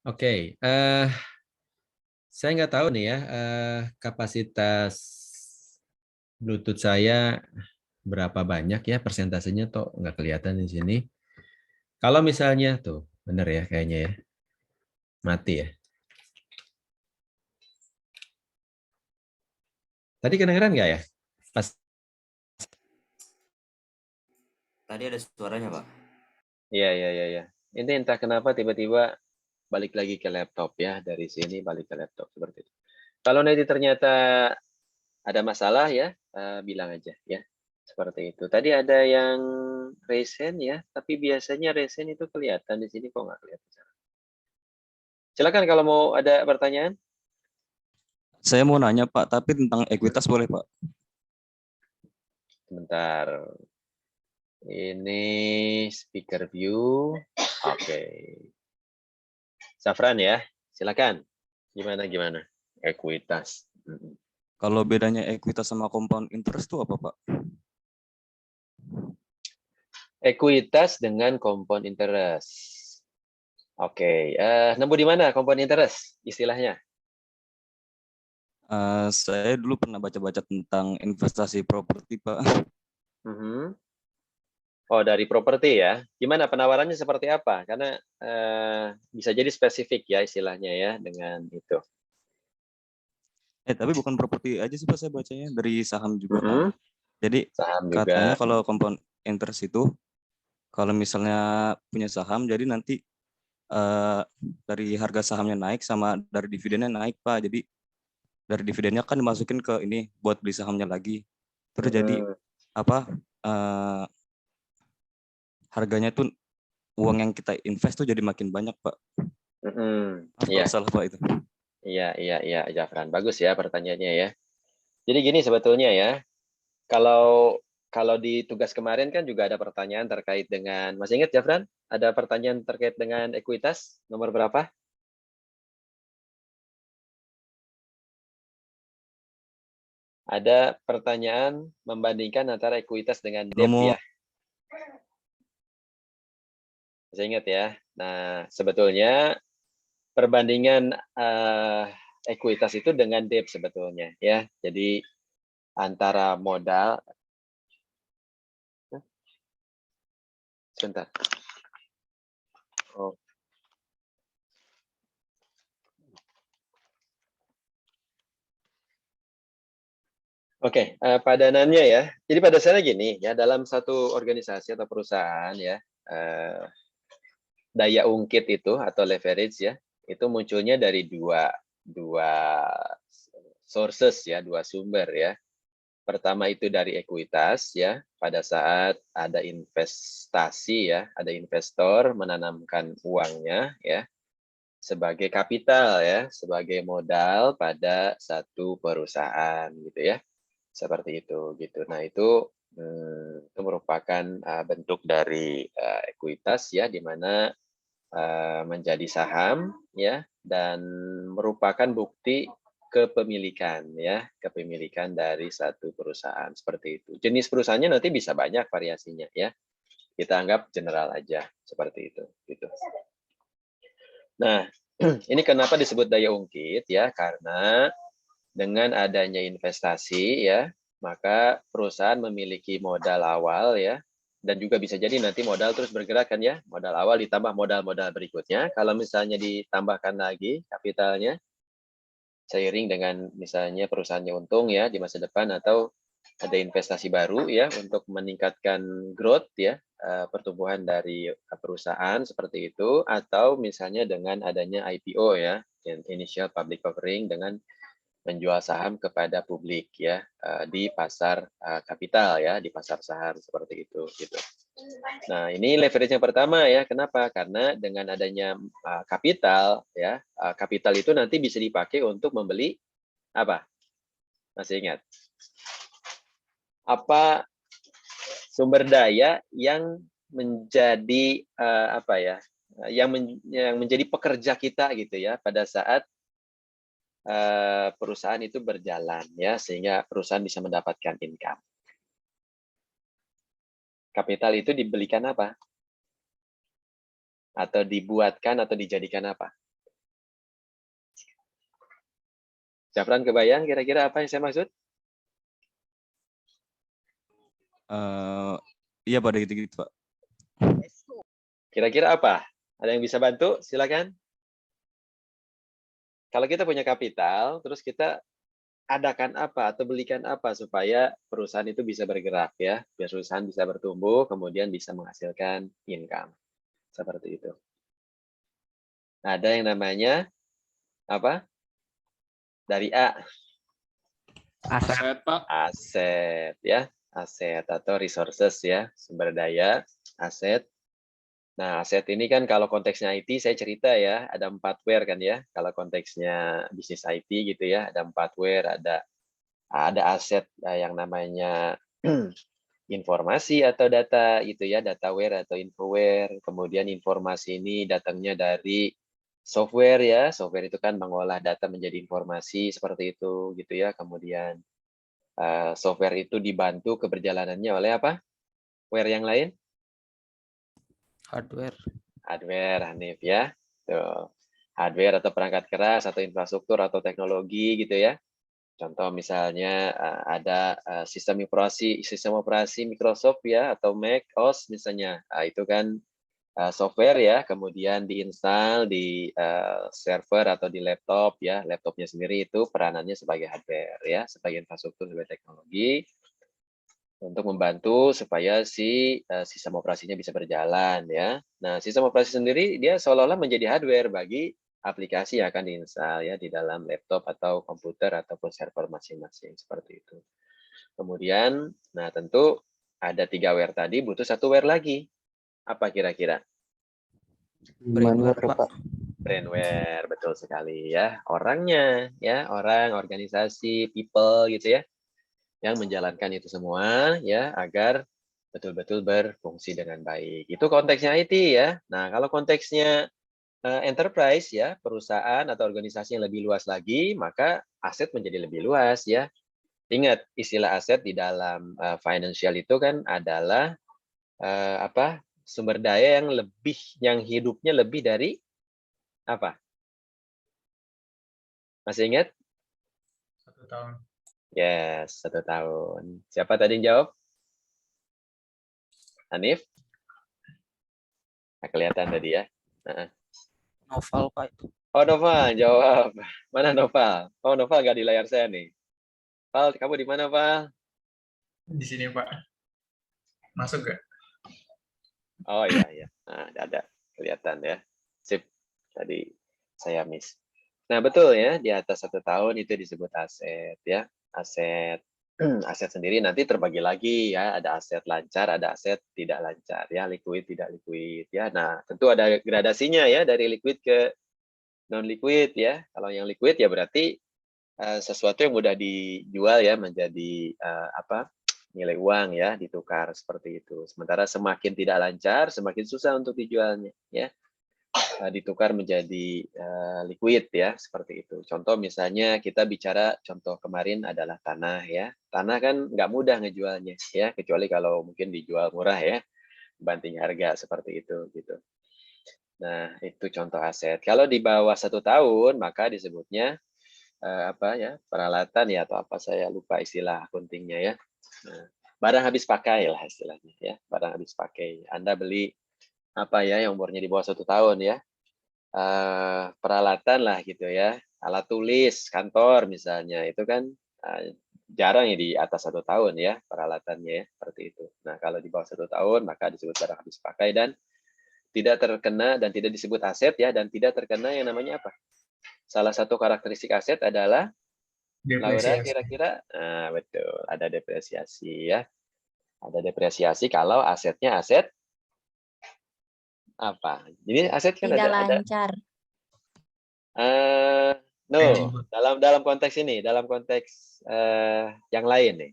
Oke, saya nggak tahu nih ya, kapasitas Bluetooth saya berapa banyak ya persentasenya toh nggak kelihatan di sini. Kalau misalnya tuh, bener ya kayaknya ya, mati ya. Tadi kedengeran nggak ya? Pas. Tadi ada suaranya, Pak. Iya, iya, iya, iya. Ini entah kenapa tiba-tiba balik lagi ke laptop ya, dari sini balik ke laptop seperti itu. Kalau nanti ternyata ada masalah ya, bilang aja ya. Seperti itu. Tadi ada yang resen ya, tapi biasanya resen itu kelihatan di sini kok nggak kelihatan. Silakan kalau mau ada pertanyaan. Saya mau nanya Pak, tapi tentang ekuitas boleh Pak? Sebentar. Ini speaker view. Oke. Safran ya, silakan. Gimana? Ekuitas. Kalau bedanya ekuitas sama compound interest itu apa Pak? Ekuitas dengan compound interest. Oke, nemu di mana compound interest istilahnya? Saya dulu pernah baca-baca tentang investasi properti Pak. Mhm. Oh, dari properti ya. Gimana penawarannya seperti apa? Karena bisa jadi spesifik ya istilahnya ya dengan itu. Tapi bukan properti aja sih Pak, saya bacanya dari saham juga kan. Mhm. Jadi Saham katanya juga. kalau compound interest itu, kalau misalnya punya saham, jadi nanti dari harga sahamnya naik sama dari dividennya naik Pak. Jadi dari dividennya kan dimasukin ke ini buat beli sahamnya lagi. Terus jadi Mhm. apa? eh, Harganya tuh uang yang kita invest tuh jadi makin banyak Pak. Mhm. Apa Iya, salah Pak itu? iya, Jafran. Bagus ya pertanyaannya ya. Jadi gini sebetulnya ya, kalau kalau di tugas kemarin kan juga ada pertanyaan terkait dengan, masih ingat Jafran? Ada pertanyaan terkait dengan ekuitas nomor berapa? Ada pertanyaan membandingkan antara ekuitas dengan debt Nomor ya. Masih ingat ya? Nah, sebetulnya perbandingan ekuitas itu dengan debt sebetulnya ya. Jadi antara modal, sebentar. Oh, Oke, padanannya ya. Jadi pada dasarnya gini ya, dalam satu organisasi atau perusahaan ya, daya ungkit itu atau leverage ya, itu munculnya dari dua dua sources ya, dua sumber ya. Pertama itu dari ekuitas ya, pada saat ada investasi ya, ada investor menanamkan uangnya ya sebagai kapital ya, sebagai modal pada satu perusahaan gitu ya. Seperti itu gitu. Nah, itu merupakan bentuk dari ekuitas ya, di mana menjadi saham ya, dan merupakan bukti kepemilikan ya, kepemilikan dari satu perusahaan seperti itu. Jenis perusahaannya nanti bisa banyak variasinya ya. Kita anggap general aja seperti itu gitu. Nah, ini kenapa disebut daya ungkit ya? Karena dengan adanya investasi ya, maka perusahaan memiliki modal awal ya, dan juga bisa jadi nanti modal terus bergerak kan ya, modal awal ditambah modal-modal berikutnya. Kalau misalnya ditambahkan lagi kapitalnya, seiring dengan misalnya perusahaannya untung ya di masa depan, atau ada investasi baru ya untuk meningkatkan growth ya, pertumbuhan dari perusahaan seperti itu, atau misalnya dengan adanya IPO ya, initial public offering, dengan menjual saham kepada publik ya, di pasar kapital ya, di pasar saham seperti itu gitu. Nah, ini leverage yang pertama ya. Kenapa? Karena dengan adanya kapital ya, kapital itu nanti bisa dipakai untuk membeli apa? Masih ingat? Apa sumber daya yang menjadi apa ya? Yang menjadi pekerja kita gitu ya pada saat perusahaan itu berjalan ya, sehingga perusahaan bisa mendapatkan income. Kapital itu dibelikan apa? Atau dibuatkan atau dijadikan apa? Jafran kebayang kira-kira apa yang saya maksud? Iya pada gitu-gitu Pak. Kira-kira apa? Ada yang bisa bantu? Silakan. Kalau kita punya kapital, terus kita adakan apa atau belikan apa supaya perusahaan itu bisa bergerak ya, biar perusahaan bisa bertumbuh, kemudian bisa menghasilkan income. Seperti itu. Ada yang namanya apa? Dari A, Aset, Pak. aset ya, aset atau resources ya, sumber daya, aset. Nah, aset ini kan kalau konteksnya IT saya cerita ya, ada 4 where kan ya. Kalau konteksnya bisnis IT gitu ya, ada 4 where, ada aset yang namanya informasi atau data gitu ya, dataware atau infoware. Kemudian informasi ini datangnya dari software ya, software itu kan mengolah data menjadi informasi seperti itu gitu ya. Kemudian software itu dibantu keberjalanannya oleh apa? Ware yang lain? Hardware. Hardware, Hanif ya. Tuh. Hardware atau perangkat keras atau infrastruktur atau teknologi gitu ya. Contoh misalnya ada sistem operasi Microsoft ya atau Mac OS misalnya. Itu kan software ya, kemudian diinstal di server atau di laptop ya. Laptopnya sendiri itu peranannya sebagai hardware ya, sebagai infrastruktur sebagai teknologi untuk membantu supaya si sistem operasinya bisa berjalan ya. Nah, sistem operasi sendiri dia seolah-olah menjadi hardware bagi aplikasi yang akan diinstal ya di dalam laptop atau komputer ataupun server masing-masing seperti itu. Kemudian, nah tentu ada 3 ware tadi, butuh 1 ware lagi. Apa kira-kira? Brainware, Pak. Brainware, betul sekali ya. Orangnya ya, orang, organisasi, people gitu ya, yang menjalankan itu semua ya agar betul-betul berfungsi dengan baik. Itu konteksnya IT ya. Nah, kalau konteksnya enterprise ya, perusahaan atau organisasi yang lebih luas lagi, maka aset menjadi lebih luas ya. Ingat, istilah aset di dalam financial itu kan adalah apa? Sumber daya yang hidupnya lebih dari apa? Masih ingat? 1 tahun. Yes, 1 tahun. Siapa tadi yang jawab? Hanif? Nah, kelihatan tadi ya. Nah. Novel, Pak itu. Oh, Noval, jawab. Mana Noval? Oh, Noval nggak di layar saya nih. Val, kamu di mana, Val? Di sini, Pak. Masuk nggak? Oh, iya, iya. Nah, ada. Kelihatan ya. Sip. Tadi saya miss. Nah, betul ya. Di atas 1 tahun itu disebut aset ya. Aset. Aset sendiri nanti terbagi lagi ya. Ada aset lancar, ada aset tidak lancar ya. Liquid, tidak liquid ya. Nah, tentu ada gradasinya ya. Dari liquid ke non-liquid ya. Kalau yang liquid ya berarti sesuatu yang mudah dijual ya menjadi apa nilai uang ya ditukar seperti itu. Sementara semakin tidak lancar semakin susah untuk dijualnya ya ditukar menjadi liquid ya seperti itu. Contoh misalnya kita bicara contoh kemarin adalah tanah ya. Tanah kan nggak mudah ngejualnya ya kecuali kalau mungkin dijual murah ya banding harga seperti itu gitu. Nah itu contoh aset. Kalau di bawah 1 tahun maka disebutnya apa ya peralatan ya atau apa saya lupa istilah akuntingnya ya. Nah, barang habis pakai lah istilahnya ya barang habis pakai. Anda beli apa ya yang umurnya di bawah 1 tahun ya peralatan lah gitu ya alat tulis kantor misalnya itu kan jarang ya di atas 1 tahun ya peralatannya ya seperti itu. Nah kalau di bawah 1 tahun maka disebut barang habis pakai dan tidak terkena dan tidak disebut aset ya dan tidak terkena yang namanya apa? Salah satu karakteristik aset adalah Laura Depresiasi. kira-kira betul ada depresiasi ya. Ada depresiasi kalau asetnya aset apa? Jadi aset kan Tidak ada lancar. no Tangible. dalam konteks ini, dalam konteks yang lain nih.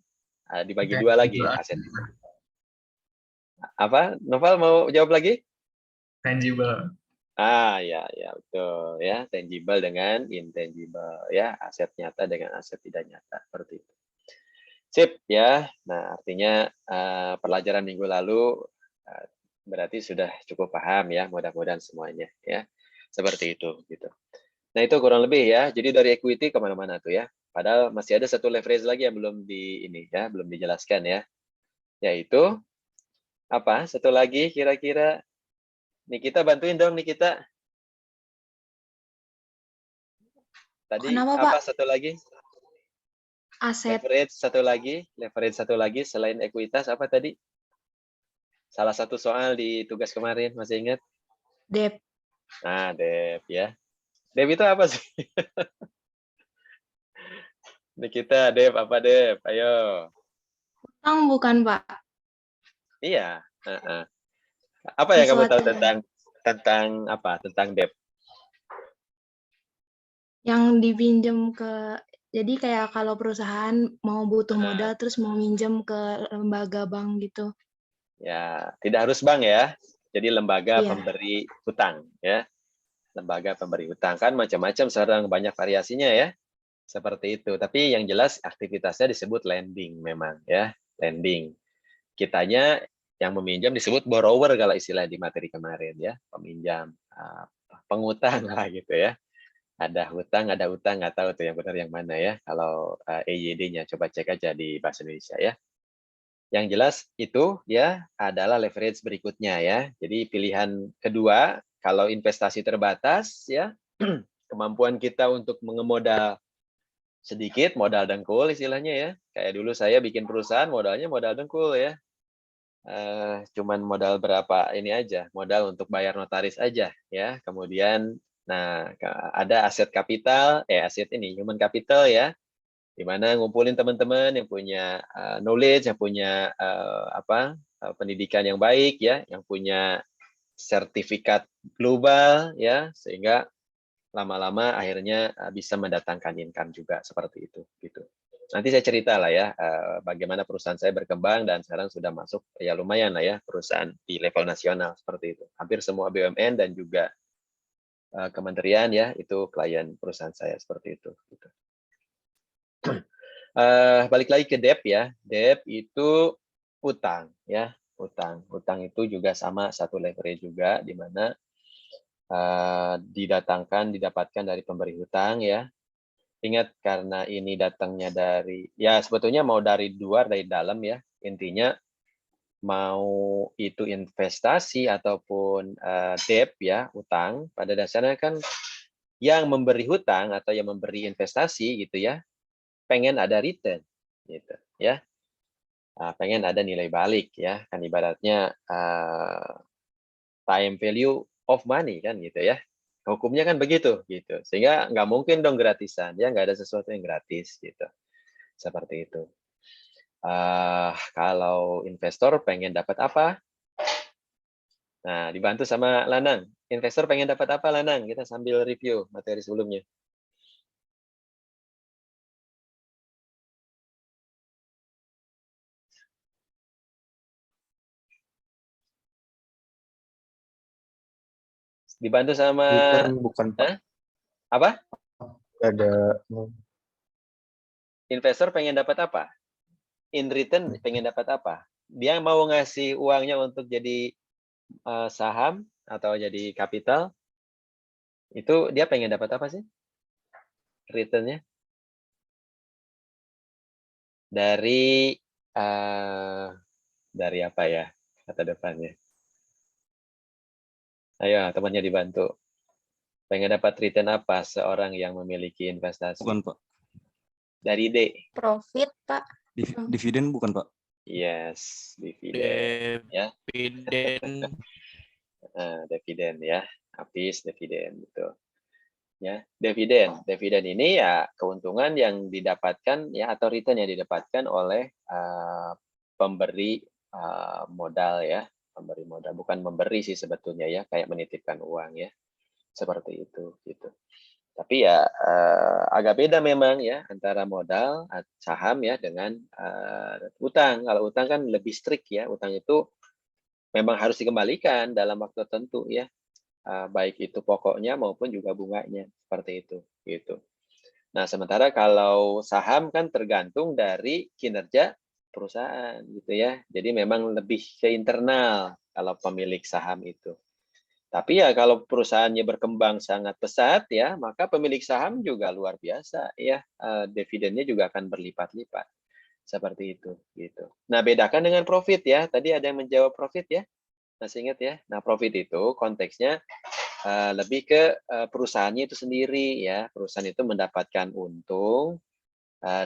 Dibagi 2 lagi aset. Apa? Novel mau jawab lagi? Tangible. Ya, ya betul ya, tangible dengan intangible ya, aset nyata dengan aset tidak nyata seperti itu. Sip ya. Nah, artinya pelajaran minggu lalu berarti sudah cukup paham ya, mudah-mudahan semuanya ya. Seperti itu gitu. Nah, itu kurang lebih ya. Jadi dari equity kemana-mana tuh ya. Padahal masih ada satu leverage lagi yang belum belum dijelaskan ya. Yaitu apa? Satu lagi kira-kira. Nikita bantuin dong Nikita. Tadi Kenapa, apa Pak? satu lagi? Aset Leverage satu lagi selain ekuitas apa tadi? Salah satu soal di tugas kemarin masih ingat? debt. Nah, debt ya. Debt itu apa sih? Nikita, debt apa debt? Ayo. Utang bukan, Pak? Iya. Apa yang kamu tahu Sesuatu tentang apa? Tentang debt? yang dipinjam ke, jadi kayak kalau perusahaan mau butuh Heeh. modal terus mau minjem ke lembaga bank gitu. Ya, tidak harus bank ya. Jadi lembaga Iya. pemberi hutang ya. Lembaga pemberi hutang kan macam-macam sekarang banyak variasinya ya. Seperti itu. Tapi yang jelas aktivitasnya disebut lending memang ya, lending. Kitanya yang meminjam disebut borrower kalau istilah di materi kemarin ya, peminjam, pengutang lah gitu ya. Ada hutang, nggak tahu tuh yang benar yang mana ya. Kalau EYD-nya coba cek aja di bahasa Indonesia ya. Yang jelas itu ya adalah leverage berikutnya ya. Jadi pilihan kedua kalau investasi terbatas ya, kemampuan kita untuk mengemodal sedikit, modal dengkul istilahnya ya. Kayak dulu saya bikin perusahaan modalnya modal dengkul ya. Cuman modal berapa ini aja, modal untuk bayar notaris aja ya. Kemudian nah ada aset kapital, aset ini human capital ya, di mana ngumpulin teman-teman yang punya knowledge, yang punya pendidikan yang baik ya, yang punya sertifikat global ya, sehingga lama-lama akhirnya bisa mendatangkan income juga seperti itu gitu. Nanti saya cerita lah ya bagaimana perusahaan saya berkembang dan sekarang sudah masuk ya lumayan lah ya perusahaan di level nasional seperti itu. Hampir semua BUMN dan juga kementerian ya itu klien perusahaan saya seperti itu. Gitu. Balik lagi ke debt ya. Debt itu utang ya, utang. Utang itu juga sama satu leverage juga di mana didapatkan dari pemberi hutang ya. Ingat karena ini datangnya dari ya sebetulnya mau dari luar dari dalam ya. Intinya mau itu investasi ataupun debt ya, utang pada dasarnya kan yang memberi hutang atau yang memberi investasi gitu ya, pengen ada return gitu ya. Pengen ada nilai balik ya, kan ibaratnya time value of money kan gitu ya. Hukumnya kan begitu gitu. Sehingga nggak mungkin dong gratisan ya, nggak ada sesuatu yang gratis gitu. Seperti itu. Kalau investor pengen dapat apa? Nah, dibantu sama Lanang. Investor pengen dapat apa Lanang? Kita sambil review materi sebelumnya. Dibantu sama Return bukan Pak. Apa? Ada Investor pengen dapat apa? In return pengen dapat apa? Dia mau ngasih uangnya untuk jadi saham atau jadi kapital, itu dia pengen dapat apa sih? Return-nya? Dari apa ya kata depannya? Ayo temannya dibantu. Pengen dapat return apa seorang yang memiliki investasi? Bukan, Pak. Dari D. Profit, Pak. Dividen bukan, Pak? Yes, dividen. Ya. Dividen. Dividen ya. Habis dividen gitu. Ya, dividen ini ya keuntungan yang didapatkan ya atau return yang didapatkan oleh pemberi modal ya, pemberi modal bukan memberi sih sebetulnya ya, kayak menitipkan uang ya, seperti itu gitu. Tapi ya agak beda memang ya antara modal saham ya dengan utang. Kalau utang kan lebih strict ya, utang itu memang harus dikembalikan dalam waktu tertentu ya. Baik itu pokoknya maupun juga bunganya seperti itu gitu. Nah, sementara kalau saham kan tergantung dari kinerja perusahaan gitu ya. Jadi memang lebih ke internal kalau pemilik saham itu. Tapi ya kalau perusahaannya berkembang sangat pesat ya, maka pemilik saham juga luar biasa ya, dividennya juga akan berlipat-lipat. Seperti itu gitu. Nah, bedakan dengan profit ya. Tadi ada yang menjawab profit ya. Masih ingat ya? Nah, profit itu konteksnya lebih ke perusahaannya itu sendiri ya. Perusahaan itu mendapatkan untung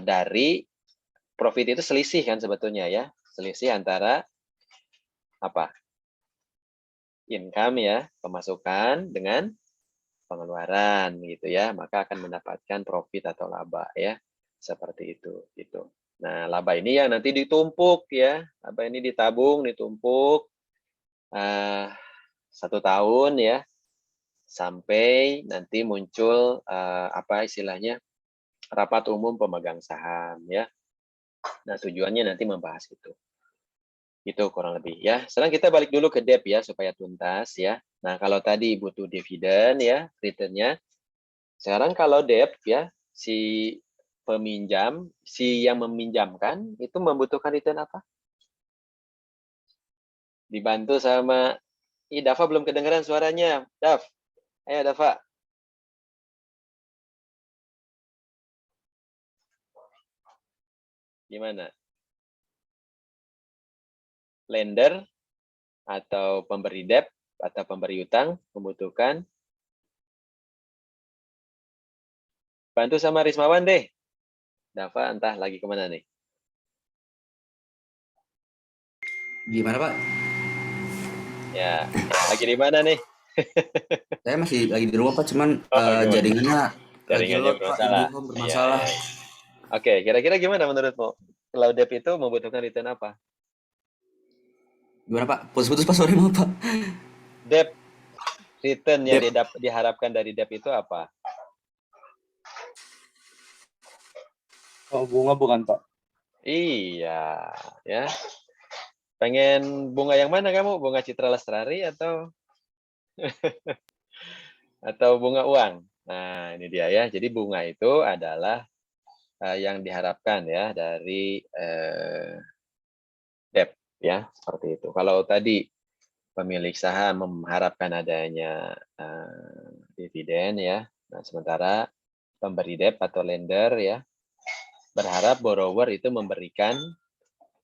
dari profit itu selisih kan sebetulnya ya. Selisih antara apa? Income ya, pemasukan dengan pengeluaran gitu ya, maka akan mendapatkan profit atau laba ya, seperti itu gitu. Nah, laba ini yang nanti ditumpuk ya, laba ini ditabung, ditumpuk 1 tahun ya, sampai nanti muncul apa istilahnya rapat umum pemegang saham ya. Nah, tujuannya nanti membahas itu. Itu kurang lebih ya. Sekarang kita balik dulu ke debt ya supaya tuntas ya. Nah, kalau tadi butuh dividen ya, return-nya. Sekarang kalau debt ya, si peminjam, si yang meminjamkan itu membutuhkan return apa? Dibantu sama Dava belum kedengaran suaranya. Dav. Ayo Dava. Gimana? Lender atau pemberi debt atau pemberi utang membutuhkan bantu sama Rismawan deh. Dava entah lagi kemana nih. Gimana Pak? Ya, lagi di mana nih? Saya masih lagi di rumah Pak, cuman Gimana? jaringannya lagi Jaringannya load Pak, bermasalah. Indihome Iya, bermasalah. iya. Oke, kira-kira gimana menurutmu? Kalau debt itu membutuhkan return apa? Gimana Pak? Putus-putus Pak, sorry maaf Pak. Debt return yang Debt. diharapkan dari debt itu apa? Oh, bunga bukan, Pak? Iya, ya. Pengen bunga yang mana kamu? Bunga Citra Lestari atau bunga uang? Nah, ini dia ya. Jadi bunga itu adalah yang diharapkan ya dari debt ya, seperti itu. Kalau tadi pemilik saham mengharapkan adanya dividen ya. Nah, sementara pemberi debt atau lender ya berharap borrower itu memberikan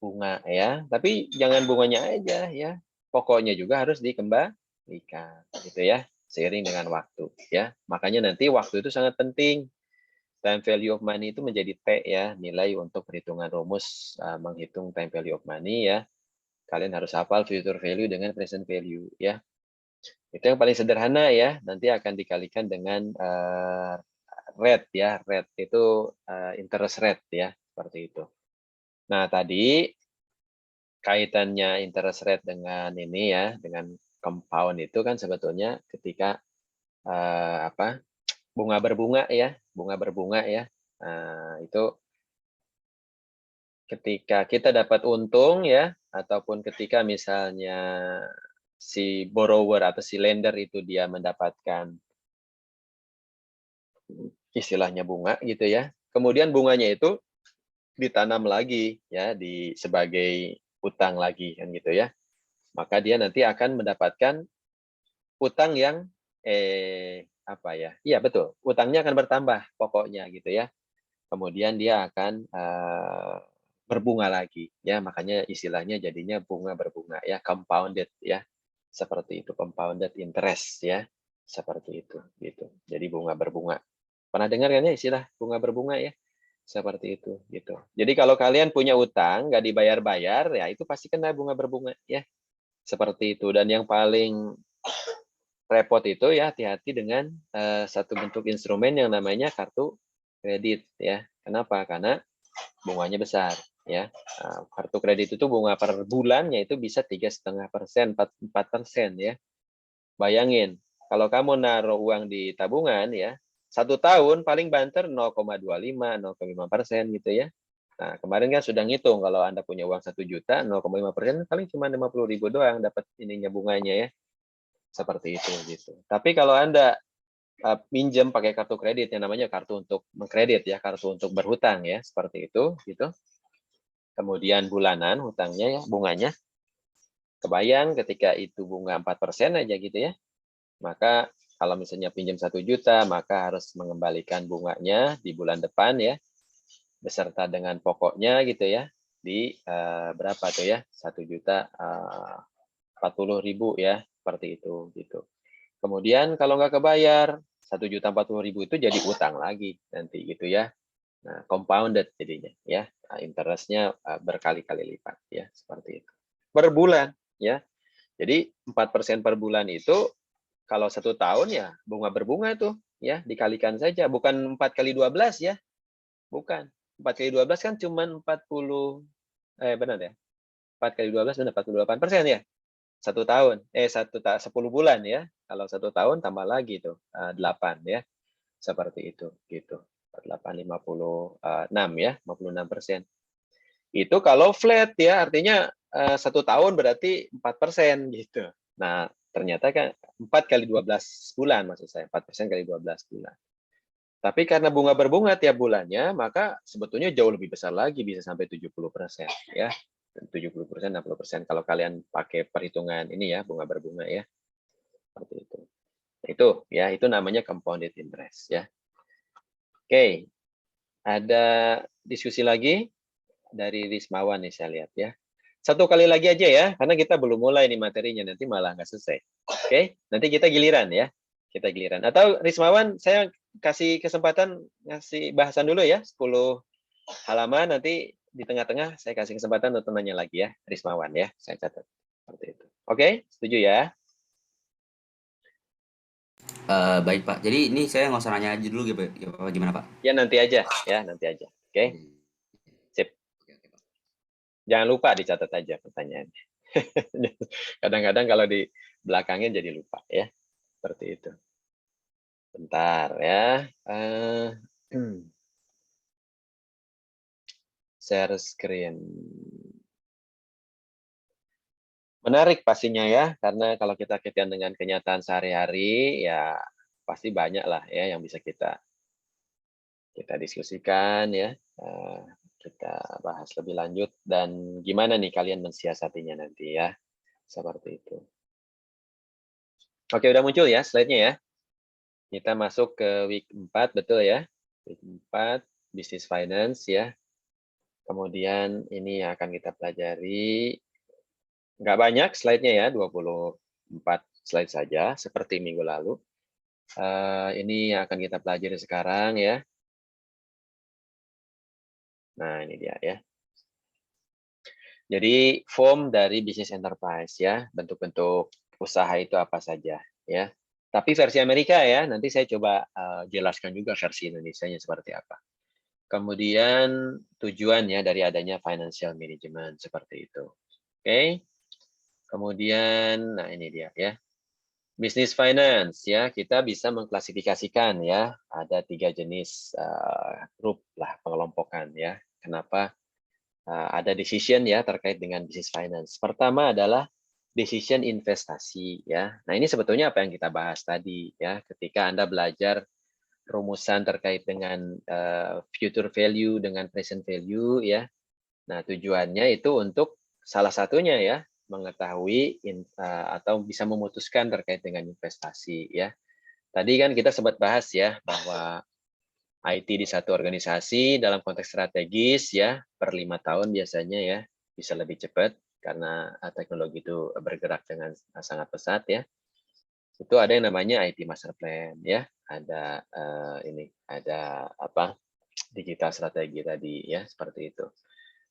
bunga ya. Tapi jangan bunganya aja ya. Pokoknya juga harus dikembalikan gitu ya, seiring dengan waktu ya. Makanya nanti waktu itu sangat penting. Time value of money itu menjadi T ya, nilai untuk perhitungan rumus menghitung time value of money ya. Kalian harus hafal future value dengan present value ya. Itu yang paling sederhana ya. Nanti akan dikalikan dengan rate ya. Rate itu interest rate ya, seperti itu. Nah, tadi kaitannya interest rate dengan ini ya, dengan compound itu kan sebetulnya ketika bunga berbunga ya, itu ketika kita dapat untung ya, ataupun ketika misalnya si borrower atau si lender itu dia mendapatkan istilahnya bunga gitu ya. Kemudian bunganya itu ditanam lagi ya di sebagai utang lagi kan gitu ya. Maka dia nanti akan mendapatkan utang yang apa ya? Iya betul, utangnya akan bertambah pokoknya gitu ya. Kemudian dia akan berbunga lagi ya, makanya istilahnya jadinya bunga berbunga ya, compounded ya. Seperti itu, compounded interest ya. Seperti itu gitu. Jadi bunga berbunga. Pernah dengar kan ya istilah bunga berbunga ya? Seperti itu gitu. Jadi kalau kalian punya utang nggak dibayar-bayar ya itu pasti kena bunga berbunga ya. Seperti itu. Dan yang paling repot itu ya hati-hati dengan satu bentuk instrumen yang namanya kartu kredit ya. Kenapa? Karena bunganya besar ya. Kartu kredit itu bunga per bulannya itu bisa 3,5%, 4% ya. Bayangin, kalau kamu naruh uang di tabungan ya, 1 tahun paling banter 0,25, 0,5% gitu ya. Nah, kemarin kan sudah ngitung kalau Anda punya uang 1 juta, 0,5% paling cuma 50.000 doang dapat ininya bunganya ya. Seperti itu gitu. Tapi kalau Anda minjem pakai kartu kredit yang namanya kartu untuk mengkredit ya, kartu untuk berhutang ya, seperti itu gitu. Kemudian bulanan hutangnya ya, bunganya kebayang ketika itu bunga 4% aja gitu ya. Maka kalau misalnya pinjam 1 juta, maka harus mengembalikan bunganya di bulan depan ya, beserta dengan pokoknya gitu ya, di berapa tuh ya, 1.040.000 ya, seperti itu gitu. Kemudian kalau nggak kebayar, 1.040.000 itu jadi utang lagi nanti gitu ya. Nah, compounded jadinya ya, interestnya berkali-kali lipat ya, seperti itu. Per bulan ya. Jadi 4% per bulan itu kalau 1 tahun ya bunga berbunga tuh ya, dikalikan saja, bukan 4 kali 12 ya, bukan. 4 kali 12 kan cuma 40, benar ya? 4 kali 12 benar 48% ya? 1 tahun, 10 bulan ya. Kalau 1 tahun tambah lagi tuh 8 ya. Seperti itu gitu. 48, 56 ya, 56%. Itu kalau flat ya, artinya 1 tahun berarti 4% gitu. Nah, ternyata kan 4 kali 12 bulan maksud saya, 4% kali 12 bulan. Tapi karena bunga berbunga tiap bulannya, maka sebetulnya jauh lebih besar lagi, bisa sampai 70% ya. 70%, 60% kalau kalian pakai perhitungan ini ya, bunga berbunga ya. Seperti itu. Itu ya, itu namanya compounded interest ya. Oke. Ada diskusi lagi dari Rismawan nih saya lihat ya. 1 kali lagi aja ya, karena kita belum mulai nih materinya, nanti malah nggak selesai. Oke, nanti kita giliran ya. Kita giliran. Atau Rismawan, saya kasih kesempatan ngasih bahasan dulu ya, 10 halaman, nanti di tengah-tengah saya kasih kesempatan untuk nanya lagi ya, Rismawan ya, saya catat. Seperti itu. Oke, setuju ya? Baik Pak. Jadi ini saya nggak usah nanya aja dulu gitu, gimana Pak? Ya nanti aja, ya nanti aja. Oke, sip. Oke, Pak. Jangan lupa dicatat aja pertanyaannya. Kadang-kadang kalau di belakangnya jadi lupa ya, seperti itu. Bentar ya. Share screen. Menarik pastinya ya, karena kalau kita kaitkan dengan kenyataan sehari-hari, ya pasti banyak lah ya yang bisa kita diskusikan ya, kita bahas lebih lanjut dan gimana nih kalian mensiasatinya nanti ya, seperti itu. Oke, udah muncul ya slide-nya ya. Kita masuk ke week 4, betul ya. Week 4, business finance ya. Kemudian ini yang akan kita pelajari. Nggak banyak slide-nya ya, 24 slide saja, seperti minggu lalu. Ini yang akan kita pelajari sekarang ya. Nah, ini dia ya. Jadi, form dari business enterprise ya, bentuk-bentuk usaha itu apa saja ya. Tapi versi Amerika ya, nanti saya coba jelaskan juga versi Indonesianya seperti apa. Kemudian tujuan ya dari adanya financial management seperti itu. Oke. Kemudian, nah ini dia ya. Business finance ya, kita bisa mengklasifikasikan ya, ada 3 jenis grup lah pengelompokan ya. Kenapa ada decision ya terkait dengan business finance. Pertama adalah decision investasi ya. Nah, ini sebetulnya apa yang kita bahas tadi ya, ketika Anda belajar rumusan terkait dengan future value dengan present value ya. Nah, tujuannya itu untuk salah satunya ya, mengetahui atau bisa memutuskan terkait dengan investasi ya. Tadi kan kita sempat bahas ya bahwa IT di satu organisasi dalam konteks strategis ya per 5 tahun biasanya ya bisa lebih cepat karena teknologi itu bergerak dengan sangat pesat ya. Itu ada yang namanya IT master plan ya, ada ada apa digital strategi tadi ya seperti itu.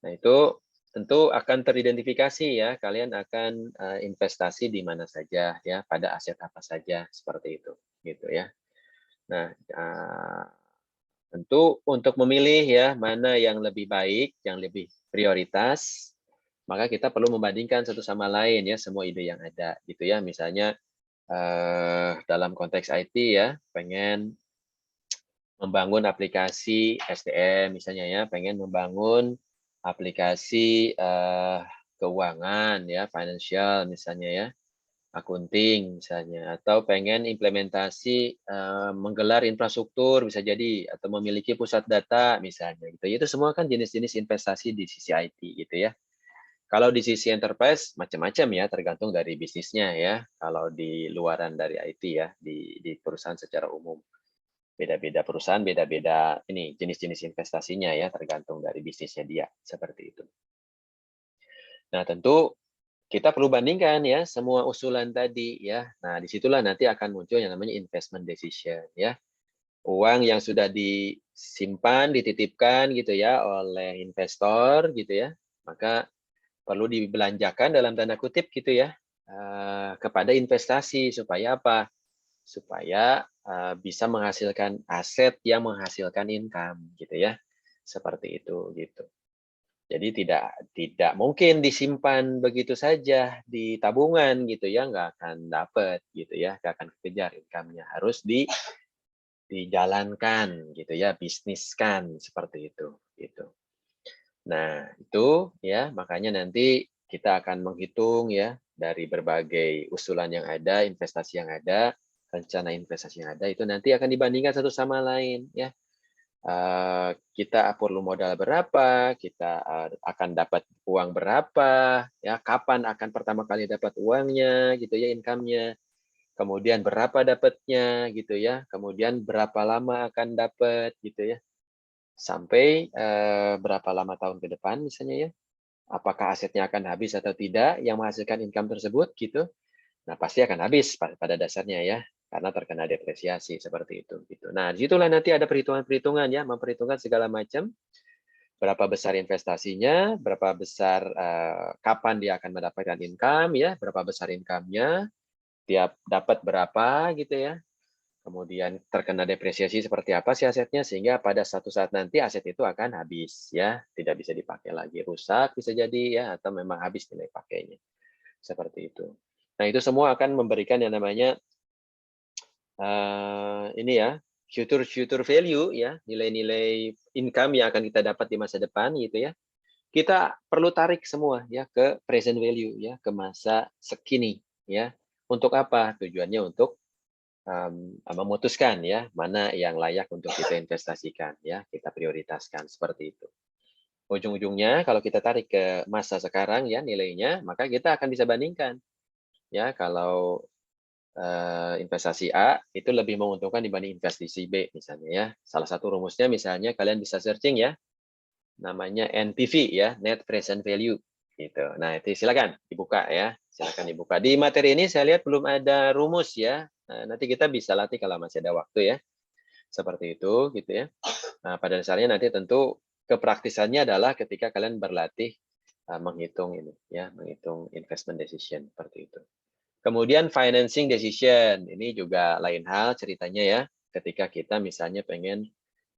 Nah, itu tentu akan teridentifikasi ya, kalian akan investasi di mana saja ya, pada aset apa saja seperti itu, gitu ya. Nah, tentu untuk memilih ya mana yang lebih baik, yang lebih prioritas, maka kita perlu membandingkan satu sama lain ya semua ide yang ada, gitu ya. Misalnya dalam konteks IT ya, pengen membangun aplikasi SDM misalnya ya, pengen membangun aplikasi keuangan ya, financial misalnya ya, akunting misalnya, atau pengen implementasi menggelar infrastruktur bisa jadi, atau memiliki pusat data misalnya gitu. Itu semua kan jenis-jenis investasi di sisi IT gitu ya. Kalau di sisi enterprise macam-macam ya, tergantung dari bisnisnya ya. Kalau di luaran dari IT ya, di perusahaan secara umum. Beda-beda perusahaan, beda-beda ini jenis-jenis investasinya ya, tergantung dari bisnisnya dia, seperti itu. Nah, tentu kita perlu bandingkan ya semua usulan tadi ya. Nah, disitulah nanti akan muncul yang namanya investment decision ya. Uang yang sudah disimpan, dititipkan gitu ya oleh investor gitu ya, maka perlu dibelanjakan dalam tanda kutip gitu ya kepada investasi supaya apa? Supaya bisa menghasilkan aset yang menghasilkan income gitu ya. Seperti itu gitu. Jadi tidak mungkin disimpan begitu saja di tabungan gitu ya, nggak akan dapat gitu ya, nggak akan kejar income-nya. Harus dijalankan gitu ya, bisniskan seperti itu gitu. Nah, itu ya makanya nanti kita akan menghitung ya dari berbagai usulan yang ada, investasi yang ada, rencana investasi yang ada itu nanti akan dibandingkan satu sama lain ya. Kita perlu modal berapa, kita akan dapat uang berapa, ya kapan akan pertama kali dapat uangnya gitu ya, income-nya. Kemudian berapa dapatnya gitu ya, kemudian berapa lama akan dapat gitu ya. Sampai berapa lama tahun ke depan misalnya ya. Apakah asetnya akan habis atau tidak yang menghasilkan income tersebut gitu. Nah, pasti akan habis pada dasarnya ya, karena terkena depresiasi seperti itu gitu. Nah, disitulah nanti ada perhitungan-perhitungan ya, memperhitungkan segala macam berapa besar investasinya, berapa besar kapan dia akan mendapatkan income ya, berapa besar income-nya, tiap dapat berapa gitu ya. Kemudian terkena depresiasi seperti apa sih asetnya sehingga pada satu saat nanti aset itu akan habis ya, tidak bisa dipakai lagi, rusak bisa jadi ya atau memang habis nilai pakainya. Seperti itu. Nah, itu semua akan memberikan yang namanya ini ya, future value ya, nilai-nilai income yang akan kita dapat di masa depan gitu ya. Kita perlu tarik semua ya ke present value ya, ke masa sekini ya. Untuk apa? Tujuannya untuk memutuskan ya mana yang layak untuk kita investasikan ya, kita prioritaskan seperti itu. Ujung-ujungnya kalau kita tarik ke masa sekarang ya nilainya, maka kita akan bisa bandingkan ya kalau investasi A itu lebih menguntungkan dibanding investasi B misalnya ya. Salah satu rumusnya misalnya kalian bisa searching ya, namanya NPV ya, Net Present Value gitu. Nah, itu silakan dibuka ya. Silakan dibuka. Di materi ini saya lihat belum ada rumus ya. Nanti kita bisa latih kalau masih ada waktu ya. Seperti itu gitu ya. Nah, pada dasarnya nanti tentu kepraktisannya adalah ketika kalian berlatih menghitung ini ya, menghitung investment decision seperti itu. Kemudian financing decision, ini juga lain hal ceritanya ya, ketika kita misalnya pengen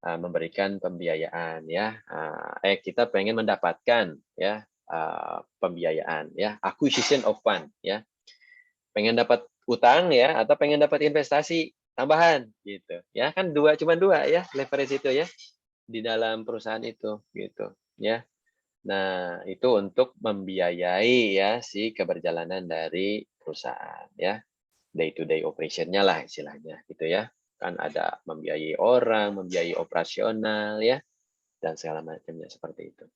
memberikan pembiayaan ya, kita pengen mendapatkan ya pembiayaan ya, acquisition of fund ya, pengen dapat utang ya atau pengen dapat investasi tambahan gitu ya, kan cuma dua ya leverage itu ya di dalam perusahaan itu gitu ya. Nah, itu untuk membiayai ya si keberjalanan dari perusahaan ya. Day to day operation-nya lah istilahnya gitu ya. Kan ada membiayai orang, membiayai operasional ya dan segala macamnya seperti itu.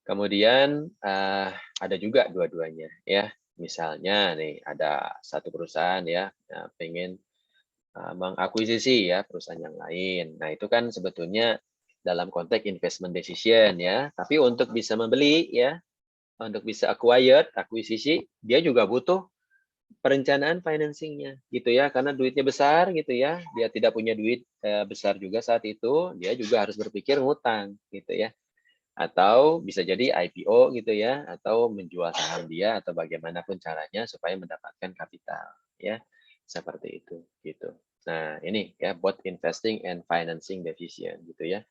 Kemudian ada juga dua-duanya ya. Misalnya nih ada satu perusahaan ya pengen mengakuisisi ya perusahaan yang lain. Nah, itu kan sebetulnya dalam konteks investment decision ya. Tapi untuk bisa membeli ya, untuk bisa acquired, akuisisi, dia juga butuh perencanaan financing-nya gitu ya. Karena duitnya besar gitu ya. Dia tidak punya duit besar juga saat itu, dia juga harus berpikir ngutang gitu ya. Atau bisa jadi IPO gitu ya, atau menjual saham dia atau bagaimanapun caranya supaya mendapatkan kapital ya. Seperti itu gitu. Nah, ini ya both investing and financing decision gitu ya.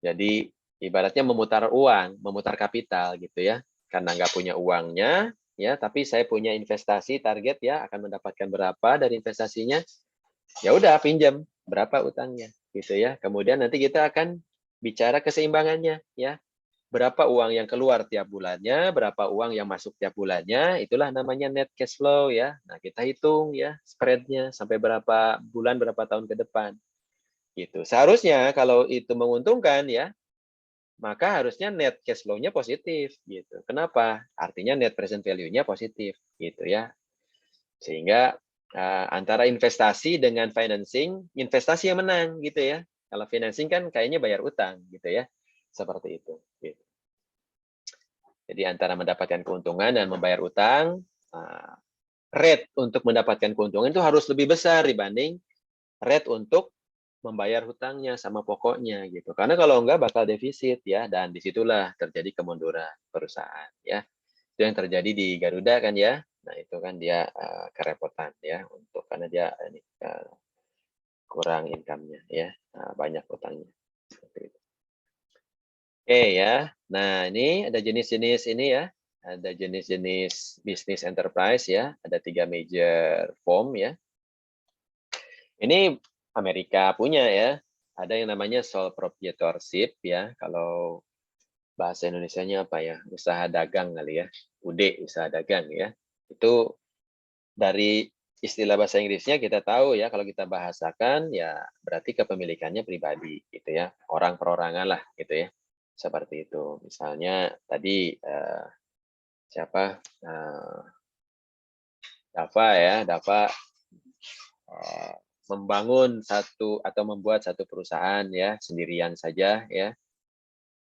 Jadi ibaratnya memutar uang, memutar kapital gitu ya. Karena nggak punya uangnya ya, tapi saya punya investasi target ya akan mendapatkan berapa dari investasinya. Ya udah pinjam berapa utangnya gitu ya. Kemudian nanti kita akan bicara keseimbangannya ya. Berapa uang yang keluar tiap bulannya, berapa uang yang masuk tiap bulannya, itulah namanya net cash flow ya. Nah, kita hitung ya spread-nya sampai berapa bulan, berapa tahun ke depan. Gitu. Seharusnya kalau itu menguntungkan ya, maka harusnya net cash flow-nya positif gitu. Kenapa? Artinya net present value-nya positif gitu ya. Sehingga antara investasi dengan financing, investasi yang menang gitu ya. Kalau financing kan kayaknya bayar utang gitu ya. Seperti itu. Gitu. Jadi antara mendapatkan keuntungan dan membayar utang, rate untuk mendapatkan keuntungan itu harus lebih besar dibanding rate untuk membayar hutangnya sama pokoknya gitu. Karena kalau enggak bakal defisit ya, dan disitulah terjadi kemunduran perusahaan ya. Itu yang terjadi di Garuda kan ya. Nah itu kan dia kerepotan ya untuk karena dia kurang income-nya ya, banyak hutangnya. Seperti itu. Oke ya. Nah ini ada jenis-jenis ini ya. Ada jenis-jenis bisnis enterprise ya. Ada 3 major form ya. Ini Amerika punya ya. Ada yang namanya sole proprietorship ya. Kalau bahasa Indonesianya apa ya? Usaha dagang kali ya. UD, usaha dagang ya. Itu dari istilah bahasa Inggrisnya kita tahu ya, kalau kita bahasakan ya berarti kepemilikannya pribadi gitu ya. Orang perorangan lah gitu ya. Seperti itu. Misalnya tadi siapa? Dava ya, Dava membangun satu atau membuat satu perusahaan ya sendirian saja ya.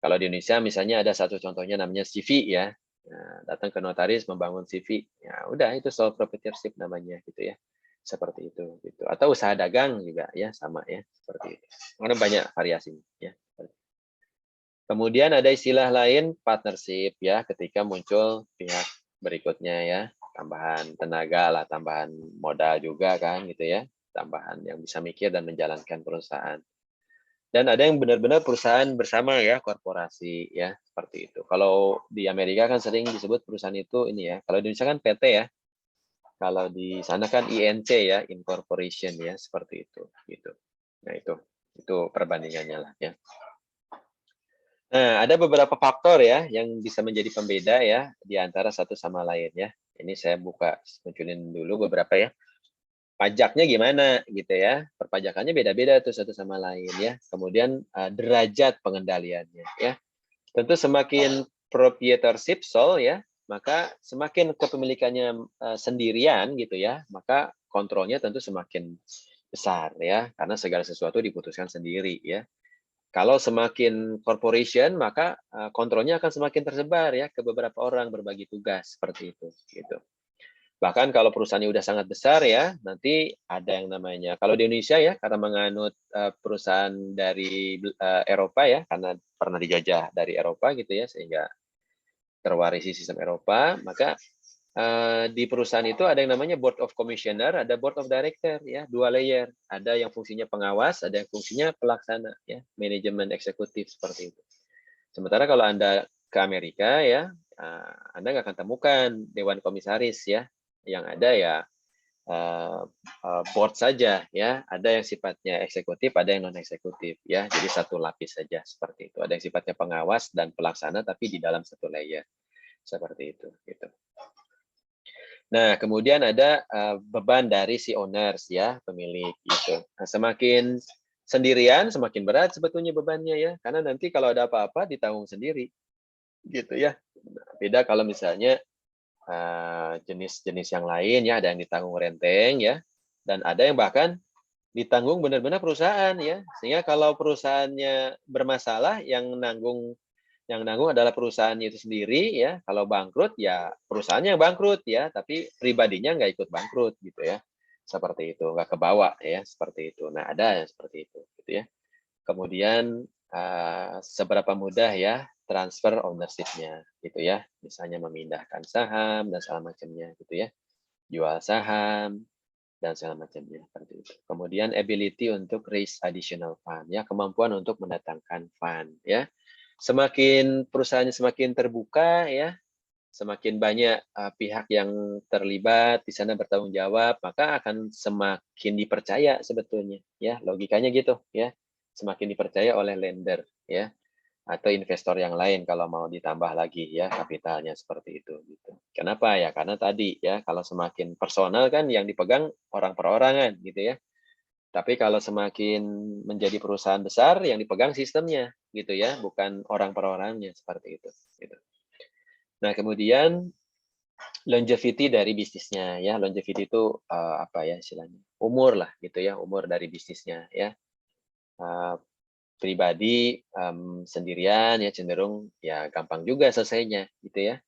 Kalau di Indonesia misalnya ada satu contohnya namanya CV ya. Nah, datang ke notaris membangun CV. Ya udah itu sole proprietorship namanya gitu ya. Seperti itu gitu. Atau usaha dagang juga ya sama ya seperti itu. Karena banyak variasinya ya. Kemudian ada istilah lain partnership ya ketika muncul pihak berikutnya ya. Tambahan tenaga lah, tambahan modal juga kan gitu ya. Tambahan yang bisa mikir dan menjalankan perusahaan. Dan ada yang benar-benar perusahaan bersama ya, korporasi ya, seperti itu. Kalau di Amerika kan sering disebut perusahaan itu ini ya. Kalau di Indonesia kan PT ya. Kalau di sana kan INC ya, incorporation ya, seperti itu gitu. Nah, itu perbandingannya lah ya. Nah, ada beberapa faktor ya yang bisa menjadi pembeda ya di antara satu sama lain ya. Ini saya munculin dulu beberapa ya. Pajaknya gimana gitu ya. Perpajakannya beda-beda tuh satu sama lain ya. Kemudian derajat pengendaliannya ya. Tentu semakin proprietorship sole ya, maka semakin kepemilikannya sendirian gitu ya, maka kontrolnya tentu semakin besar ya, karena segala sesuatu diputuskan sendiri ya. Kalau semakin corporation, maka kontrolnya akan semakin tersebar ya ke beberapa orang berbagi tugas seperti itu gitu. Bahkan kalau perusahaannya udah sangat besar ya, nanti ada yang namanya, kalau di Indonesia ya, karena menganut perusahaan dari Eropa ya, karena pernah dijajah dari Eropa gitu ya, sehingga terwarisi sistem Eropa, maka di perusahaan itu ada yang namanya board of commissioner, ada board of director ya, 2 layer. Ada yang fungsinya pengawas, ada yang fungsinya pelaksana ya, manajemen eksekutif seperti itu. Sementara kalau Anda ke Amerika ya, Anda nggak akan temukan dewan komisaris ya. Yang ada ya board saja ya. Ada yang sifatnya eksekutif, ada yang non eksekutif ya. Jadi satu lapis saja seperti itu. Ada yang sifatnya pengawas dan pelaksana tapi di dalam satu layer. Seperti itu gitu. Nah, kemudian ada beban dari si owners ya, pemilik gitu. Nah, semakin sendirian semakin berat sebetulnya bebannya ya, karena nanti kalau ada apa-apa ditanggung sendiri. Gitu ya. Beda kalau misalnya jenis-jenis yang lain ya, ada yang ditanggung renteng ya, dan ada yang bahkan ditanggung benar-benar perusahaan ya. Sehingga kalau perusahaannya bermasalah yang nanggung adalah perusahaannya itu sendiri ya. Kalau bangkrut ya perusahaannya yang bangkrut ya, tapi pribadinya nggak ikut bangkrut gitu ya. Seperti itu, nggak kebawa ya, seperti itu. Nah, ada yang seperti itu gitu ya. Kemudian seberapa mudah ya transfer ownership-nya gitu ya. Misalnya memindahkan saham dan segala macamnya gitu ya. Jual saham dan segala macamnya seperti itu. Kemudian ability untuk raise additional fund ya, kemampuan untuk mendatangkan fund ya. Semakin perusahaannya semakin terbuka ya, semakin banyak pihak yang terlibat di sana bertanggung jawab, maka akan semakin dipercaya sebetulnya ya, logikanya gitu ya. Semakin dipercaya oleh lender ya atau investor yang lain kalau mau ditambah lagi ya kapitalnya seperti itu gitu. Kenapa ya? Karena tadi ya kalau semakin personal kan yang dipegang orang perorangan gitu ya. Tapi kalau semakin menjadi perusahaan besar, yang dipegang sistemnya, gitu ya, bukan orang per orangnya, seperti itu. Gitu. Nah, kemudian longevity dari bisnisnya, ya, longevity itu apa ya istilahnya, umur lah, gitu ya, umur dari bisnisnya, ya. Pribadi sendirian, ya cenderung ya gampang juga selesainya, gitu ya.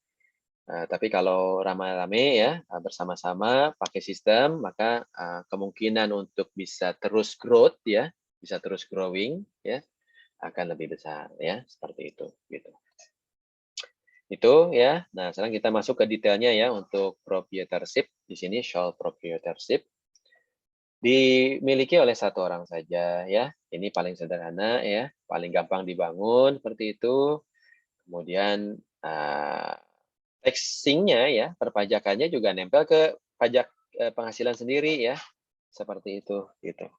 Tapi kalau rame-rame ya bersama-sama pakai sistem, maka kemungkinan untuk bisa terus growth ya, bisa terus growing ya, akan lebih besar ya, seperti itu gitu. Itu ya. Nah, sekarang kita masuk ke detailnya ya untuk proprietorship. Di sini sole proprietorship dimiliki oleh satu orang saja ya. Ini paling sederhana ya, paling gampang dibangun seperti itu. Kemudian taxing-nya ya, perpajakannya juga nempel ke pajak penghasilan sendiri ya, seperti itu gitu.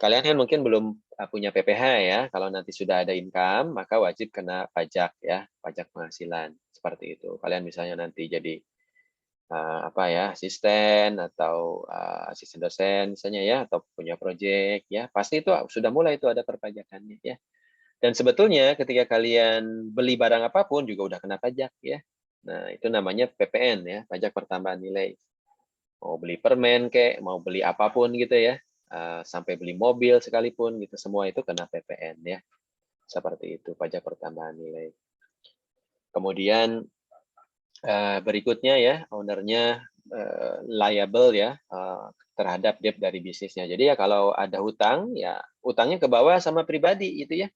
Kalian kan mungkin belum punya PPh ya, kalau nanti sudah ada income maka wajib kena pajak ya, pajak penghasilan seperti itu. Kalian misalnya nanti jadi apa ya, asisten atau asisten dosen misalnya ya, atau punya proyek ya, pasti itu sudah mulai itu ada perpajakannya ya. Dan sebetulnya ketika kalian beli barang apapun juga udah kena pajak ya. Nah, itu namanya PPN ya, pajak pertambahan nilai. Mau beli permen kek, mau beli apapun gitu ya, sampai beli mobil sekalipun gitu, semua itu kena PPN ya. Seperti itu, pajak pertambahan nilai. Kemudian berikutnya ya, ownernya liable ya terhadap debt dari bisnisnya. Jadi ya kalau ada hutang, ya hutangnya ke bawah sama pribadi itu ya.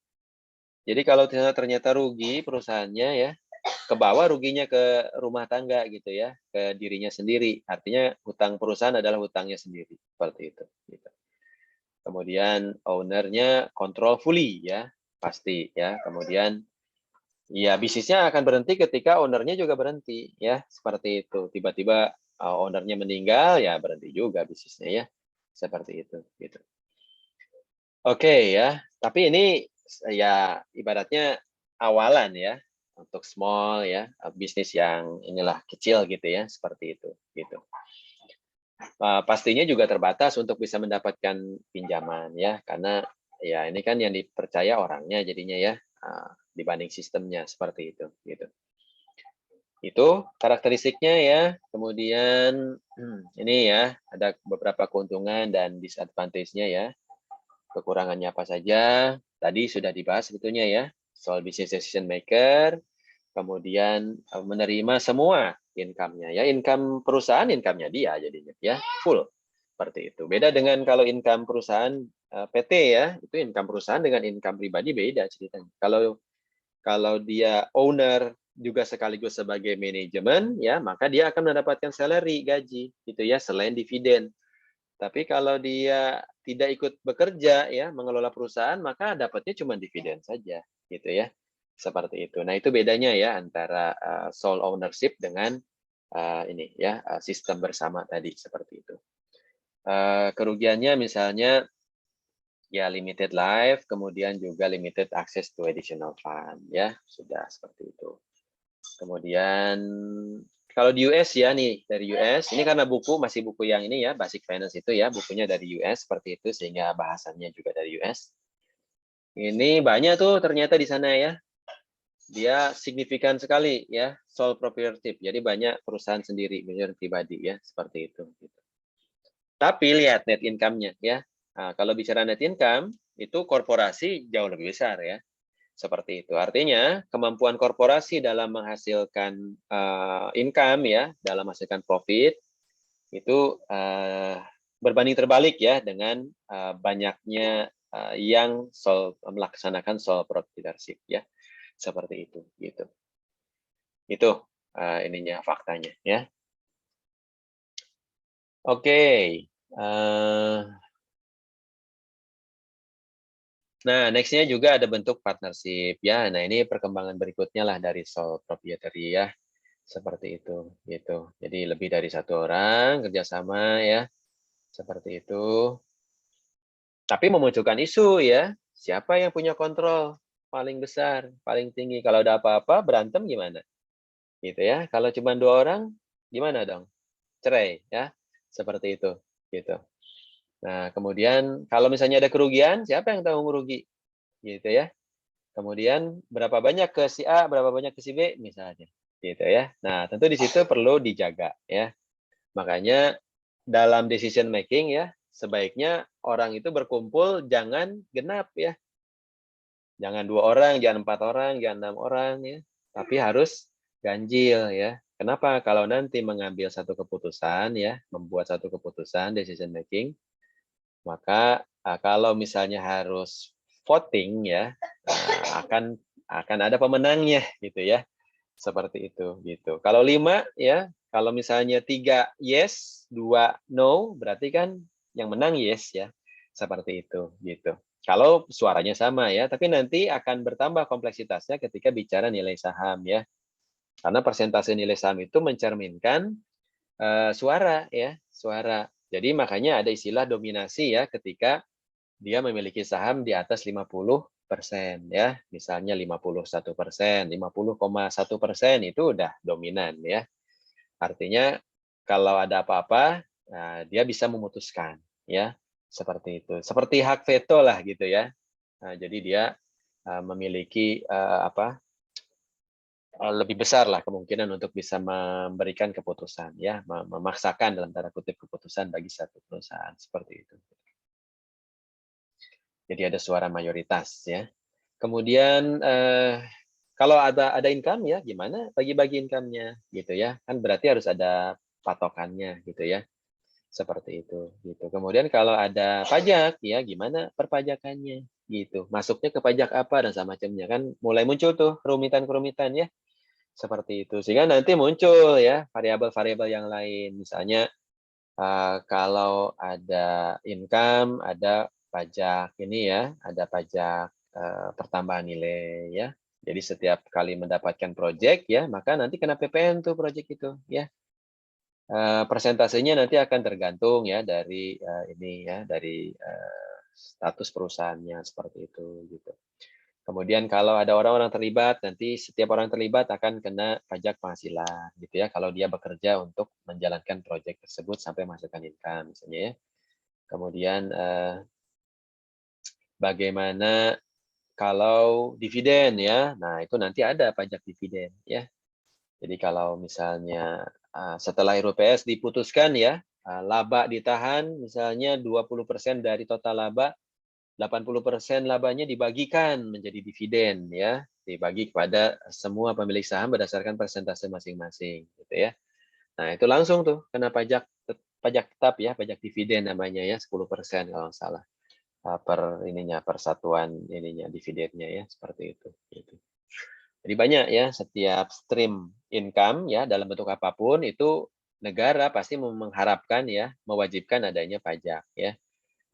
Jadi kalau ternyata rugi perusahaannya ya, ke bawah ruginya ke rumah tangga gitu ya, ke dirinya sendiri. Artinya hutang perusahaan adalah hutangnya sendiri, seperti itu. Gitu. Kemudian ownernya control fully ya, pasti ya. Kemudian ya bisnisnya akan berhenti ketika ownernya juga berhenti ya, seperti itu. Tiba-tiba ownernya meninggal ya berhenti juga bisnisnya ya, seperti itu. Gitu. Oke ya, tapi ini ya ibaratnya awalan ya untuk small ya bisnis yang inilah kecil gitu ya, seperti itu gitu. Pastinya juga terbatas untuk bisa mendapatkan pinjaman ya, karena ya ini kan yang dipercaya orangnya jadinya ya dibanding sistemnya seperti itu gitu. Itu karakteristiknya ya. Kemudian ini ya ada beberapa keuntungan dan disadvantage-nya ya. Kekurangannya apa saja? Tadi sudah dibahas sebetulnya ya, soal business decision maker, kemudian menerima semua income-nya ya, income perusahaan, income-nya dia jadinya ya, full seperti itu. Beda dengan kalau income perusahaan PT ya, itu income perusahaan dengan income pribadi beda ceritanya. Kalau dia owner juga sekaligus sebagai manajemen ya, maka dia akan mendapatkan salary, gaji gitu ya, selain dividen. Tapi kalau dia tidak ikut bekerja ya, mengelola perusahaan, maka dapatnya cuma dividen saja, gitu ya. Seperti itu. Nah, itu bedanya ya antara sole ownership dengan ini ya, sistem bersama tadi seperti itu. Kerugiannya misalnya ya limited life, kemudian juga limited access to additional fund ya, sudah seperti itu. Kemudian kalau di US ya nih, dari US, ini karena masih buku yang ini ya, Basic Finance itu ya, bukunya dari US seperti itu, sehingga bahasannya juga dari US. Ini banyak tuh ternyata di sana ya. Dia signifikan sekali ya, sole proprietorship. Jadi banyak perusahaan sendiri, misalnya pribadi ya, seperti itu. Tapi lihat net income-nya ya. Nah, kalau bicara net income, itu korporasi jauh lebih besar ya. Seperti itu. Artinya kemampuan korporasi dalam menghasilkan income ya, dalam menghasilkan profit itu berbanding terbalik ya dengan banyaknya yang melaksanakan sole proprietorship ya. Seperti itu gitu. Itu ininya faktanya ya. Oke. Nah, next-nya juga ada bentuk partnership ya. Nah, ini perkembangan berikutnya lah dari sole proprietary ya. Seperti itu gitu. Jadi lebih dari satu orang kerjasama ya. Seperti itu. Tapi memunculkan isu ya. Siapa yang punya kontrol paling besar, paling tinggi? Kalau ada apa-apa berantem gimana? Gitu ya. Kalau cuma 2 orang gimana dong? Cerai ya. Seperti itu gitu. Nah, kemudian kalau misalnya ada kerugian, siapa yang tanggung rugi? Gitu ya. Kemudian berapa banyak ke si A, berapa banyak ke si B misalnya. Gitu ya. Nah, tentu di situ perlu dijaga ya. Makanya dalam decision making ya, sebaiknya orang itu berkumpul jangan genap ya. Jangan 2 orang, jangan 4 orang, jangan 6 orang ya. Tapi harus ganjil ya. Kenapa? Kalau nanti mengambil satu keputusan ya, membuat satu keputusan decision making, maka kalau misalnya harus voting ya, akan ada pemenangnya gitu ya. Seperti itu gitu. Kalau 5 ya, kalau misalnya 3 yes, 2 no, berarti kan yang menang yes ya. Seperti itu gitu. Kalau suaranya sama ya, tapi nanti akan bertambah kompleksitasnya ketika bicara nilai saham ya. Karena persentase nilai saham itu mencerminkan suara ya, suara. Jadi makanya ada istilah dominasi ya ketika dia memiliki saham di atas 50% ya. Misalnya 51%, 50,1% itu udah dominan ya. Artinya kalau ada apa-apa, nah, dia bisa memutuskan ya. Seperti itu. Seperti hak veto lah gitu ya. Nah, jadi dia memiliki lebih besar lah kemungkinan untuk bisa memberikan keputusan ya, memaksakan dalam tanda kutip keputusan bagi satu perusahaan seperti itu. Jadi ada suara mayoritas ya. Kemudian kalau ada income ya gimana bagi-bagi income-nya gitu ya. Kan berarti harus ada patokannya gitu ya. Seperti itu gitu. Kemudian kalau ada pajak ya gimana perpajakannya gitu. Masuknya ke pajak apa dan semacamnya kan mulai muncul tuh kerumitan-kerumitan ya. Seperti itu. Sehingga nanti muncul ya variabel-variabel yang lain. Misalnya kalau ada income, ada pajak ini ya, ada pajak pertambahan nilai ya. Jadi setiap kali mendapatkan proyek ya, maka nanti kena PPN tuh proyek itu ya. Persentasenya nanti akan tergantung ya dari ini ya, dari status perusahaannya seperti itu gitu. Kemudian kalau ada orang-orang terlibat, nanti setiap orang terlibat akan kena pajak penghasilan gitu ya kalau dia bekerja untuk menjalankan proyek tersebut sampai menghasilkan income misalnya ya. Kemudian bagaimana kalau dividen ya. Nah, itu nanti ada pajak dividen ya. Jadi kalau misalnya setelah RUPS diputuskan ya, laba ditahan misalnya 20% dari total laba, 80% labanya dibagikan menjadi dividen ya, dibagi kepada semua pemilik saham berdasarkan persentase masing-masing gitu ya. Nah, itu langsung tuh kena pajak tetap ya, pajak dividen namanya ya, 10% kalau nggak salah. Per satuan ininya dividennya ya, seperti itu gitu. Jadi banyak ya setiap stream income ya dalam bentuk apapun itu negara pasti mengharapkan ya, mewajibkan adanya pajak ya.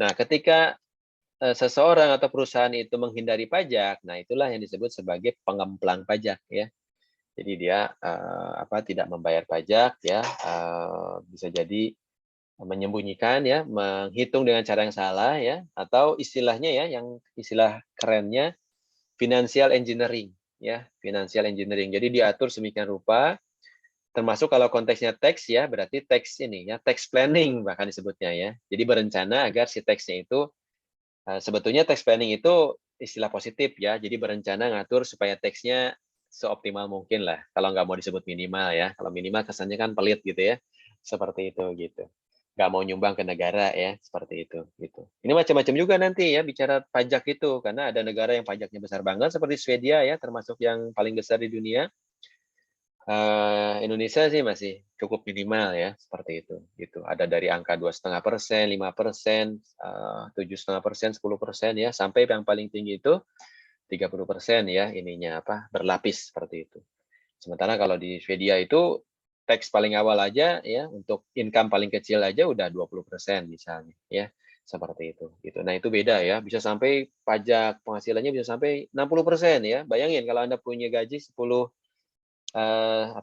Nah, ketika seseorang atau perusahaan itu menghindari pajak, nah itulah yang disebut sebagai pengemplang pajak ya. Jadi dia tidak membayar pajak ya, bisa jadi menyembunyikan ya, menghitung dengan cara yang salah ya, atau istilahnya ya, yang istilah kerennya financial engineering ya, financial engineering. Jadi diatur sedemikian rupa, termasuk kalau konteksnya tax ya, berarti tax ini ya, tax planning bahkan disebutnya ya. Jadi berencana agar si taxnya itu sebetulnya tax planning itu istilah positif ya, jadi berencana ngatur supaya teksnya seoptimal mungkin lah. Kalau nggak mau disebut minimal ya, kalau minimal kesannya kan pelit gitu ya, seperti itu gitu. Nggak mau nyumbang ke negara ya, seperti itu gitu. Ini macam-macam juga nanti ya bicara pajak itu, karena ada negara yang pajaknya besar banget seperti Swedia ya, termasuk yang paling besar di dunia. Indonesia sih masih cukup minimal ya seperti itu gitu. Ada dari angka 2,5%, 5%, 7,5%, 10% ya sampai yang paling tinggi itu 30% ya ininya berlapis seperti itu. Sementara kalau di Swedia itu tax paling awal aja ya untuk income paling kecil aja udah 20% misalnya ya seperti itu gitu. Nah itu beda ya bisa sampai pajak penghasilannya bisa sampai 60% ya. Bayangin kalau Anda punya gaji 10 10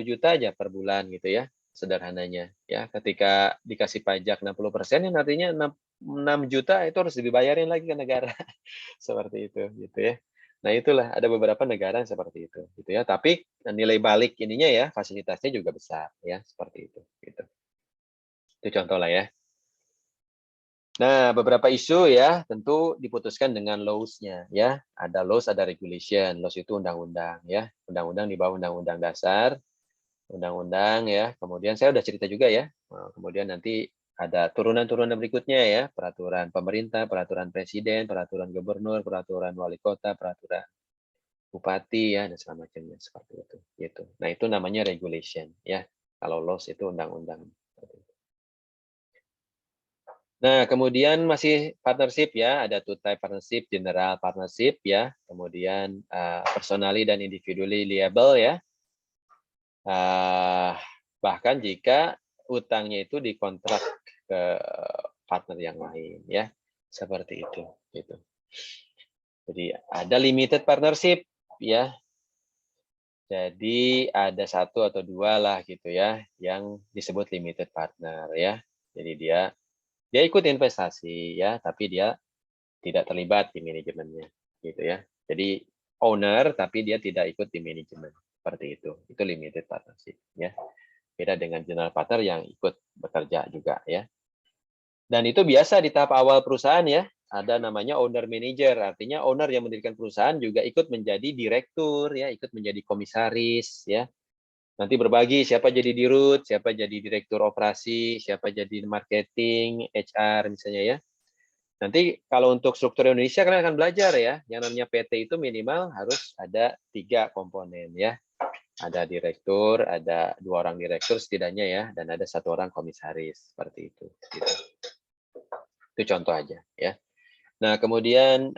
juta aja per bulan gitu ya, sederhananya ya. Ketika dikasih pajak 60% yang artinya 6 juta itu harus dibayarin lagi ke negara. Seperti itu gitu ya. Nah, itulah ada beberapa negara yang seperti itu gitu ya. Tapi nilai balik ininya ya fasilitasnya juga besar ya, seperti itu gitu. Itu contoh lah ya. Nah, beberapa isu ya tentu diputuskan dengan laws-nya ya. Ada laws, ada regulation. Laws itu undang-undang ya. Undang-undang di bawah undang-undang dasar, undang-undang ya. Kemudian saya udah cerita juga ya. Kemudian nanti ada turunan-turunan berikutnya ya, peraturan pemerintah, peraturan presiden, peraturan gubernur, peraturan wali kota, peraturan bupati ya dan segala macamnya seperti itu gitu. Nah, itu namanya regulation ya. Kalau laws itu undang-undang. Nah, kemudian masih partnership ya, ada two type partnership, general partnership ya, kemudian personally dan individually liable ya. Bahkan jika utangnya itu dikontrak ke partner yang lain ya, seperti itu gitu. Jadi ada limited partnership ya. Jadi ada satu atau dua lah gitu ya yang disebut limited partner ya. Jadi dia ikut investasi ya, tapi dia tidak terlibat di manajemennya gitu ya. Jadi owner tapi dia tidak ikut di manajemen seperti itu. Itu limited partnership ya. Beda dengan general partner yang ikut bekerja juga ya. Dan itu biasa di tahap awal perusahaan ya. Ada namanya owner manager, artinya owner yang mendirikan perusahaan juga ikut menjadi direktur ya, ikut menjadi komisaris ya. Nanti berbagi siapa jadi dirut, siapa jadi direktur operasi, siapa jadi marketing, HR misalnya ya. Nanti kalau untuk struktur Indonesia kalian akan belajar ya, yang namanya PT itu minimal harus ada 3 komponen ya. Ada direktur, ada 2 orang direktur setidaknya ya, dan ada 1 orang komisaris seperti itu. Gitu. Itu contoh aja ya. Nah kemudian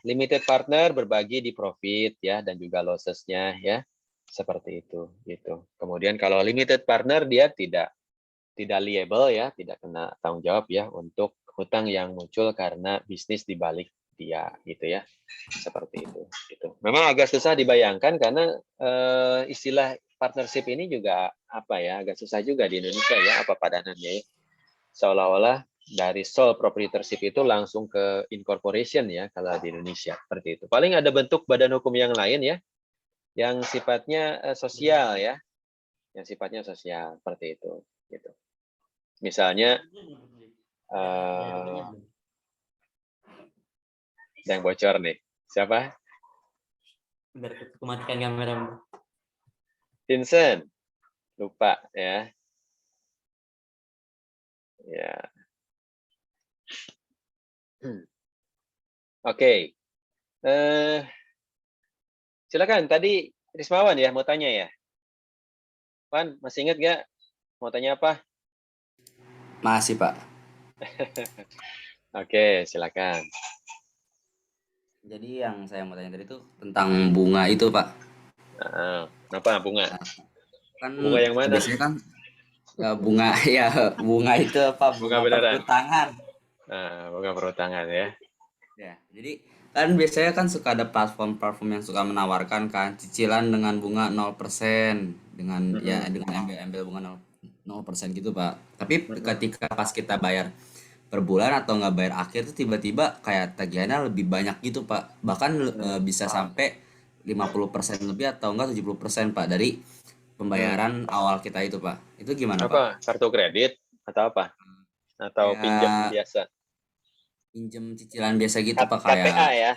limited partner berbagi di profit ya dan juga losses-nya ya, seperti itu gitu. Kemudian kalau limited partner dia tidak liable ya, tidak kena tanggung jawab ya untuk hutang yang muncul karena bisnis di balik dia gitu ya, seperti itu gitu. Memang agak susah dibayangkan karena istilah partnership ini juga apa ya, agak susah juga di Indonesia ya, apa padanannya ya. Seolah-olah dari sole proprietorship itu langsung ke incorporation ya kalau di Indonesia seperti itu. Paling ada bentuk badan hukum yang lain ya, yang sifatnya sosial ya, yang sifatnya sosial seperti itu gitu. Misalnya yang bocor nih. Siapa? Biar kematikan kamera. Vincent. Lupa ya. Ya. Oke. Silakan. Tadi Rismawan ya mau tanya ya. Wan, masih ingat gak? Mau tanya apa? Masih, Pak. Oke, silakan. Jadi yang saya mau tanya tadi itu tentang bunga itu, Pak. Kenapa bunga? Kan Bunga yang mana? biasanya kan bunga ya bunga itu apa? Bunga Bunga beneran. perhutangan. Bunga perhutangan ya. Ya, jadi kan biasanya kan suka ada platform-platform yang suka menawarkan kan cicilan dengan bunga 0% dengan ya dengan embel-embel bunga 0% gitu, Pak. Tapi ketika pas kita bayar per bulan atau nggak bayar akhir tuh tiba-tiba kayak tagihannya lebih banyak gitu, Pak. Bahkan bisa sampai 50% lebih atau enggak 70%, Pak, dari pembayaran awal kita itu, Pak. Itu gimana, Pak? Apa? Kartu kredit atau apa? Atau pinjam Kayak biasa? pinjem cicilan biasa gitu, Pak, KTA kayak ya?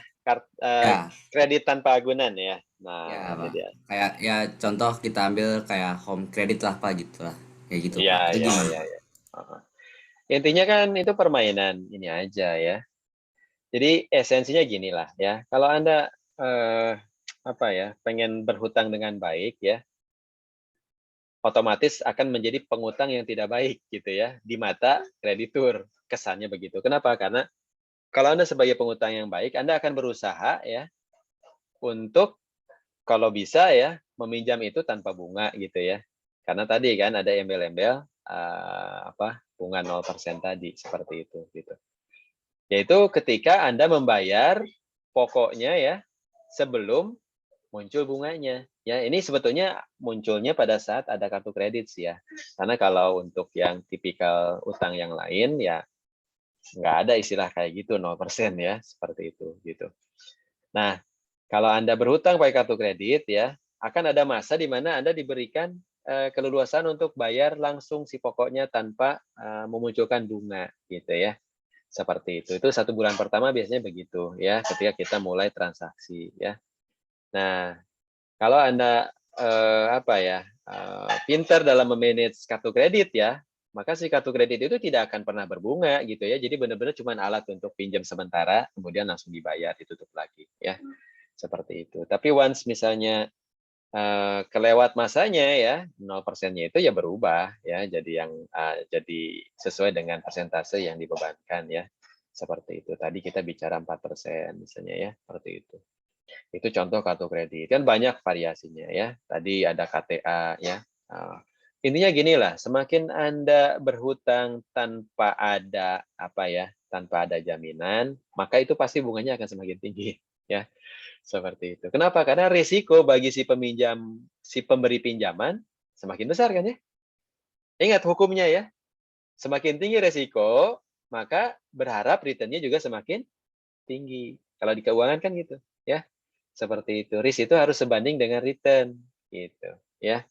ya Kredit tanpa agunan ya? ya, Nah, ini Pak. dia. Kayak ya contoh kita ambil kayak home credit lah, Pak, gitu lah. Kayak gitu, Iya, Pak. Itu iya, gimana, iya. Pak? Ya. Intinya kan itu permainan ini aja ya. Jadi esensinya gini lah ya. Kalau Anda apa ya, pengen berhutang dengan baik ya, otomatis akan menjadi pengutang yang tidak baik gitu ya di mata kreditur. Kesannya begitu. Kenapa? Karena kalau Anda sebagai pengutang yang baik, Anda akan berusaha ya untuk kalau bisa ya meminjam itu tanpa bunga gitu ya. Karena tadi kan ada embel-embel bunga 0% tadi seperti itu gitu. Yaitu ketika Anda membayar pokoknya ya sebelum muncul bunganya. Ya, ini sebetulnya munculnya pada saat ada kartu kredit sih ya. Karena kalau untuk yang tipikal utang yang lain ya nggak ada istilah kayak gitu 0% ya, seperti itu gitu. Nah, kalau Anda berhutang pakai kartu kredit ya, akan ada masa di mana Anda diberikan keleluasaan untuk bayar langsung si pokoknya tanpa memunculkan bunga gitu ya. Seperti itu. Itu 1 bulan pertama biasanya begitu ya, ketika kita mulai transaksi ya. Nah, kalau Anda pintar dalam memanage kartu kredit ya, maka si kartu kredit itu tidak akan pernah berbunga gitu ya. Jadi benar-benar cuma alat untuk pinjam sementara, kemudian langsung dibayar, ditutup lagi ya. Seperti itu. Tapi once misalnya kelewat masanya ya, 0%-nya itu ya berubah ya, jadi sesuai dengan persentase yang dibebankan ya. Seperti itu. Tadi kita bicara 4% misalnya ya, seperti itu. Itu contoh kartu kredit. Kan banyak variasinya ya. Tadi ada KTA ya. Intinya gini lah, semakin Anda berhutang tanpa ada tanpa ada jaminan, maka itu pasti bunganya akan semakin tinggi ya. Seperti itu. Kenapa? Karena risiko bagi si pemberi pinjaman semakin besar kan ya. Ingat hukumnya ya. Semakin tinggi risiko, maka berharap return-nya juga semakin tinggi. Kalau di keuangan kan gitu ya. Seperti itu. Risk itu harus sebanding dengan return gitu ya.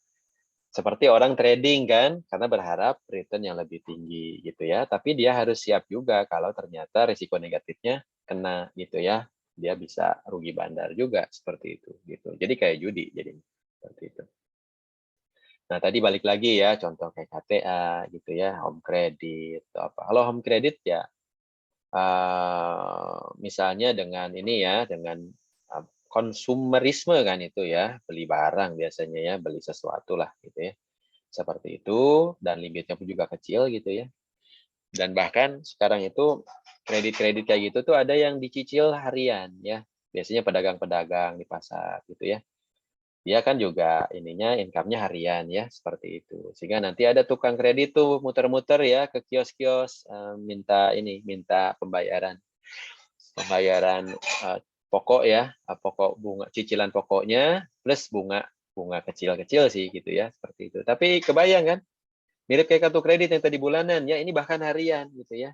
Seperti orang trading kan, karena berharap return yang lebih tinggi gitu ya. Tapi dia harus siap juga kalau ternyata risiko negatifnya kena gitu ya. Dia bisa rugi bandar juga seperti itu gitu. Jadi kayak judi jadi seperti itu. Nah, tadi balik lagi ya contoh kayak KTA gitu ya, home credit atau apa. Kalau home credit ya misalnya dengan ini ya, dengan konsumerisme kan itu ya, beli barang biasanya ya, beli sesuatu lah gitu ya. Seperti itu, dan limitnya pun juga kecil gitu ya. Dan bahkan sekarang itu kredit-kredit kayak gitu tuh ada yang dicicil harian ya. Biasanya pedagang-pedagang di pasar gitu ya. Dia kan juga ininya income-nya harian ya, seperti itu. Sehingga nanti ada tukang kredit tuh muter-muter ya ke kios-kios minta pembayaran pokok ya, pokok bunga cicilan pokoknya plus bunga kecil-kecil sih gitu ya, seperti itu. Tapi kebayang kan? Mirip kayak kartu kredit yang tadi bulanan ya, ini bahkan harian gitu ya.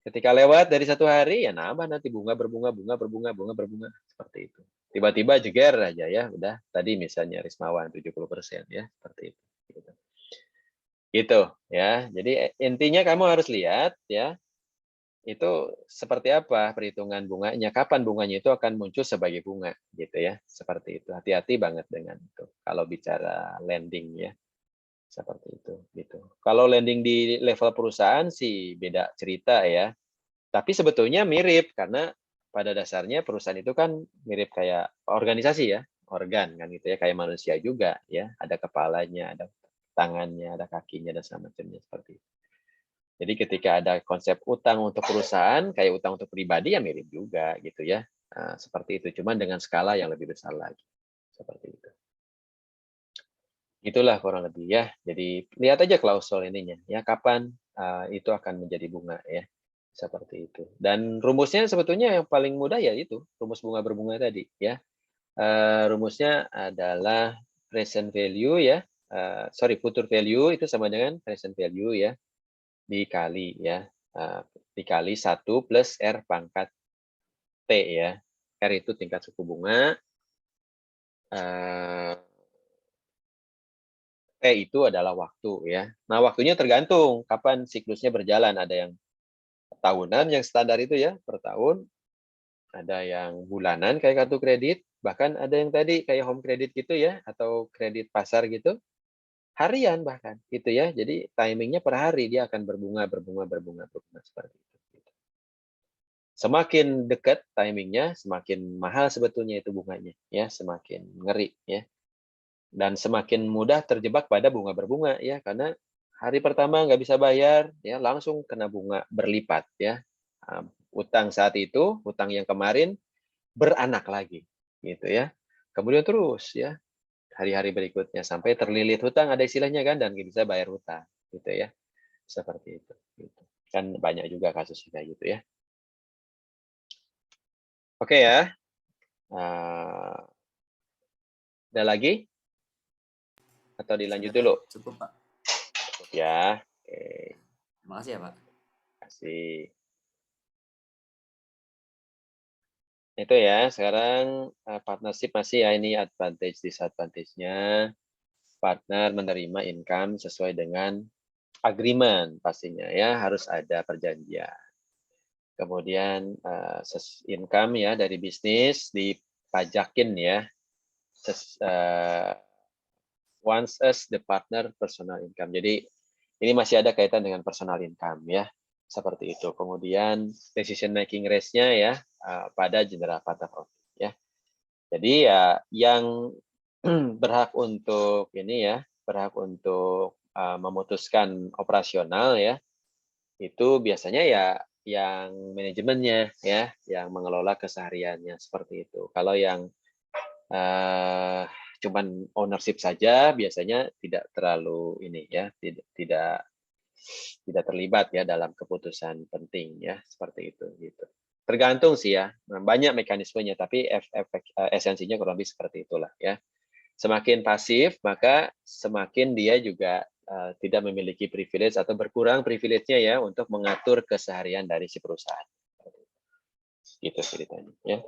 Ketika lewat dari 1 hari ya nambah nanti bunga berbunga seperti itu. Tiba-tiba jeger aja ya, udah tadi misalnya Rismawan 70% ya, seperti itu. Gitu ya. Jadi intinya kamu harus lihat ya, itu seperti apa perhitungan bunganya, kapan bunganya itu akan muncul sebagai bunga gitu ya. Seperti itu. Hati-hati banget dengan itu kalau bicara lending ya. Seperti itu gitu. Kalau lending di level perusahaan sih beda cerita ya. Tapi sebetulnya mirip karena pada dasarnya perusahaan itu kan mirip kayak organisasi ya, organ kan gitu ya, kayak manusia juga ya, ada kepalanya, ada tangannya, ada kakinya dan segala macamnya seperti itu. Jadi ketika ada konsep utang untuk perusahaan, kayak utang untuk pribadi ya mirip juga gitu ya. Nah, seperti itu, cuman dengan skala yang lebih besar lagi. Seperti itu. Itulah kurang lebih ya. Jadi lihat aja klausul ininya ya, kapan itu akan menjadi bunga ya. Seperti itu. Dan rumusnya sebetulnya yang paling mudah ya itu, rumus bunga berbunga tadi ya. Rumusnya adalah present value ya. Future value itu sama dengan present value ya, dikali ya. Dikali 1 plus R pangkat T ya. R itu tingkat suku bunga. T itu adalah waktu ya. Nah, waktunya tergantung kapan siklusnya berjalan. Ada yang tahunan yang standar itu ya, per tahun. Ada yang bulanan kayak kartu kredit, bahkan ada yang tadi kayak home credit gitu ya, atau kredit pasar gitu, harian bahkan gitu ya. Jadi timingnya per hari dia akan berbunga seperti itu. Semakin dekat timingnya, semakin mahal sebetulnya itu bunganya ya, semakin ngeri ya. Dan semakin mudah terjebak pada bunga berbunga ya, karena hari pertama nggak bisa bayar ya langsung kena bunga berlipat ya. Utang saat itu, utang yang kemarin beranak lagi gitu ya. Kemudian terus ya hari-hari berikutnya sampai terlilit hutang, ada istilahnya kan, dan nggak bisa bayar hutang gitu ya. Seperti itu gitu. Kan banyak juga kasusnya kayak gitu ya. Oke ya. Ada lagi atau dilanjut Sudah, Pak. dulu? Cukup, Pak. Cukup ya. Oke, Terima kasih ya, Pak. terima kasih. Itu ya, sekarang partnership masih ya, ini advantage disadvantage-nya. Partner menerima income sesuai dengan agreement pastinya ya, harus ada perjanjian. Kemudian income ya dari bisnis dipajakin ya. Once as the partner personal income. Jadi ini masih ada kaitan dengan personal income ya, seperti itu. Kemudian decision making race-nya ya pada general partner owner ya. Jadi ya yang berhak untuk ini ya, berhak untuk memutuskan operasional ya, itu biasanya ya yang manajemennya ya, yang mengelola kesehariannya seperti itu. Kalau yang cuman ownership saja biasanya tidak terlalu ini ya, tidak terlibat ya dalam keputusan penting ya, seperti itu gitu. Tergantung sih ya, banyak mekanismenya tapi esensinya kurang lebih seperti itulah ya. Semakin pasif maka semakin dia juga tidak memiliki privilege atau berkurang privilege-nya ya untuk mengatur keseharian dari si perusahaan. Gitu ceritanya ya.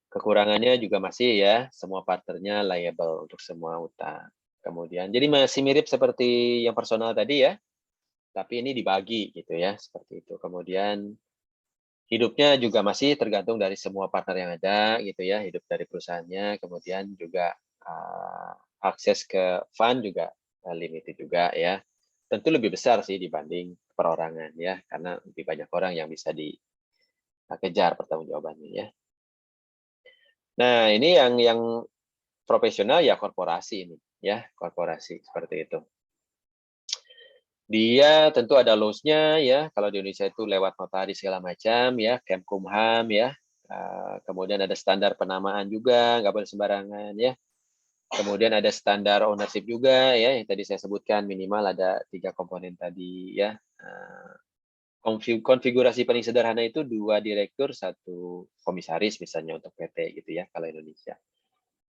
Kekurangannya juga masih ya, semua partnernya liable untuk semua utang. Kemudian, jadi masih mirip seperti yang personal tadi ya, tapi ini dibagi gitu ya, seperti itu. Kemudian, hidupnya juga masih tergantung dari semua partner yang ada gitu ya, hidup dari perusahaannya. Kemudian juga akses ke fund juga limited juga ya. Tentu lebih besar sih dibanding perorangan ya, karena lebih banyak orang yang bisa dikejar pertanggungjawabannya ya. Nah, ini yang profesional ya korporasi ini, ya korporasi seperti itu. Dia tentu ada laws-nya ya, kalau di Indonesia itu lewat notaris segala macam ya, Kemkumham ya. Kemudian ada standar penamaan juga, nggak boleh sembarangan ya. Kemudian ada standar ownership juga ya, yang tadi saya sebutkan minimal ada 3 komponen tadi ya. Konfigurasi paling sederhana itu 2 direktur, 1 komisaris misalnya untuk PT gitu ya, kalau Indonesia.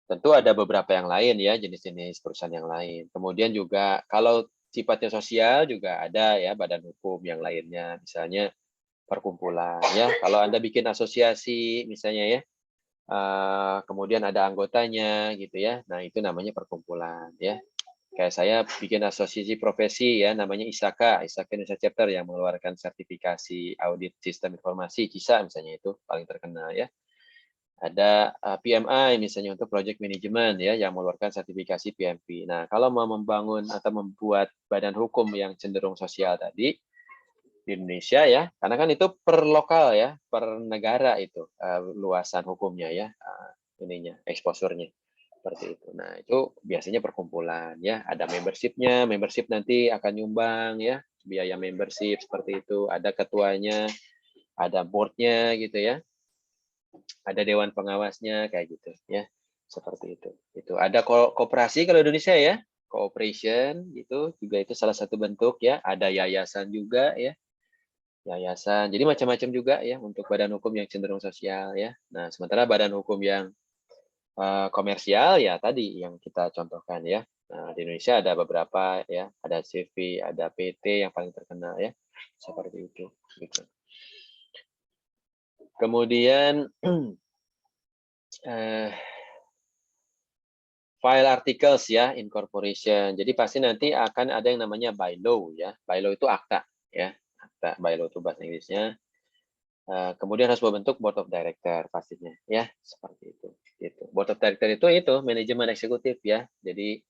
Tentu ada beberapa yang lain ya, jenis-jenis perusahaan yang lain. Kemudian juga kalau sifatnya sosial juga ada ya badan hukum yang lainnya, misalnya perkumpulan ya. Kalau Anda bikin asosiasi misalnya ya, kemudian ada anggotanya gitu ya, nah itu namanya perkumpulan ya. Kayak saya bikin asosiasi profesi ya, namanya ISAKA Indonesia Chapter yang mengeluarkan sertifikasi audit sistem informasi, CISA misalnya itu paling terkenal ya. Ada PMI misalnya untuk project management ya yang mengeluarkan sertifikasi PMP. Nah, kalau mau membangun atau membuat badan hukum yang cenderung sosial tadi di Indonesia ya, karena kan itu per lokal ya, per negara itu luasan hukumnya ya, ininya exposure-nya seperti itu. Nah, itu biasanya perkumpulan ya, ada membership-nya, membership nanti akan nyumbang ya, biaya membership seperti itu, ada ketuanya, ada board-nya gitu ya. Ada dewan pengawasnya kayak gitu ya. Seperti itu. Itu ada koperasi kalau Indonesia ya, cooperation gitu juga itu salah satu bentuk ya, ada yayasan juga ya. Yayasan. Jadi macam-macam juga ya untuk badan hukum yang cenderung sosial ya. Nah, sementara badan hukum yang komersial ya tadi yang kita contohkan ya. Nah, di Indonesia ada beberapa ya, ada CV, ada PT yang paling terkenal ya. Seperti itu gitu. Kemudian file articles ya, incorporation. Jadi pasti nanti akan ada yang namanya by law ya. By law itu akta ya. Akta by law itu bahasa Inggrisnya. Kemudian harus berbentuk board of director pastinya ya, seperti itu. Gitu. Board of director itu manajemen eksekutif ya. Jadi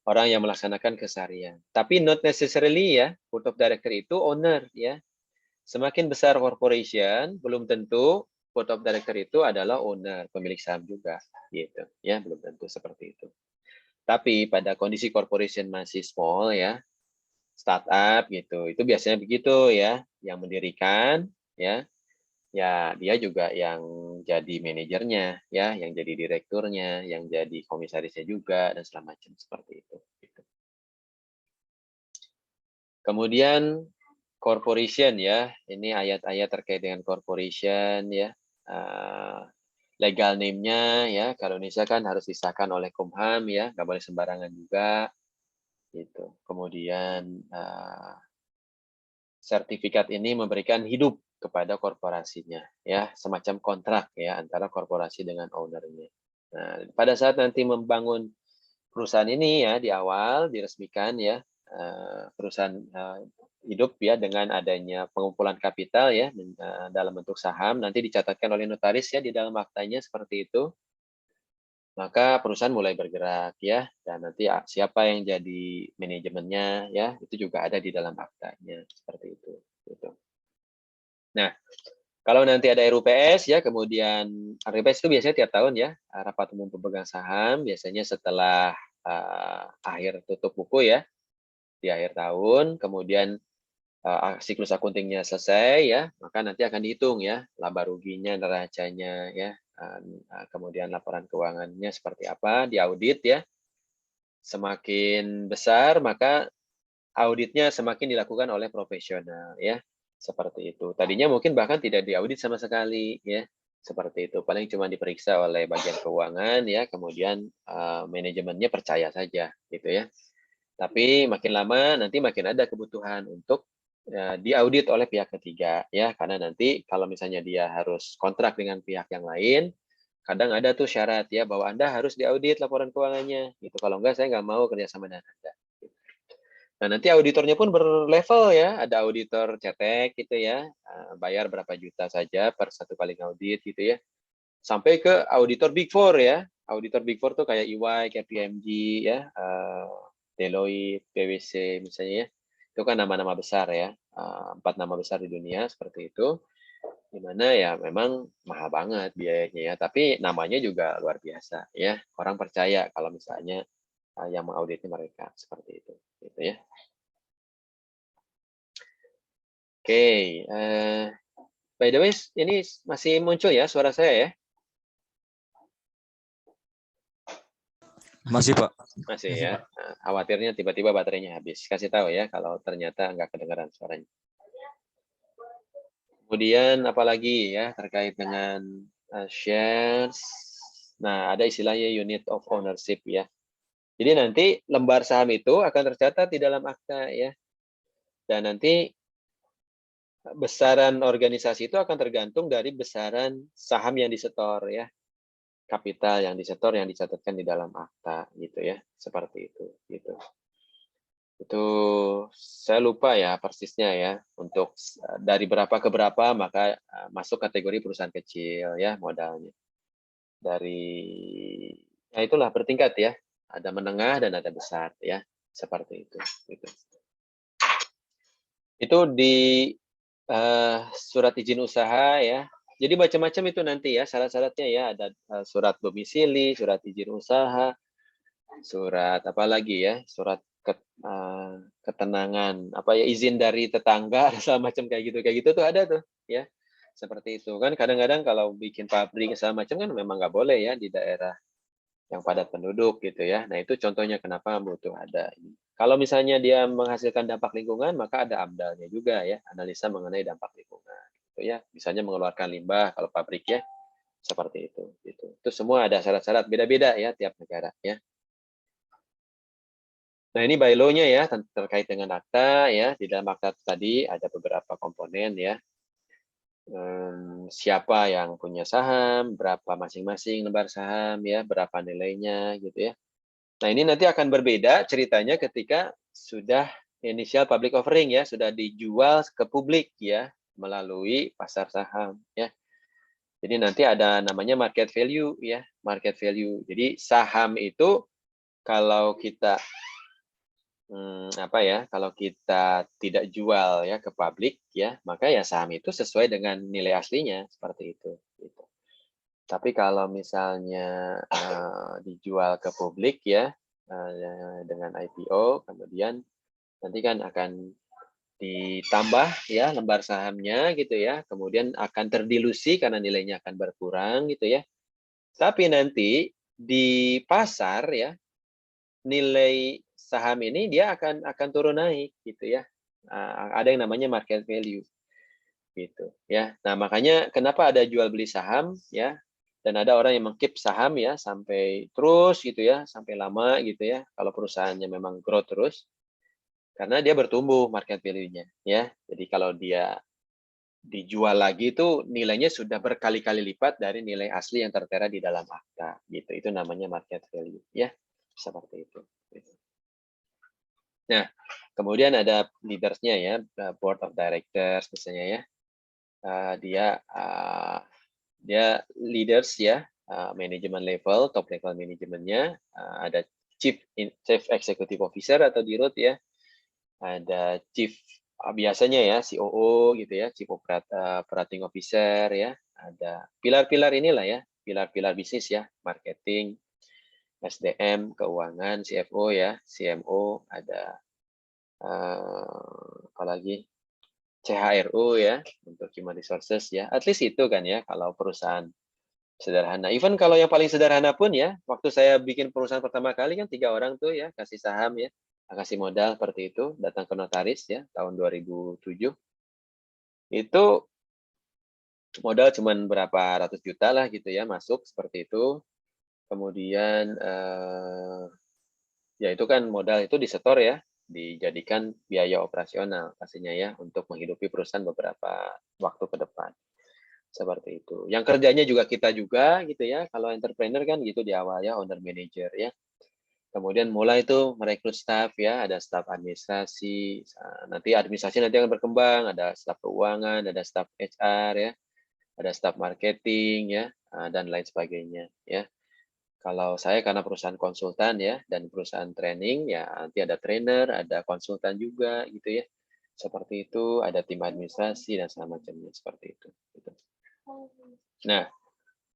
orang yang melaksanakan keseharian. Tapi not necessarily ya, board of director itu owner ya. Semakin besar corporation, belum tentu board of director itu adalah owner, pemilik saham juga, gitu. Ya, belum tentu seperti itu. Tapi pada kondisi corporation masih small ya, startup gitu, itu biasanya begitu ya, yang mendirikan ya, ya dia juga yang jadi manajernya ya, yang jadi direkturnya, yang jadi komisarisnya juga dan segala macam seperti itu. Gitu. Kemudian corporation ya, ini ayat-ayat terkait dengan corporation ya, legal name-nya ya, kalau Indonesia kan harus disahkan oleh Kumham ya, nggak boleh sembarangan juga, gitu. Kemudian sertifikat ini memberikan hidup kepada korporasinya ya, semacam kontrak ya antara korporasi dengan ownernya. Nah, pada saat nanti membangun perusahaan ini ya di awal diresmikan ya, perusahaan hidup ya dengan adanya pengumpulan kapital ya dalam bentuk saham, nanti dicatatkan oleh notaris ya di dalam aktanya seperti itu. Maka perusahaan mulai bergerak ya, dan nanti siapa yang jadi manajemennya ya, itu juga ada di dalam aktanya seperti itu. Gitu. Nah, kalau nanti ada RUPS ya, kemudian RUPS itu biasanya tiap tahun ya, rapat umum pemegang saham, biasanya setelah akhir tutup buku ya, di akhir tahun, kemudian siklus akuntingnya selesai ya, maka nanti akan dihitung ya, laba ruginya, neracanya ya, kemudian laporan keuangannya seperti apa, diaudit ya. Semakin besar, maka auditnya semakin dilakukan oleh profesional ya, seperti itu. Tadinya mungkin bahkan tidak diaudit sama sekali ya, seperti itu. Paling cuma diperiksa oleh bagian keuangan ya, kemudian manajemennya percaya saja gitu ya. Tapi makin lama nanti makin ada kebutuhan untuk diaudit oleh pihak ketiga ya, karena nanti kalau misalnya dia harus kontrak dengan pihak yang lain, kadang ada tuh syarat ya bahwa Anda harus diaudit laporan keuangannya gitu. Kalau enggak saya nggak mau kerjasama dengan Anda. Nah, nanti auditornya pun berlevel ya, ada auditor cetek gitu ya, bayar berapa juta saja per satu kali ngaudit gitu ya. Sampai ke auditor Big Four ya. Auditor Big Four tuh kayak EY, KPMG ya, Deloitte, PwC misalnya ya. Itu kan nama-nama besar ya, 4 nama besar di dunia seperti itu. Di mana ya memang mahal banget biayanya ya, tapi namanya juga luar biasa ya. Orang percaya kalau misalnya yang mengauditnya mereka seperti itu, gitu ya. Oke, by the way, ini masih muncul ya suara saya ya? Masih, Pak. Masih ya. Nah, khawatirnya tiba-tiba baterainya habis. Kasih tahu ya kalau ternyata nggak kedengaran suaranya. Kemudian apalagi ya terkait dengan shares. Nah, ada istilahnya unit of ownership ya. Jadi nanti lembar saham itu akan tercatat di dalam akta ya. Dan nanti besaran organisasi itu akan tergantung dari besaran saham yang disetor ya. Kapital yang disetor yang dicatatkan di dalam akta gitu ya. Seperti itu gitu. Itu saya lupa ya persisnya ya, untuk dari berapa ke berapa maka masuk kategori perusahaan kecil ya modalnya. Dari ya itulah bertingkat ya, ada menengah dan ada besar ya, seperti itu. Gitu. Itu di surat izin usaha ya. Jadi macam-macam itu nanti ya syarat-syaratnya ya, ada surat domisili, surat izin usaha, surat apa lagi ya, surat ketenangan apa ya, izin dari tetangga segala macam kayak gitu tuh ada tuh ya, seperti itu kan. Kadang-kadang kalau bikin pabrik segala macam kan memang nggak boleh ya di daerah yang padat penduduk gitu ya. Nah itu contohnya kenapa butuh ada ini. Kalau misalnya dia menghasilkan dampak lingkungan, maka ada AMDAL-nya juga ya, analisa mengenai dampak lingkungan gitu ya. Misalnya mengeluarkan limbah kalau pabrik ya, seperti itu gitu. Itu semua ada syarat-syarat beda-beda ya tiap negara ya. Nah, ini by law-nya ya terkait dengan akta ya. Di dalam akta tadi ada beberapa komponen ya. Siapa yang punya saham, berapa masing-masing lembar saham ya, berapa nilainya gitu ya. Nah, ini nanti akan berbeda ceritanya ketika sudah initial public offering ya, sudah dijual ke publik ya melalui pasar saham ya. Jadi nanti ada namanya market value ya, market value. Jadi saham itu kalau kita kalau kita tidak jual ya ke publik ya, maka ya saham itu sesuai dengan nilai aslinya seperti itu. Gitu. Tapi kalau misalnya dijual ke publik ya dengan IPO, kemudian nanti kan akan ditambah ya lembar sahamnya gitu ya, kemudian akan terdilusi karena nilainya akan berkurang gitu ya. Tapi nanti di pasar ya nilai saham ini dia akan turun naik gitu ya. Ada yang namanya market value gitu ya. Nah, makanya kenapa ada jual beli saham ya, dan ada orang yang mengkeep saham ya sampai terus gitu ya, sampai lama gitu ya. Kalau perusahaannya memang growth terus karena dia bertumbuh market value-nya ya. Jadi kalau dia dijual lagi itu nilainya sudah berkali-kali lipat dari nilai asli yang tertera di dalam akta gitu. Itu namanya market value ya. Seperti itu. Nah, kemudian ada leadersnya ya, board of directors misalnya ya. Dia leaders ya, manajemen level, top level manajemennya, ada chief executive officer atau dirut ya, ada chief biasanya ya COO gitu ya, chief operating officer ya, ada pilar-pilar inilah ya, pilar-pilar bisnis ya, marketing, SDM, keuangan, CFO ya, CMO, ada apalagi CHRO ya, untuk human resources ya. At least itu kan ya kalau perusahaan sederhana. Even kalau yang paling sederhana pun ya, waktu saya bikin perusahaan pertama kali kan 3 orang tuh ya, kasih saham ya, kasih modal seperti itu, datang ke notaris ya, tahun 2007. Itu modal cuman berapa ratus juta lah gitu ya, masuk seperti itu. Kemudian ya itu kan modal itu disetor ya, dijadikan biaya operasional pastinya ya, untuk menghidupi perusahaan beberapa waktu ke depan. Seperti itu. Yang kerjanya juga kita juga gitu ya. Kalau entrepreneur kan gitu di awal ya, owner manager ya. Kemudian mulai itu merekrut staff ya, ada staff administrasi, nanti administrasi nanti akan berkembang, ada staff keuangan, ada staff HR ya, ada staff marketing ya, dan lain sebagainya ya. Kalau saya karena perusahaan konsultan ya, dan perusahaan training ya, nanti ada trainer, ada konsultan juga gitu ya. Seperti itu, ada tim administrasi dan segala macamnya seperti itu. Gitu. Nah,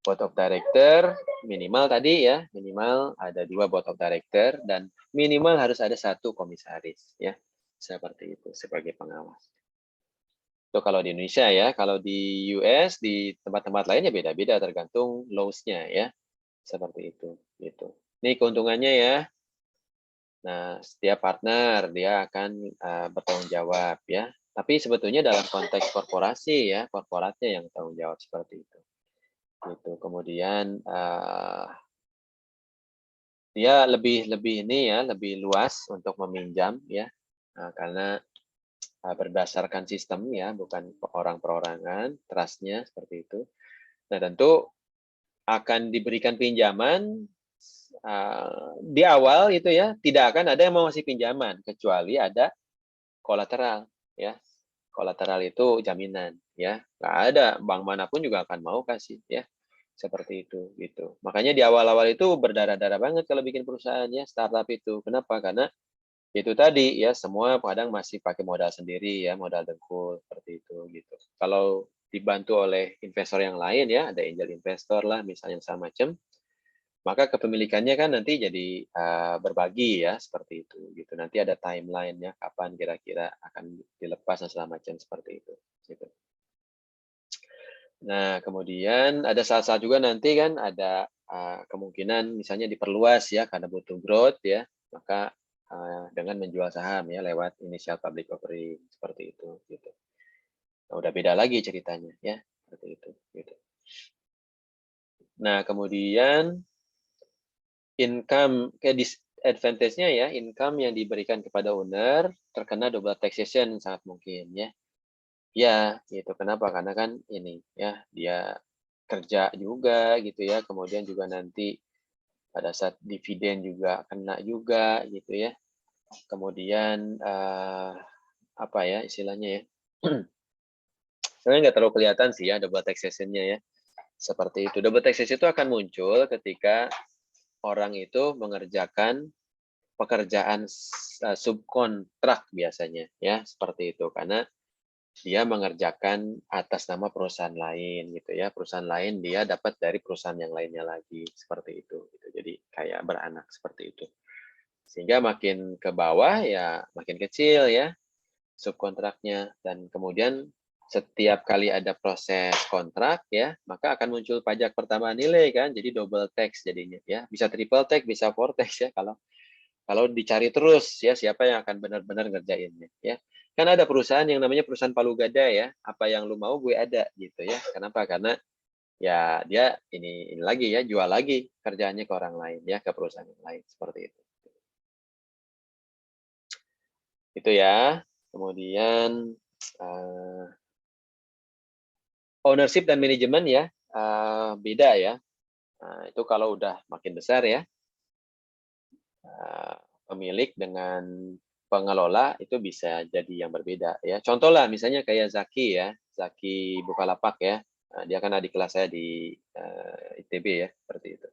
board of director minimal tadi ya, minimal ada 2 board of director dan minimal harus ada 1 komisaris ya, seperti itu sebagai pengawas. Itu kalau di Indonesia ya, kalau di US di tempat-tempat lainnya beda-beda tergantung laws-nya ya, seperti itu gitu. Ini keuntungannya ya. Nah, setiap partner dia akan bertanggung jawab ya. Tapi sebetulnya dalam konteks korporasi ya, korporatnya yang tanggung jawab seperti itu. Gitu. Kemudian dia lebih ini ya, lebih luas untuk meminjam ya, karena berdasarkan sistem ya, bukan orang perorangan, trust-nya seperti itu. Nah, tentu akan diberikan pinjaman di awal itu ya, tidak akan ada yang mau ngasih pinjaman kecuali ada kolateral ya. Kolateral itu jaminan ya. Nggak ada bank manapun juga akan mau kasih ya. Seperti itu gitu. Makanya di awal-awal itu berdarah-darah banget kalau bikin perusahaan ya, startup itu. Kenapa? Karena itu tadi ya, semua kadang masih pakai modal sendiri ya, modal dengkul seperti itu gitu. Kalau dibantu oleh investor yang lain ya, ada angel investor lah misalnya segala macam, maka kepemilikannya kan nanti jadi berbagi ya, seperti itu gitu. Nanti ada timeline-nya kapan kira-kira akan dilepas dan segala macam seperti itu gitu. Nah, kemudian ada saat-saat juga nanti kan ada kemungkinan misalnya diperluas ya karena butuh growth ya, maka dengan menjual saham ya lewat initial public offering seperti itu gitu. Nah, udah beda lagi ceritanya ya, seperti itu gitu. Nah, kemudian income kayak disadvantage-nya ya, income yang diberikan kepada owner terkena double taxation sangat mungkin ya. Ya, gitu. Kenapa? Karena kan ini ya, dia kerja juga gitu ya, kemudian juga nanti pada saat dividen juga kena juga gitu ya. Kemudian apa ya istilahnya ya? Sebenarnya nggak terlalu kelihatan sih ya double taxation-nya ya. Seperti itu. Double taxation itu akan muncul ketika orang itu mengerjakan pekerjaan subkontrak biasanya ya, seperti itu. Karena dia mengerjakan atas nama perusahaan lain gitu ya. Perusahaan lain dia dapat dari perusahaan yang lainnya lagi seperti itu gitu. Jadi kayak beranak seperti itu. Sehingga makin ke bawah ya makin kecil ya subkontraknya, dan kemudian setiap kali ada proses kontrak ya, maka akan muncul pajak pertambahan nilai kan. Jadi double tax jadinya ya. Bisa triple tax, bisa four tax ya kalau dicari terus ya siapa yang akan benar-benar ngerjainnya ya. Kan ada perusahaan yang namanya perusahaan palu gada ya, apa yang lu mau gue ada gitu ya. Kenapa? Karena ya dia ini lagi ya, jual lagi kerjaannya ke orang lain ya, ke perusahaan yang lain seperti itu. Itu ya. Kemudian ownership dan manajemen ya, beda ya. Nah, itu kalau udah makin besar ya, pemilik dengan pengelola itu bisa jadi yang berbeda ya. Contoh lah misalnya kayak Zaki ya, Zaki Bukalapak ya. Nah, dia kan adik kelas saya di ITB ya, seperti itu.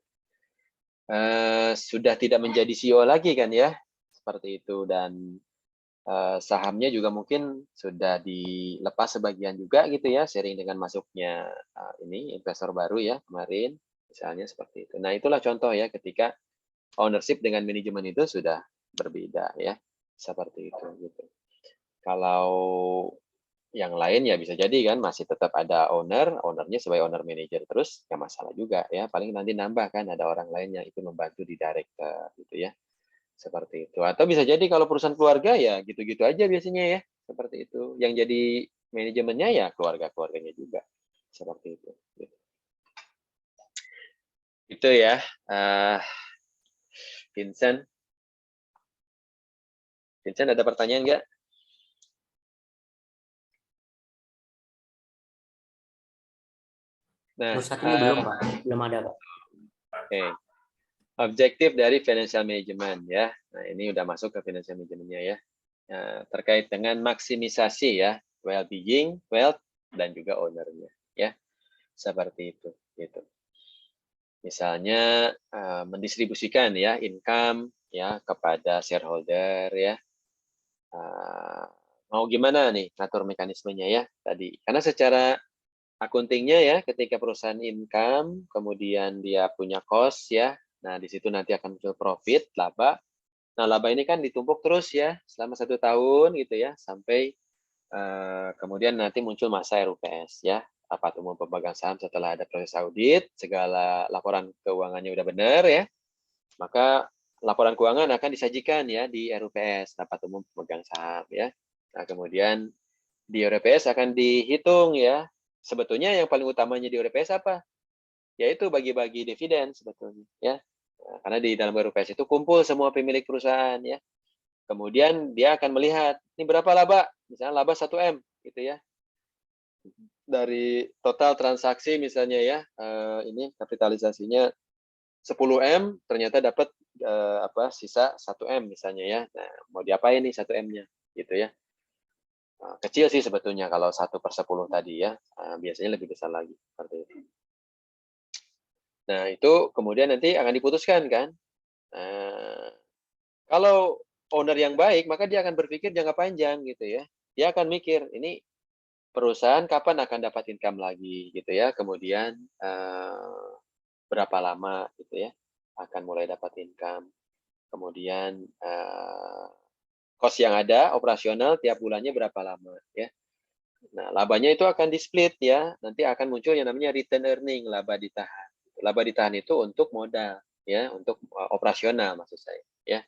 Sudah tidak menjadi CEO lagi kan ya, seperti itu, dan sahamnya juga mungkin sudah dilepas sebagian juga gitu ya, sering dengan masuknya ini investor baru ya kemarin, misalnya seperti itu. Nah itulah contoh ya ketika ownership dengan manajemen itu sudah berbeda ya, seperti itu gitu. Kalau yang lain ya bisa jadi kan masih tetap ada ownernya sebagai owner manager terus, nggak masalah juga ya. Paling nanti nambah kan ada orang lain yang ikut membantu di director gitu ya. Seperti itu. Atau bisa jadi kalau perusahaan keluarga ya gitu-gitu aja biasanya ya. Seperti itu. Yang jadi manajemennya ya keluarga-keluarganya juga. Seperti itu. Gitu. Itu ya. Vincent. Vincent ada pertanyaan nggak? Nah, Untuk saat ini belum, Pak. Belum ada, Pak. Oke. Objektif dari financial management ya. Nah, ini udah masuk ke financial managementnya ya. Nah, terkait dengan maksimisasi ya, well-being, wealth, dan juga ownernya ya. Seperti itu. Gitu. Misalnya mendistribusikan ya income ya kepada shareholder ya. Mau gimana nih ngatur mekanismenya ya tadi. Karena secara akuntingnya ya ketika perusahaan income, kemudian dia punya cost ya. Nah, di situ nanti akan muncul profit, laba. Nah, laba ini kan ditumpuk terus ya selama 1 tahun gitu ya sampai kemudian nanti muncul masa RUPS ya, rapat umum pemegang saham setelah ada proses audit, segala laporan keuangannya udah benar ya, maka laporan keuangan akan disajikan ya di RUPS, rapat umum pemegang saham ya. Nah, kemudian di RUPS akan dihitung ya. Sebetulnya yang paling utamanya di RUPS apa? Yaitu bagi-bagi dividen sebetulnya ya. Nah, karena di dalam RUPS itu kumpul semua pemilik perusahaan ya. Kemudian dia akan melihat ini berapa laba, misalnya laba 1M gitu ya. Dari total transaksi misalnya ya, ini kapitalisasinya 10M, ternyata dapat sisa 1M misalnya ya. Nah, mau diapain nih 1M-nya gitu ya. Kecil sih sebetulnya kalau 1/10 tadi ya, biasanya lebih besar lagi seperti itu. Nah, itu kemudian nanti akan diputuskan kan. Kalau owner yang baik, maka dia akan berpikir jangka panjang gitu ya. Dia akan mikir, ini perusahaan kapan akan dapat income lagi gitu ya. Kemudian berapa lama gitu ya akan mulai dapat income. Kemudian cost yang ada operasional tiap bulannya berapa lama ya. Nah, labanya itu akan di-split ya. Nanti akan muncul yang namanya return earning, laba ditahan. Laba ditahan itu untuk modal ya, untuk operasional maksud saya ya.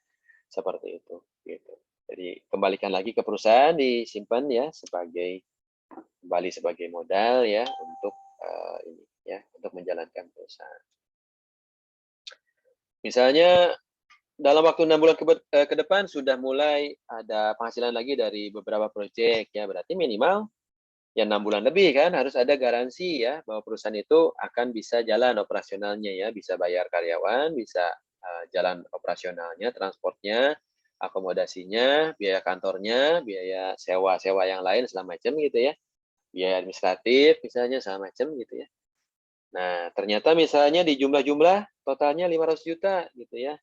Seperti itu gitu. Jadi kembalikan lagi ke perusahaan, disimpan ya kembali sebagai modal ya untuk ini ya, untuk menjalankan perusahaan. Misalnya dalam waktu 6 bulan ke depan sudah mulai ada penghasilan lagi dari beberapa proyek ya, berarti minimal ya 6 bulan lebih kan harus ada garansi ya bahwa perusahaan itu akan bisa jalan operasionalnya ya, bisa bayar karyawan, bisa jalan operasionalnya, transportnya, akomodasinya, biaya kantornya, biaya sewa-sewa yang lain segala macam gitu ya. Biaya administratif misalnya segala macam gitu ya. Nah, ternyata misalnya di jumlah-jumlah totalnya 500 juta gitu ya.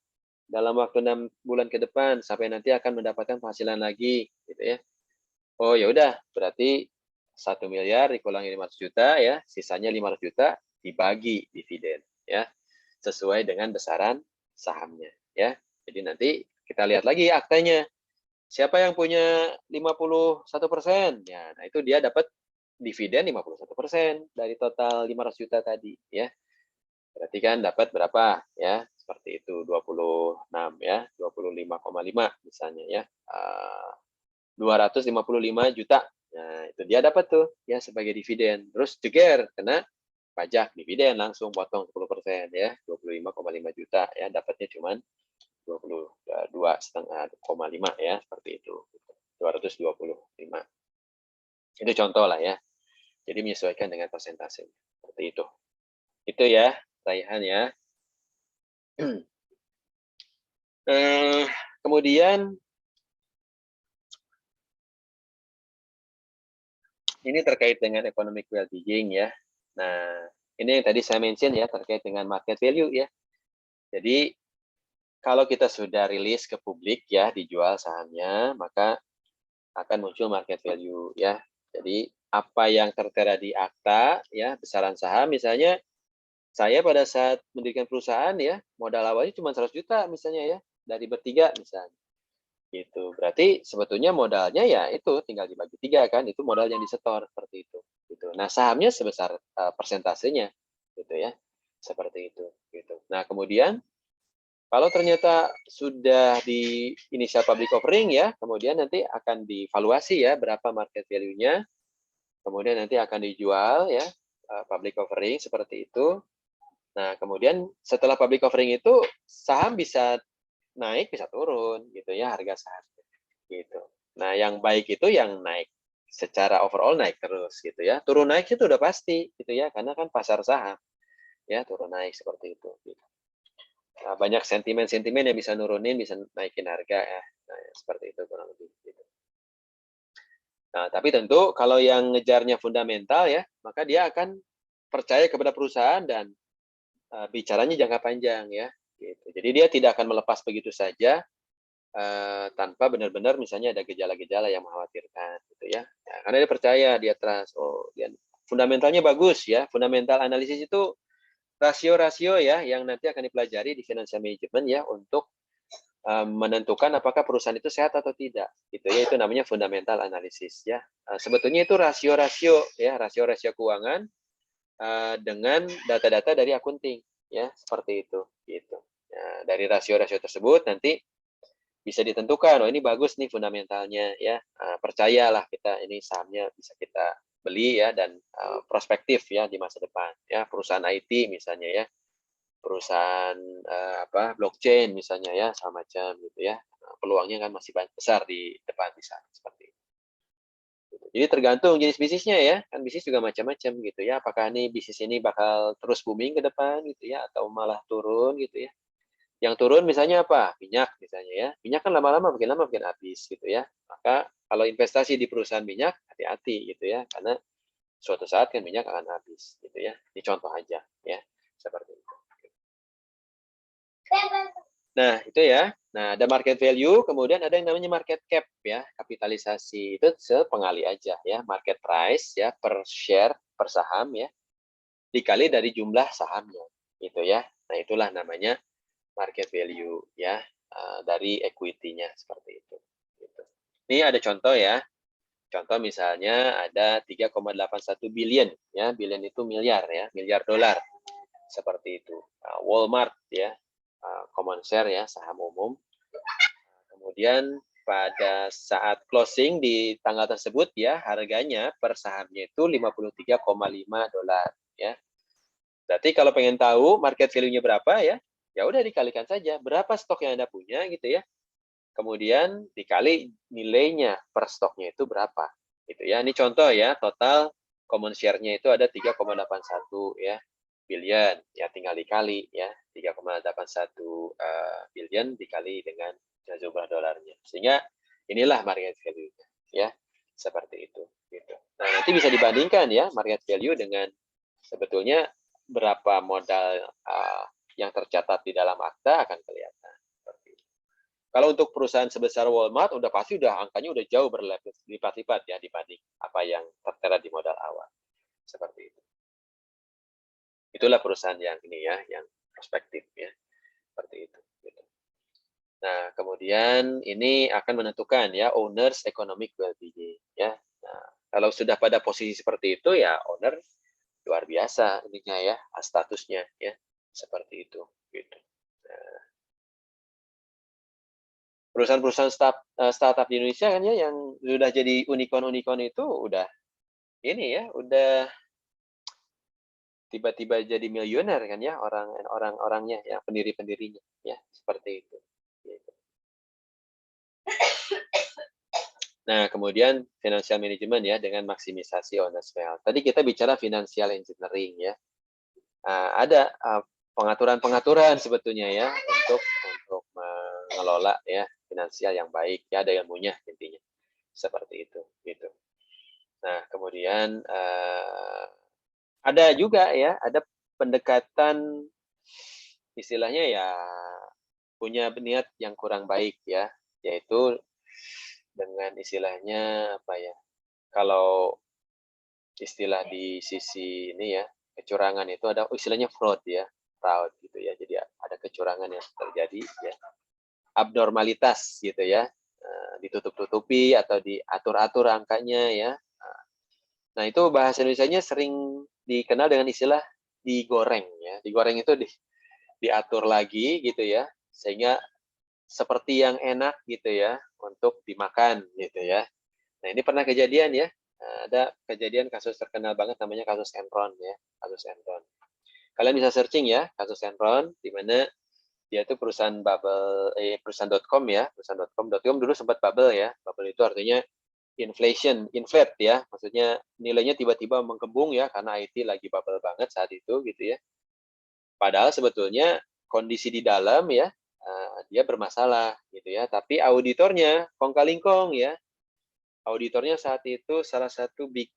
Dalam waktu 6 bulan ke depan sampai nanti akan mendapatkan penghasilan lagi gitu ya. Oh ya udah, berarti 1 miliar dikurangi 500 juta ya, sisanya 500 juta dibagi dividen ya, sesuai dengan besaran sahamnya ya. Jadi nanti kita lihat lagi aktanya. Siapa yang punya 51%? Ya, nah itu dia dapat dividen 51% dari total 500 juta tadi ya. Berarti kan dapat berapa ya? Seperti itu 26 ya, 25,5 misalnya ya. 255 juta. Nah, itu dia dapat tuh ya sebagai dividen. Terus jeger kena pajak dividen langsung potong 10% ya, 25,5 juta ya, dapatnya cuman 22,5 ya, seperti itu. 225. Itu contoh lah ya. Jadi menyesuaikan dengan persentase. Seperti itu. Itu ya, Raihan ya. Kemudian ini terkait dengan economic well-being ya. Nah, ini yang tadi saya mention ya terkait dengan market value ya. Jadi kalau kita sudah rilis ke publik ya dijual sahamnya, maka akan muncul market value ya. Jadi apa yang tertera di akta ya, besaran saham misalnya saya pada saat mendirikan perusahaan ya, modal awalnya cuma 100 juta misalnya ya, dari bertiga misalnya. Gitu. Berarti sebetulnya modalnya ya itu tinggal dibagi 3 kan, itu modal yang disetor seperti itu. Gitu. Nah, sahamnya sebesar persentasenya gitu ya. Seperti itu gitu. Nah, kemudian kalau ternyata sudah di initial public offering ya, kemudian nanti akan dievaluasi ya berapa market value-nya. Kemudian nanti akan dijual ya public offering seperti itu. Nah, kemudian setelah public offering itu saham bisa naik bisa turun gitu ya harga saham gitu. Nah, yang baik itu yang naik secara overall naik terus gitu ya. Turun naik itu udah pasti gitu ya karena kan pasar saham ya turun naik seperti itu gitu. Nah, banyak sentimen-sentimen yang bisa nurunin, bisa naikin harga ya. Nah, seperti itu kurang lebih gitu. Nah, tapi tentu kalau yang ngejarnya fundamental ya, maka dia akan percaya kepada perusahaan dan bicaranya jangka panjang ya. Gitu. Jadi dia tidak akan melepas begitu saja tanpa benar-benar misalnya ada gejala-gejala yang mengkhawatirkan gitu ya. Ya karena dia percaya dia trust dia fundamentalnya bagus ya. Fundamental analisis itu rasio-rasio ya yang nanti akan dipelajari di financial management ya untuk menentukan apakah perusahaan itu sehat atau tidak gitu ya, itu namanya fundamental analisis ya. Sebetulnya itu rasio-rasio ya, rasio-rasio keuangan dengan data-data dari akunting ya, seperti itu gitu. Nah, dari rasio-rasio tersebut nanti bisa ditentukan, oh ini bagus nih fundamentalnya ya, percayalah kita ini sahamnya bisa kita beli ya dan prospektif ya di masa depan ya, perusahaan IT misalnya ya, perusahaan blockchain misalnya ya, sama macam gitu ya, peluangnya kan masih besar di depan di sana seperti itu. Jadi tergantung jenis bisnisnya ya, kan bisnis juga macam-macam gitu ya, apakah nih bisnis ini bakal terus booming ke depan gitu ya atau malah turun gitu ya. Yang turun misalnya apa? Minyak misalnya ya. Minyak kan lama-lama makin habis gitu ya. Maka kalau investasi di perusahaan minyak, hati-hati gitu ya. Karena suatu saat kan minyak akan habis gitu ya. Ini contoh aja ya. Seperti itu. Nah, itu ya. Nah, ada market value, kemudian ada yang namanya market cap ya, kapitalisasi. Itu sepengali aja ya, market price ya per share, per saham ya. Dikali dari jumlah sahamnya gitu ya. Nah, itulah namanya market value ya dari equity-nya seperti itu. Gitu. Ini ada contoh ya. Contoh misalnya ada 3,81 billion ya, billion itu miliar ya, miliar dolar. Seperti itu. Walmart ya, common share ya, saham umum. Kemudian pada saat closing di tanggal tersebut ya, harganya per sahamnya itu 53,5 dolar ya. Berarti kalau pengen tahu market value-nya berapa ya, ya udah dikalikan saja berapa stok yang Anda punya gitu ya. Kemudian dikali nilainya per stoknya itu berapa gitu ya. Ini contoh ya, total common share-nya itu ada 3,81 ya billion ya, tinggal dikali ya 3,81 billion dikali dengan jumlah dolarnya. Sehingga inilah market value-nya ya. Seperti itu gitu. Nah, nanti bisa dibandingkan ya market value dengan sebetulnya berapa modal yang tercatat di dalam akta akan kelihatan. Kalau untuk perusahaan sebesar Walmart, angkanya udah jauh berlipat-lipat ya dibanding apa yang tertera di modal awal. Seperti itu. Itulah perusahaan yang ini ya, yang prospektif ya. Seperti itu. Gitu. Nah, kemudian ini akan menentukan ya owners economic well-being ya. Nah, kalau sudah pada posisi seperti itu ya owner luar biasa ininya ya, statusnya ya. Seperti itu gitu. Nah, perusahaan-perusahaan startup di Indonesia kan ya yang sudah jadi unicorn itu udah ini ya, udah tiba-tiba jadi miliuner kan ya orang-orangnya ya, pendiri-pendirinya ya, seperti itu. Gitu. Nah, kemudian financial management ya dengan maksimisasi owner's wealth. Tadi kita bicara financial engineering ya. Ada pengaturan-pengaturan sebetulnya ya untuk mengelola ya finansial yang baik ya, ada ilmunya intinya seperti itu gitu. Nah, kemudian ada juga ya, ada pendekatan istilahnya ya punya niat yang kurang baik ya, yaitu dengan istilahnya apa ya? Kalau istilah di sisi ini ya, kecurangan itu ada istilahnya fraud ya, fraud gitu ya. Jadi ada kecurangan yang terjadi ya, abnormalitas gitu ya, ditutup-tutupi atau diatur-atur angkanya ya. Nah, itu bahasa Indonesianya sering dikenal dengan istilah digoreng ya. Digoreng itu diatur lagi gitu ya, sehingga seperti yang enak gitu ya untuk dimakan gitu ya. Nah, ini pernah kejadian ya. Ada kejadian kasus terkenal banget namanya kasus Enron ya, kasus Enron. Kalian bisa searching ya, kasus Enron di mana dia itu perusahaan bubble perusahaan.com ya, perusahaan.com dulu sempat bubble ya. Bubble itu artinya inflate ya, maksudnya nilainya tiba-tiba mengkembung ya karena IT lagi bubble banget saat itu gitu ya. Padahal sebetulnya kondisi di dalam ya dia bermasalah gitu ya, tapi auditornya kong kali kong ya. Auditornya saat itu salah satu big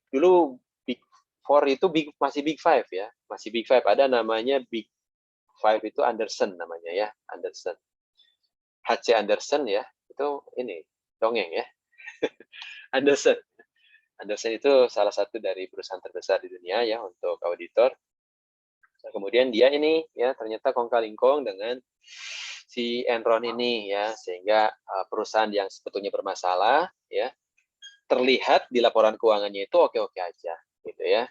dulu big four itu masih big five ya, masih big five. Ada namanya big five itu Anderson namanya ya, Anderson. HC Anderson ya, itu ini dongeng ya. Anderson. Anderson itu salah satu dari perusahaan terbesar di dunia ya untuk auditor. Nah, kemudian dia ini ya ternyata kong kali kong dengan si Enron ini ya, sehingga perusahaan yang sebetulnya bermasalah ya terlihat di laporan keuangannya itu oke-oke aja gitu ya.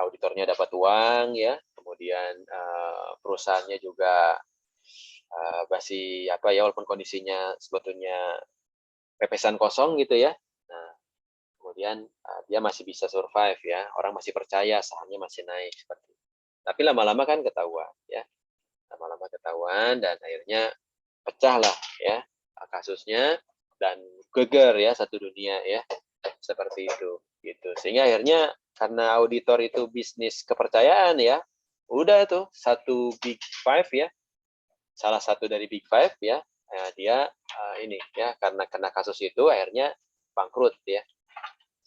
Auditornya dapat uang ya, kemudian perusahaannya juga masih apa ya, walaupun kondisinya sebetulnya pepesan kosong gitu ya. Nah, kemudian dia masih bisa survive ya, orang masih percaya sahamnya masih naik seperti itu. Tapi lama-lama kan ketahuan ya, lama-lama ketahuan dan akhirnya pecah lah ya kasusnya dan geger ya satu dunia ya seperti itu gitu. Sehingga akhirnya karena auditor itu bisnis kepercayaan ya, udah tuh satu big five ya, salah satu dari big five ya, dia ini ya karena kena kasus itu akhirnya bangkrut ya,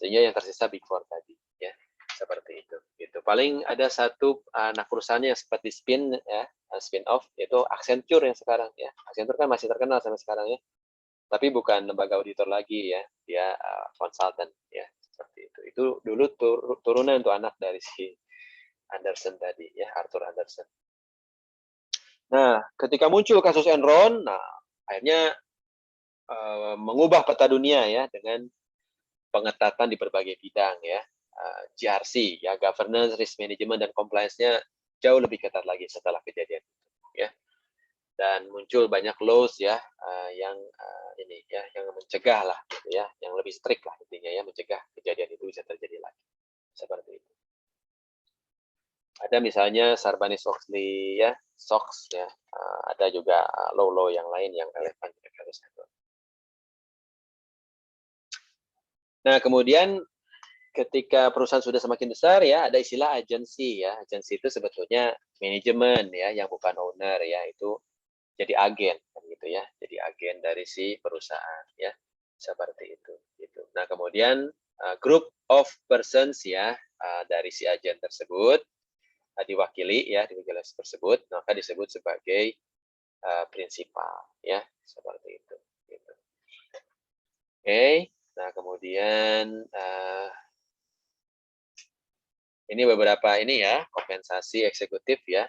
sehingga yang tersisa big four tadi ya seperti itu gitu. Paling ada satu anak perusahaannya yang seperti spin ya, spin off itu Accenture yang sekarang ya. Accenture kan masih terkenal sampai sekarang ya, tapi bukan lembaga auditor lagi ya, dia konsultan ya seperti itu. Itu dulu turunan untuk anak dari si Anderson tadi ya, Arthur Anderson. Nah, ketika muncul kasus Enron, nah akhirnya mengubah peta dunia ya dengan pengetatan di berbagai bidang ya. GRC ya, governance, risk management dan compliance-nya jauh lebih ketat lagi setelah kejadian itu ya. Dan muncul banyak laws ya yang ini ya yang mencegah lah gitu ya, yang lebih strict lah intinya ya, mencegah kejadian itu bisa terjadi lagi seperti itu. Ada misalnya Sarbanes-Oxley ya, SOX ya, ada juga law yang lain yang relevan dengan kasus itu. Nah, kemudian ketika perusahaan sudah semakin besar ya, ada istilah agensi ya. Agensi itu sebetulnya manajemen ya, yang bukan owner ya, itu jadi agen kan gitu ya. Jadi agen dari si perusahaan ya. Seperti itu gitu. Nah, kemudian group of persons ya dari si agen tersebut diwakili tersebut, maka disebut sebagai prinsipal ya, seperti itu gitu. Oke. Nah, kemudian ini beberapa ini ya, kompensasi eksekutif ya,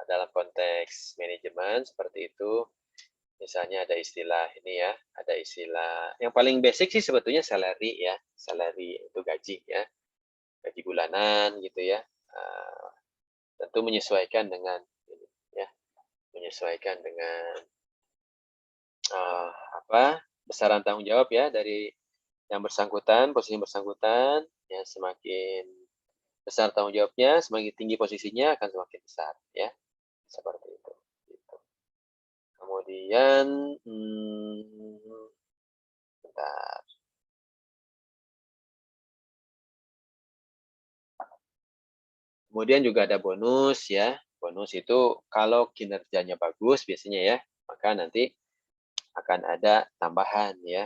dalam konteks manajemen seperti itu. Misalnya ada istilah ini ya, ada istilah yang paling basic sih sebetulnya salary ya, salary itu gaji ya, gaji bulanan gitu ya. Tentu menyesuaikan dengan ini ya, menyesuaikan dengan apa besaran tanggung jawab ya dari yang bersangkutan, posisi yang bersangkutan ya, semakin besar tanggung jawabnya, semakin tinggi posisinya akan semakin besar ya, seperti itu gitu. Kemudian bentar. Kemudian juga ada bonus ya. Bonus itu kalau kinerjanya bagus biasanya ya, maka nanti akan ada tambahan ya.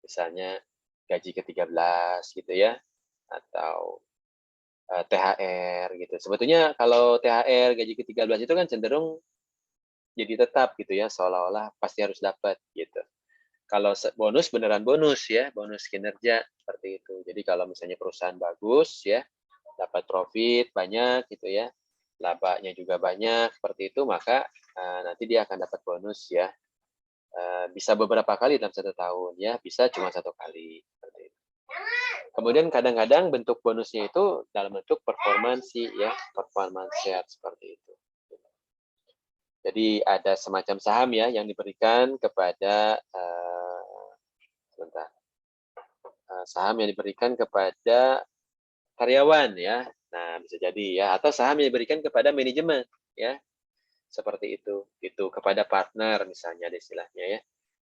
Misalnya gaji ke-13 gitu ya, atau THR gitu. Sebetulnya kalau THR gaji ke-13 itu kan cenderung jadi tetap gitu ya, seolah-olah pasti harus dapat gitu. Kalau bonus beneran bonus ya, bonus kinerja seperti itu. Jadi kalau misalnya perusahaan bagus ya, dapat profit banyak gitu ya, labanya juga banyak seperti itu, maka nanti dia akan dapat bonus ya. Bisa beberapa kali dalam 1 tahun ya, bisa cuma 1 kali seperti itu. Kemudian kadang-kadang bentuk bonusnya itu dalam bentuk performansi ya, performance share seperti itu. Jadi ada semacam saham ya yang diberikan kepada saham yang diberikan kepada karyawan ya. Nah, bisa jadi ya, atau saham yang diberikan kepada manajemen ya. Seperti itu. Itu kepada partner misalnya ada istilahnya ya.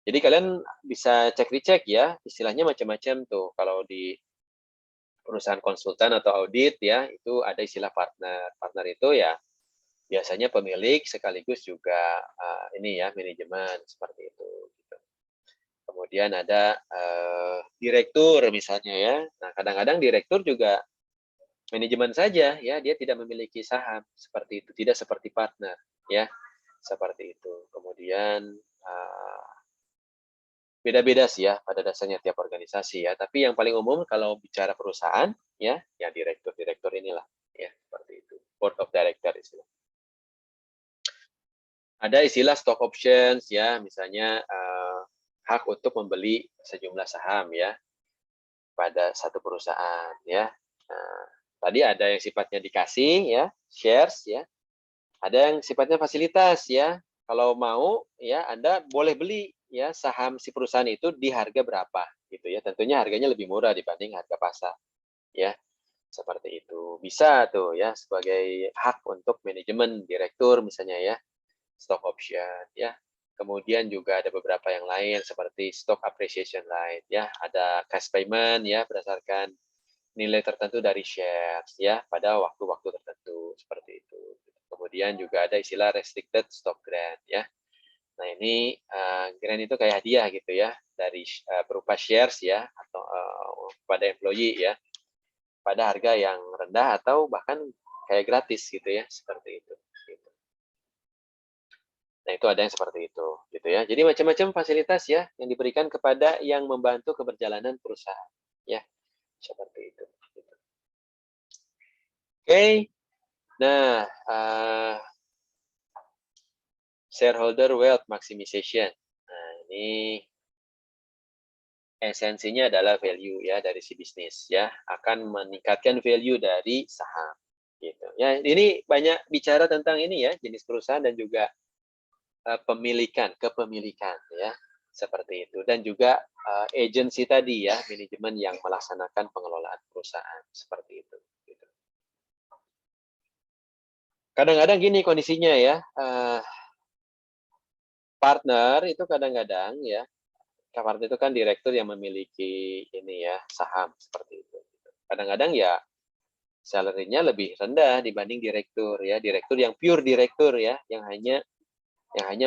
Jadi kalian bisa cek-dicek ya, istilahnya macam-macam tuh. Kalau di perusahaan konsultan atau audit ya, itu ada istilah partner. Partner itu ya biasanya pemilik sekaligus juga ini ya manajemen seperti itu. Gitu. Kemudian ada direktur misalnya ya. Nah kadang-kadang direktur juga manajemen saja ya, dia tidak memiliki saham seperti itu, tidak seperti partner ya, seperti itu. Kemudian beda-beda sih ya pada dasarnya tiap organisasi ya, tapi yang paling umum kalau bicara perusahaan ya, ya direktur inilah ya, seperti itu. Board of Director istilah. Ada istilah stock options ya, misalnya hak untuk membeli sejumlah saham ya pada satu perusahaan ya. Nah, tadi ada yang sifatnya dikasih ya, shares ya. Ada yang sifatnya fasilitas ya. Kalau mau ya Anda boleh beli ya saham si perusahaan itu di harga berapa gitu ya. Tentunya harganya lebih murah dibanding harga pasar ya. Seperti itu. Bisa tuh ya sebagai hak untuk manajemen direktur misalnya ya. Stock option ya. Kemudian juga ada beberapa yang lain seperti stock appreciation right ya. Ada cash payment ya berdasarkan nilai tertentu dari shares ya pada waktu-waktu tertentu seperti itu. Kemudian juga ada istilah restricted stock grant ya. Nah ini grant itu kayak hadiah gitu ya dari berupa shares ya atau pada employee ya pada harga yang rendah atau bahkan kayak gratis gitu ya seperti itu. Gitu. Nah itu ada yang seperti itu gitu ya. Jadi macam-macam fasilitas ya yang diberikan kepada yang membantu keberjalanan perusahaan ya seperti itu. Gitu. Oke, nah shareholder wealth maximization. Nah, ini esensinya adalah value ya dari si bisnis ya, akan meningkatkan value dari saham gitu. Ya, ini banyak bicara tentang ini ya, jenis perusahaan dan juga kepemilikan ya. Seperti itu dan juga agensi tadi ya, manajemen yang melaksanakan pengelolaan perusahaan seperti itu gitu. Kadang-kadang gini kondisinya ya, partner itu kadang-kadang ya, partner itu kan direktur yang memiliki ini ya saham seperti itu. Kadang-kadang ya salary-nya lebih rendah dibanding direktur ya, direktur yang pure direktur ya, yang hanya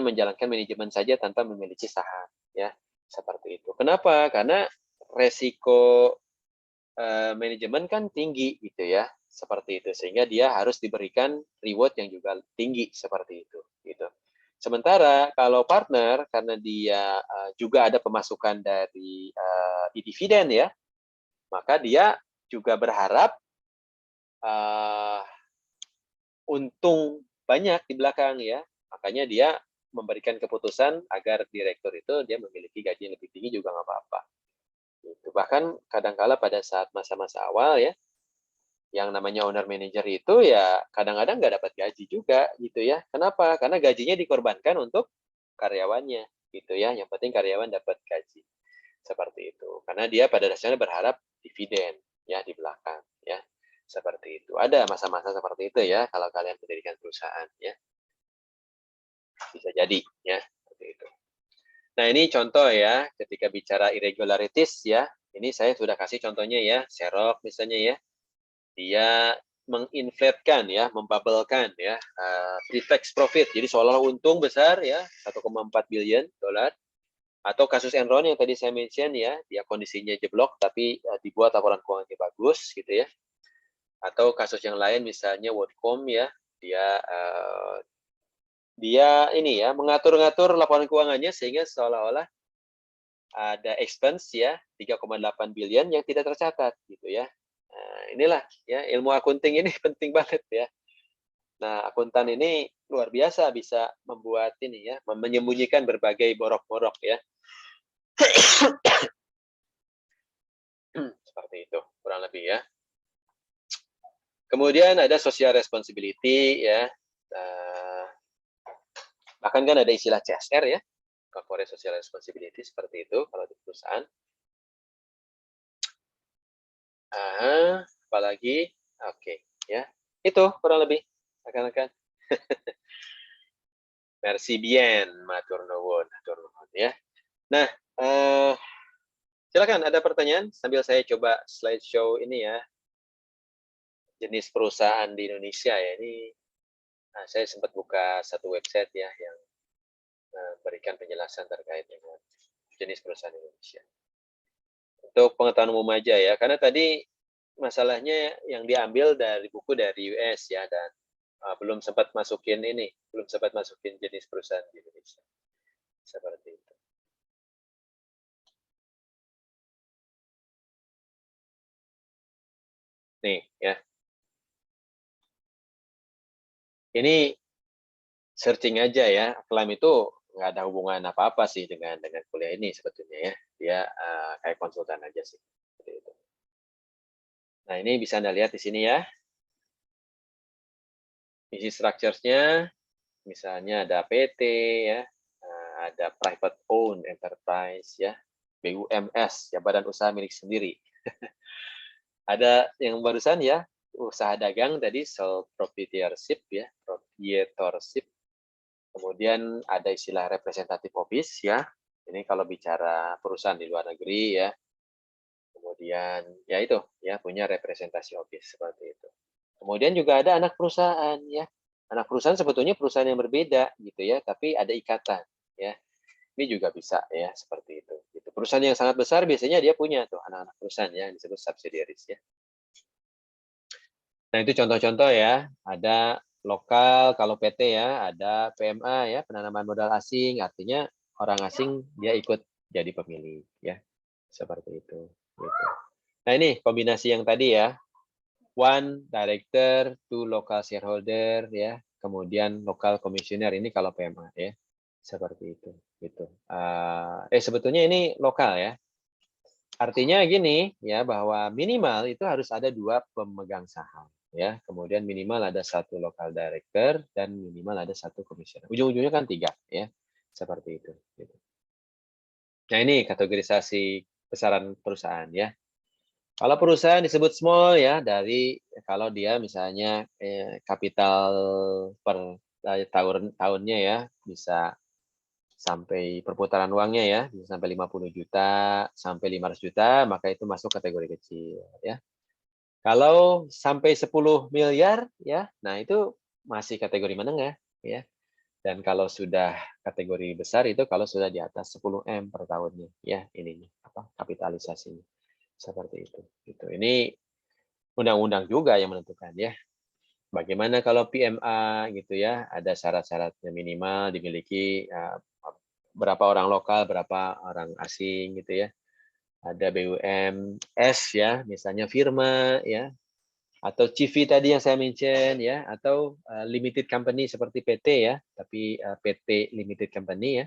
menjalankan manajemen saja tanpa memiliki saham ya, seperti itu. Kenapa? Karena resiko manajemen kan tinggi gitu ya, seperti itu sehingga dia harus diberikan reward yang juga tinggi seperti itu gitu. Sementara kalau partner karena dia juga ada pemasukan dari dividen ya, maka dia juga berharap untung banyak di belakang ya. Makanya dia memberikan keputusan agar direktur itu dia memiliki gaji yang lebih tinggi juga nggak apa-apa. Gitu. Bahkan kadangkala pada saat masa-masa awal ya, yang namanya owner manager itu ya kadang-kadang nggak dapat gaji juga gitu ya. Kenapa? Karena gajinya dikorbankan untuk karyawannya gitu ya. Yang penting karyawan dapat gaji seperti itu. Karena dia pada dasarnya berharap dividen ya di belakang ya. Seperti itu. Ada masa-masa seperti itu ya kalau kalian mendirikan perusahaan ya. Bisa jadi ya seperti itu. Nah, ini contoh ya ketika bicara irregularities ya. Ini saya sudah kasih contohnya ya, Xerox misalnya ya. Dia menginflatekan ya, membubelkan ya, pre-tax profit. Jadi seolah-olah untung besar ya, 1,4 billion dolar. Atau kasus Enron yang tadi saya mention ya, dia kondisinya jeblok tapi dibuat laporan keuangannya bagus gitu ya. Atau kasus yang lain misalnya WorldCom ya, dia ini ya mengatur-ngatur laporan keuangannya sehingga seolah-olah ada expense ya 3,8 billion yang tidak tercatat gitu ya. Nah, inilah ya ilmu akunting ini penting banget ya. Nah, akuntan ini luar biasa bisa membuat ini ya, menyembunyikan berbagai borok-borok ya. Seperti itu, kurang lebih ya. Kemudian ada social responsibility ya. Bahkan kan ada istilah CSR ya, corporate social responsibility seperti itu kalau di perusahaan. Apalagi, oke ya, itu kurang lebih rekan-rekan. Merci bien, matur nuwun ya. Nah, silakan ada pertanyaan sambil saya coba slideshow ini ya. Jenis perusahaan di Indonesia ya ini. Nah, saya sempat buka satu website ya yang berikan penjelasan terkait dengan jenis perusahaan Indonesia. Untuk pengetahuan umum aja ya, karena tadi masalahnya yang diambil dari buku dari US ya, dan belum sempat masukin jenis perusahaan di Indonesia. Seperti itu. Nih ya. Ini searching aja ya, klaim itu nggak ada hubungan apa-apa sih dengan kuliah ini sebetulnya ya. Dia kayak konsultan aja sih. Seperti itu. Nah, ini bisa Anda lihat di sini ya. Isi structures-nya, misalnya ada PT ya, ada private owned enterprise ya, BUMS ya, badan usaha milik sendiri. Ada yang barusan ya, usaha dagang tadi sole proprietorship ya, proprietorship. Kemudian ada istilah representative office ya. Ini kalau bicara perusahaan di luar negeri ya. Kemudian ya itu ya punya representasi office seperti itu. Kemudian juga ada anak perusahaan ya. Anak perusahaan sebetulnya perusahaan yang berbeda gitu ya, tapi ada ikatan ya. Ini juga bisa ya seperti itu. Gitu. Perusahaan yang sangat besar biasanya dia punya tuh anak-anak perusahaan ya, yang disebut subsidiaries ya. Nah, itu contoh-contoh ya. Ada lokal kalau PT ya, ada PMA ya, penanaman modal asing, artinya orang asing dia ikut jadi pemilik ya. Seperti itu gitu. Nah, ini kombinasi yang tadi ya. One director, two local shareholder ya, kemudian local commissioner ini kalau PMA ya, seperti itu gitu. Sebetulnya ini lokal ya. Artinya gini ya, bahwa minimal itu harus ada 2 pemegang saham ya, kemudian minimal ada 1 local director dan minimal ada 1 komisioner. Ujung-ujungnya kan 3 ya, seperti itu. Gitu. Nah, ini kategorisasi besaran perusahaan ya. Kalau perusahaan disebut small ya dari kalau dia misalnya kapital per tahunnya ya bisa sampai perputaran uangnya ya bisa sampai 50 juta sampai 500 juta, maka itu masuk kategori kecil ya. Kalau sampai 10 miliar ya, nah itu masih kategori menengah ya. Dan kalau sudah kategori besar itu kalau sudah di atas 10 M per tahunnya ya, ininya apa kapitalisasinya. Seperti itu. Gitu. Ini undang-undang juga yang menentukan ya. Bagaimana kalau PMA gitu ya, ada syarat-syaratnya minimal dimiliki berapa orang lokal, berapa orang asing gitu ya. Ada BUMS ya, misalnya firma ya, atau CV tadi yang saya mention ya, atau limited company seperti PT ya, tapi PT limited company ya,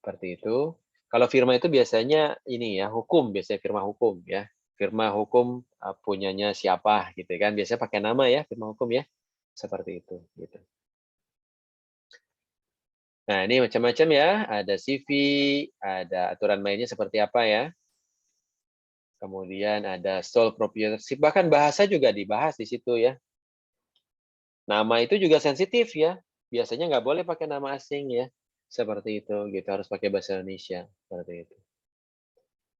seperti itu. Kalau firma itu biasanya ini ya, hukum, biasanya firma hukum ya. Firma hukum punyanya siapa gitu kan, biasanya pakai nama ya, firma hukum ya. Seperti itu gitu. Nah, ini macam-macam ya, ada CV, ada aturan mainnya seperti apa ya. Kemudian ada sole proprietorship, bahkan bahasa juga dibahas di situ ya. Nama itu juga sensitif ya. Biasanya nggak boleh pakai nama asing ya. Seperti itu, gitu harus pakai bahasa Indonesia seperti itu.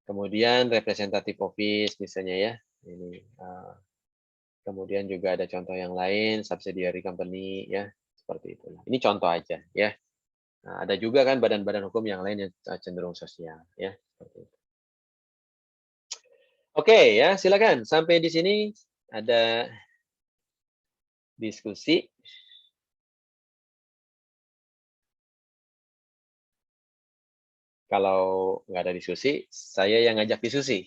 Kemudian representative office misalnya ya. Ini kemudian juga ada contoh yang lain, subsidiary company ya, seperti itu. Ini contoh aja ya. Nah, ada juga kan badan-badan hukum yang lain yang cenderung sosial, ya. Seperti itu. Oke, ya, silakan. Sampai di sini ada diskusi. Kalau nggak ada diskusi, saya yang ngajak diskusi.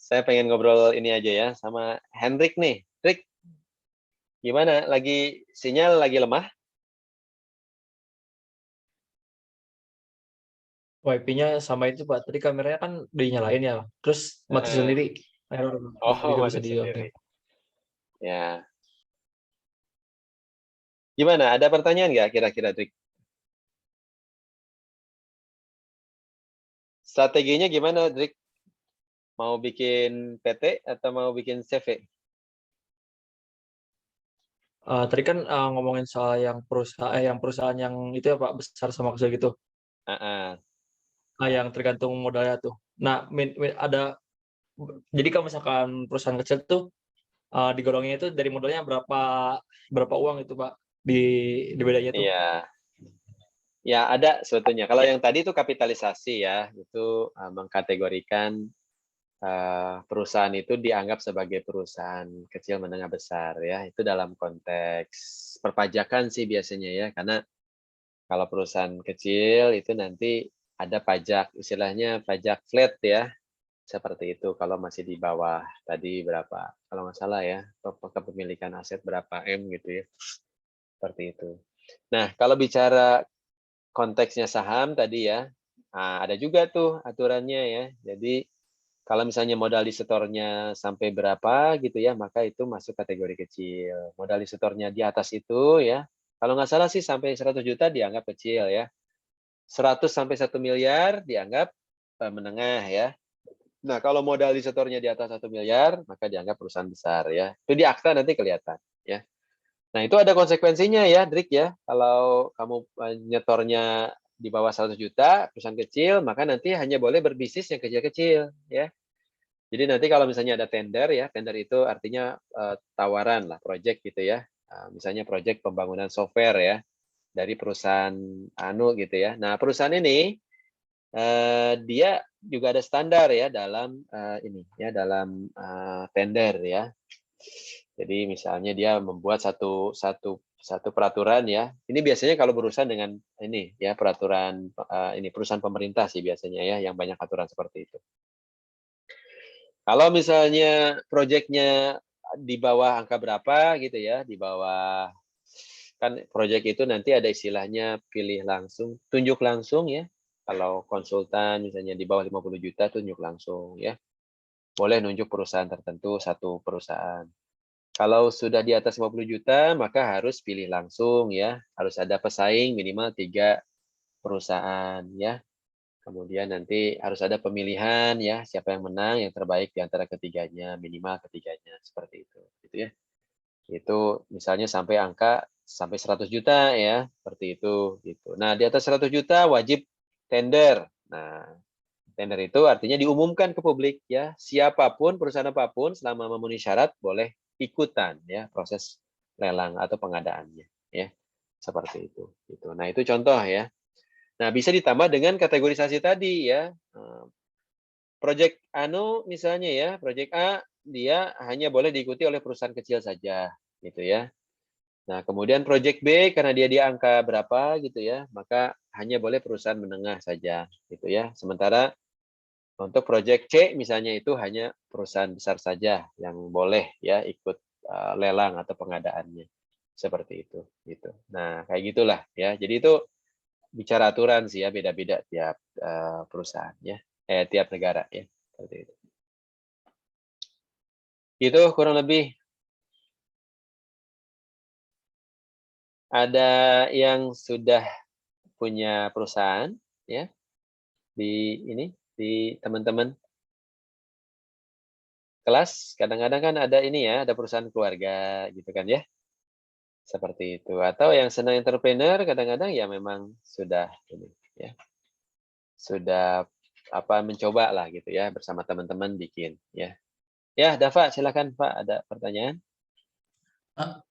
Saya pengen ngobrol ini aja ya sama Hendrik nih. Hendrik, gimana? Lagi sinyal lagi lemah? WiFi-nya sama itu Pak, tadi kameranya kan dinyalain ya, terus mati sendiri. Error, Oh, juga bisa mati di sendiri. Ya. Gimana? Ada pertanyaan nggak kira-kira, Hendrik? Strateginya gimana, Hendrik? Mau bikin PT atau mau bikin CV? Tadi kan ngomongin soal yang perusahaan yang itu ya Pak, besar sama kecil gitu. Yang tergantung modalnya tuh. Nah, ada jadi kalau misalkan perusahaan kecil tuh digolongnya itu dari modalnya berapa uang itu Pak di bedanya tuh. Iya. Ya, ada sebetulnya. Kalau yang tadi itu kapitalisasi ya, itu mengkategorikan perusahaan itu dianggap sebagai perusahaan kecil menengah besar ya. Itu dalam konteks perpajakan sih biasanya ya, karena kalau perusahaan kecil itu nanti ada pajak, istilahnya pajak flat ya, seperti itu. Kalau masih di bawah tadi berapa, kalau nggak salah ya, kepemilikan aset berapa M gitu ya, seperti itu. Nah, kalau bicara konteksnya saham tadi ya, ada juga tuh aturannya ya. Jadi kalau misalnya modal di setornya sampai berapa gitu ya, maka itu masuk kategori kecil. Modal di setornya di atas itu ya, kalau nggak salah sih sampai 100 juta dianggap kecil ya. 100 sampai 1 miliar dianggap menengah ya. Nah, kalau modal di setornya di atas 1 miliar, maka dianggap perusahaan besar ya. Itu di akta nanti kelihatan ya. Nah, itu ada konsekuensinya ya, Drik ya. Kalau kamu nyetornya di bawah 100 juta, perusahaan kecil, maka nanti hanya boleh berbisnis yang kecil-kecil ya. Jadi nanti kalau misalnya ada tender ya, tender itu artinya tawaran lah, project gitu ya. Misalnya project pembangunan software ya dari perusahaan anu gitu ya. Nah, perusahaan ini dia juga ada standar ya dalam ini ya dalam tender ya. Jadi misalnya dia membuat satu peraturan ya. Ini biasanya kalau berurusan dengan ini ya peraturan ini perusahaan pemerintah sih biasanya ya yang banyak aturan seperti itu. Kalau misalnya proyeknya di bawah angka berapa gitu ya, di bawah kan proyek itu nanti ada istilahnya pilih langsung, tunjuk langsung ya. Kalau konsultan misalnya di bawah 50 juta tunjuk langsung ya. Boleh nunjuk perusahaan tertentu satu perusahaan. Kalau sudah di atas 50 juta maka harus pilih langsung ya. Harus ada pesaing minimal 3 perusahaan ya. Kemudian nanti harus ada pemilihan ya, siapa yang menang, yang terbaik di antara ketiganya, minimal ketiganya, seperti itu. Gitu ya. Itu misalnya sampai angka sampai 100 juta ya, seperti itu gitu. Nah, di atas 100 juta wajib tender. Nah, tender itu artinya diumumkan ke publik ya, siapapun perusahaan apapun selama memenuhi syarat boleh ikutan ya proses lelang atau pengadaannya ya. Seperti itu gitu. Nah, itu contoh ya. Nah, bisa ditambah dengan kategorisasi tadi ya. Project anu misalnya ya, project A dia hanya boleh diikuti oleh perusahaan kecil saja gitu ya. Nah, kemudian project B karena dia di angka berapa gitu ya, maka hanya boleh perusahaan menengah saja gitu ya. Sementara untuk project C misalnya itu hanya perusahaan besar saja yang boleh ya ikut lelang atau pengadaannya. Seperti itu gitu. Nah, kayak gitulah ya. Jadi itu bicara aturan sih ya, beda-beda tiap perusahaan ya, tiap negara ya, seperti itu. Itu kurang lebih. Ada yang sudah punya perusahaan ya di ini di teman-teman kelas. Kadang-kadang kan ada ini ya, ada perusahaan keluarga gitu kan ya, seperti itu. Atau yang senang entrepreneur kadang-kadang ya memang sudah ini ya, sudah mencoba lah gitu ya bersama teman-teman bikin ya. Ya, Dava, silakan Pak, ada pertanyaan?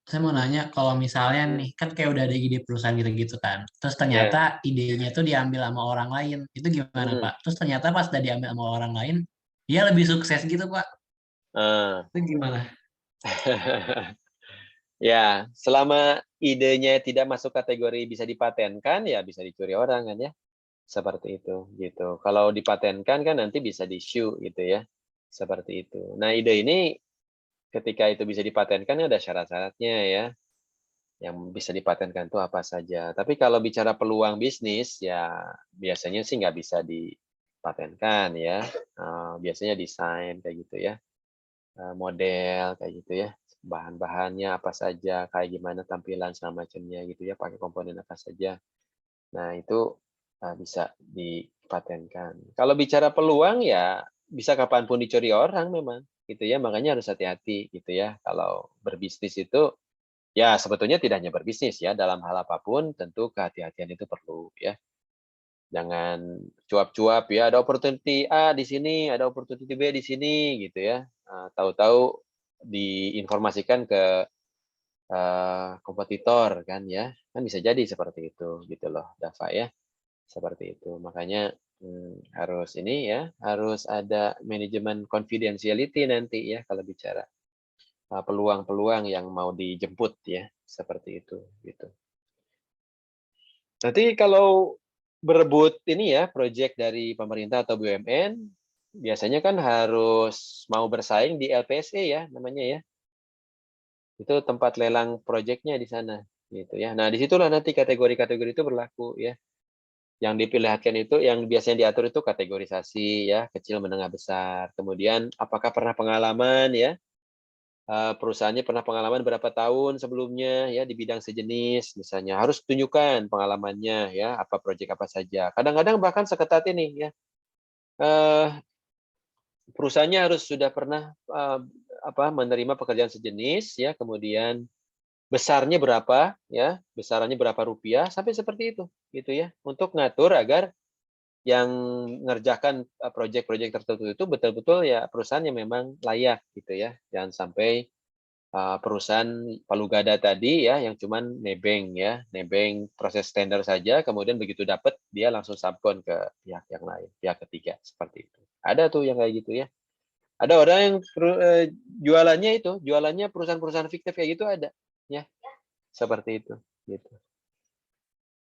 Saya mau nanya, kalau misalnya nih, kan kayak udah ada ide perusahaan gitu-gitu kan, terus Ya. ternyata idenya itu diambil sama orang lain, itu gimana Hmm. Pak? Terus ternyata pas udah diambil sama orang lain, dia lebih sukses gitu Pak, Ah. itu gimana? Ya, selama idenya tidak masuk kategori bisa dipatenkan, ya bisa dicuri orang kan ya. Seperti itu, gitu. Kalau dipatenkan kan nanti bisa di-sue gitu ya. Seperti itu. Nah, ide ini ketika itu bisa dipatenkan ada syarat-syaratnya ya. Yang bisa dipatenkan itu apa saja. Tapi kalau bicara peluang bisnis, ya biasanya sih nggak bisa dipatenkan ya. Biasanya desain kayak gitu ya. Model kayak gitu ya. Bahan-bahannya apa saja, kayak gimana tampilan sama macamnya gitu ya, pakai komponen apa saja. Nah, itu bisa dipatenkan. Kalau bicara peluang ya bisa kapanpun dicuri orang memang gitu ya, makanya harus hati-hati gitu ya. Kalau berbisnis itu ya sebetulnya tidak hanya berbisnis ya, dalam hal apapun tentu kehati-hatian itu perlu ya. Jangan cuap-cuap ya, ada opportunity A di sini, ada opportunity B di sini gitu ya. Tahu-tahu diinformasikan ke kompetitor kan ya. Kan bisa jadi seperti itu gitu loh, Dava ya. Seperti itu. Makanya harus ini ya, harus ada manajemen confidentiality nanti ya kalau bicara peluang-peluang yang mau dijemput ya, seperti itu gitu. Nanti kalau berebut ini ya, proyek dari pemerintah atau BUMN, biasanya kan harus mau bersaing di LPSE ya namanya ya. Itu tempat lelang proyeknya di sana gitu ya. Nah, disitulah nanti kategori-kategori itu berlaku ya. Yang diperlihatkan itu yang biasanya diatur itu kategorisasi ya, kecil, menengah, besar. Kemudian apakah pernah pengalaman ya, perusahaannya pernah pengalaman berapa tahun sebelumnya ya di bidang sejenis misalnya, harus tunjukkan pengalamannya ya, apa proyek apa saja. Kadang-kadang bahkan seketat ini ya, perusahaannya harus sudah pernah, menerima pekerjaan sejenis ya, kemudian besarnya berapa ya, besarannya berapa rupiah, sampai seperti itu, gitu ya. Untuk ngatur agar yang ngerjakan, proyek-proyek tertentu itu betul-betul ya perusahaan yang memang layak gitu ya. Jangan sampai, perusahaan palu gada tadi ya yang cuman nebeng ya, nebeng proses tender saja kemudian begitu dapat dia langsung subkon ke pihak yang lain, pihak ketiga, seperti itu. Ada tuh yang kayak gitu ya. Ada orang yang jualannya itu, jualannya perusahaan-perusahaan fiktif kayak gitu ada, ya, seperti itu, gitu.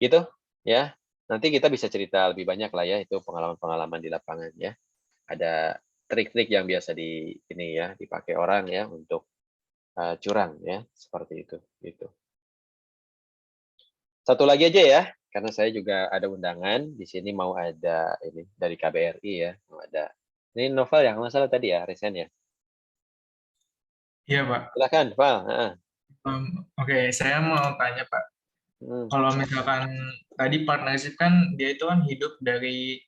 Gitu, ya. Nanti kita bisa cerita lebih banyak lah ya, itu pengalaman-pengalaman di lapangan ya. Ada trik-trik yang biasa ini ya, dipakai orang ya untuk curang ya, seperti itu, gitu. Satu lagi aja ya, karena saya juga ada undangan di sini mau ada ini dari KBRI ya, mau ada. Ini novel yang masalah tadi ya, resign ya. Iya, Pak. Silakan, Val. Oke, saya mau tanya, Pak. Hmm. Kalau misalkan tadi partnership kan dia itu kan hidup dari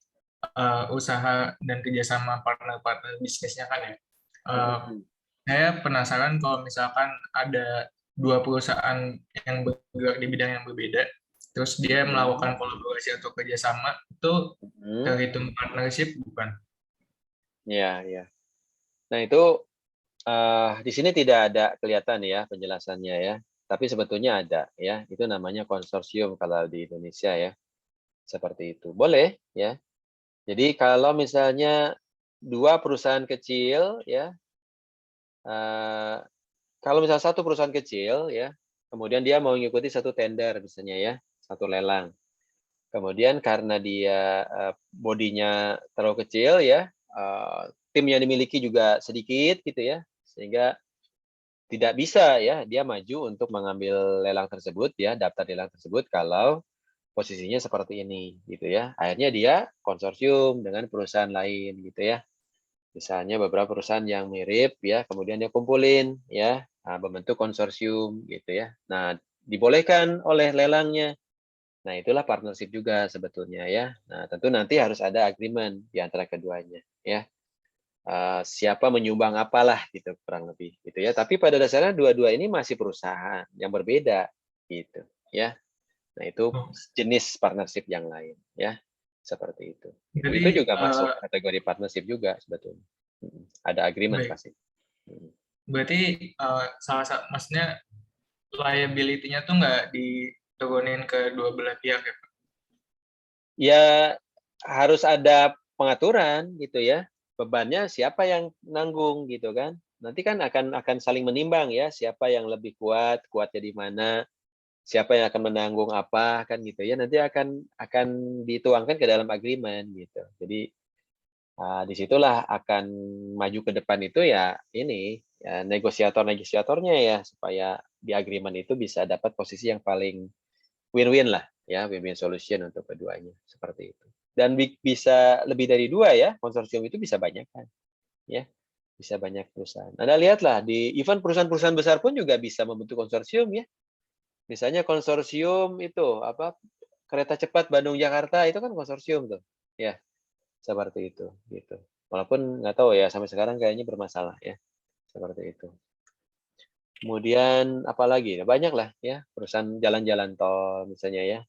usaha dan kerjasama partner-partner bisnisnya kan ya. Eh, Hmm. saya penasaran kalau misalkan ada dua perusahaan yang bergerak di bidang yang berbeda, terus dia melakukan kolaborasi atau kerjasama, itu Hmm. terhitung partnership bukan? Ya, ya. Nah itu di sini tidak ada kelihatan ya penjelasannya ya, tapi sebetulnya ada ya. Itu namanya konsorsium kalau di Indonesia ya, seperti itu. Boleh ya. Jadi kalau misalnya dua perusahaan kecil ya, kalau misalnya satu perusahaan kecil ya, kemudian dia mau mengikuti satu tender misalnya ya, satu lelang. Kemudian karena dia bodinya terlalu kecil ya, tim yang dimiliki juga sedikit gitu ya, sehingga tidak bisa ya dia maju untuk mengambil lelang tersebut ya, daftar lelang tersebut kalau posisinya seperti ini gitu ya. Akhirnya dia konsorsium dengan perusahaan lain gitu ya. Misalnya beberapa perusahaan yang mirip ya, kemudian dia kumpulin ya, membentuk konsorsium gitu ya. Nah, dibolehkan oleh lelangnya. Nah, itulah partnership juga sebetulnya ya. Nah, tentu nanti harus ada agreement di antara keduanya ya. Siapa menyumbang apalah gitu kurang lebih gitu ya. Tapi pada dasarnya dua-dua ini masih perusahaan yang berbeda gitu ya. Nah, itu Oh, jenis partnership yang lain ya. Seperti itu. jadi Itu juga masuk kategori partnership juga sebetulnya. Ada agreement baik. pasti. Berarti maksudnya liability-nya tuh nggak diturunin ke dua belah pihak ya, Pak? Ya harus ada pengaturan gitu ya. Bebannya siapa yang nanggung gitu kan. Nanti kan akan saling menimbang ya, siapa yang lebih kuatnya di mana, siapa yang akan menanggung apa kan gitu ya. Nanti akan dituangkan ke dalam agreement gitu. Jadi disitulah akan maju ke depan itu ya ini ya negosiatornya ya, supaya di agreement itu bisa dapat posisi yang paling win-win lah ya, win-win solution untuk keduanya seperti itu. Dan bisa lebih dari 2 ya, konsorsium itu bisa banyak kan ya, bisa banyak perusahaan. Anda lihatlah di event perusahaan-perusahaan besar pun juga bisa membentuk konsorsium ya. Misalnya konsorsium itu apa, kereta cepat Bandung Jakarta itu kan konsorsium tuh ya, seperti itu gitu. Walaupun nggak tahu ya, sampai sekarang kayaknya bermasalah ya, seperti itu. Kemudian apalagi, banyak lah ya, perusahaan jalan-jalan tol misalnya ya.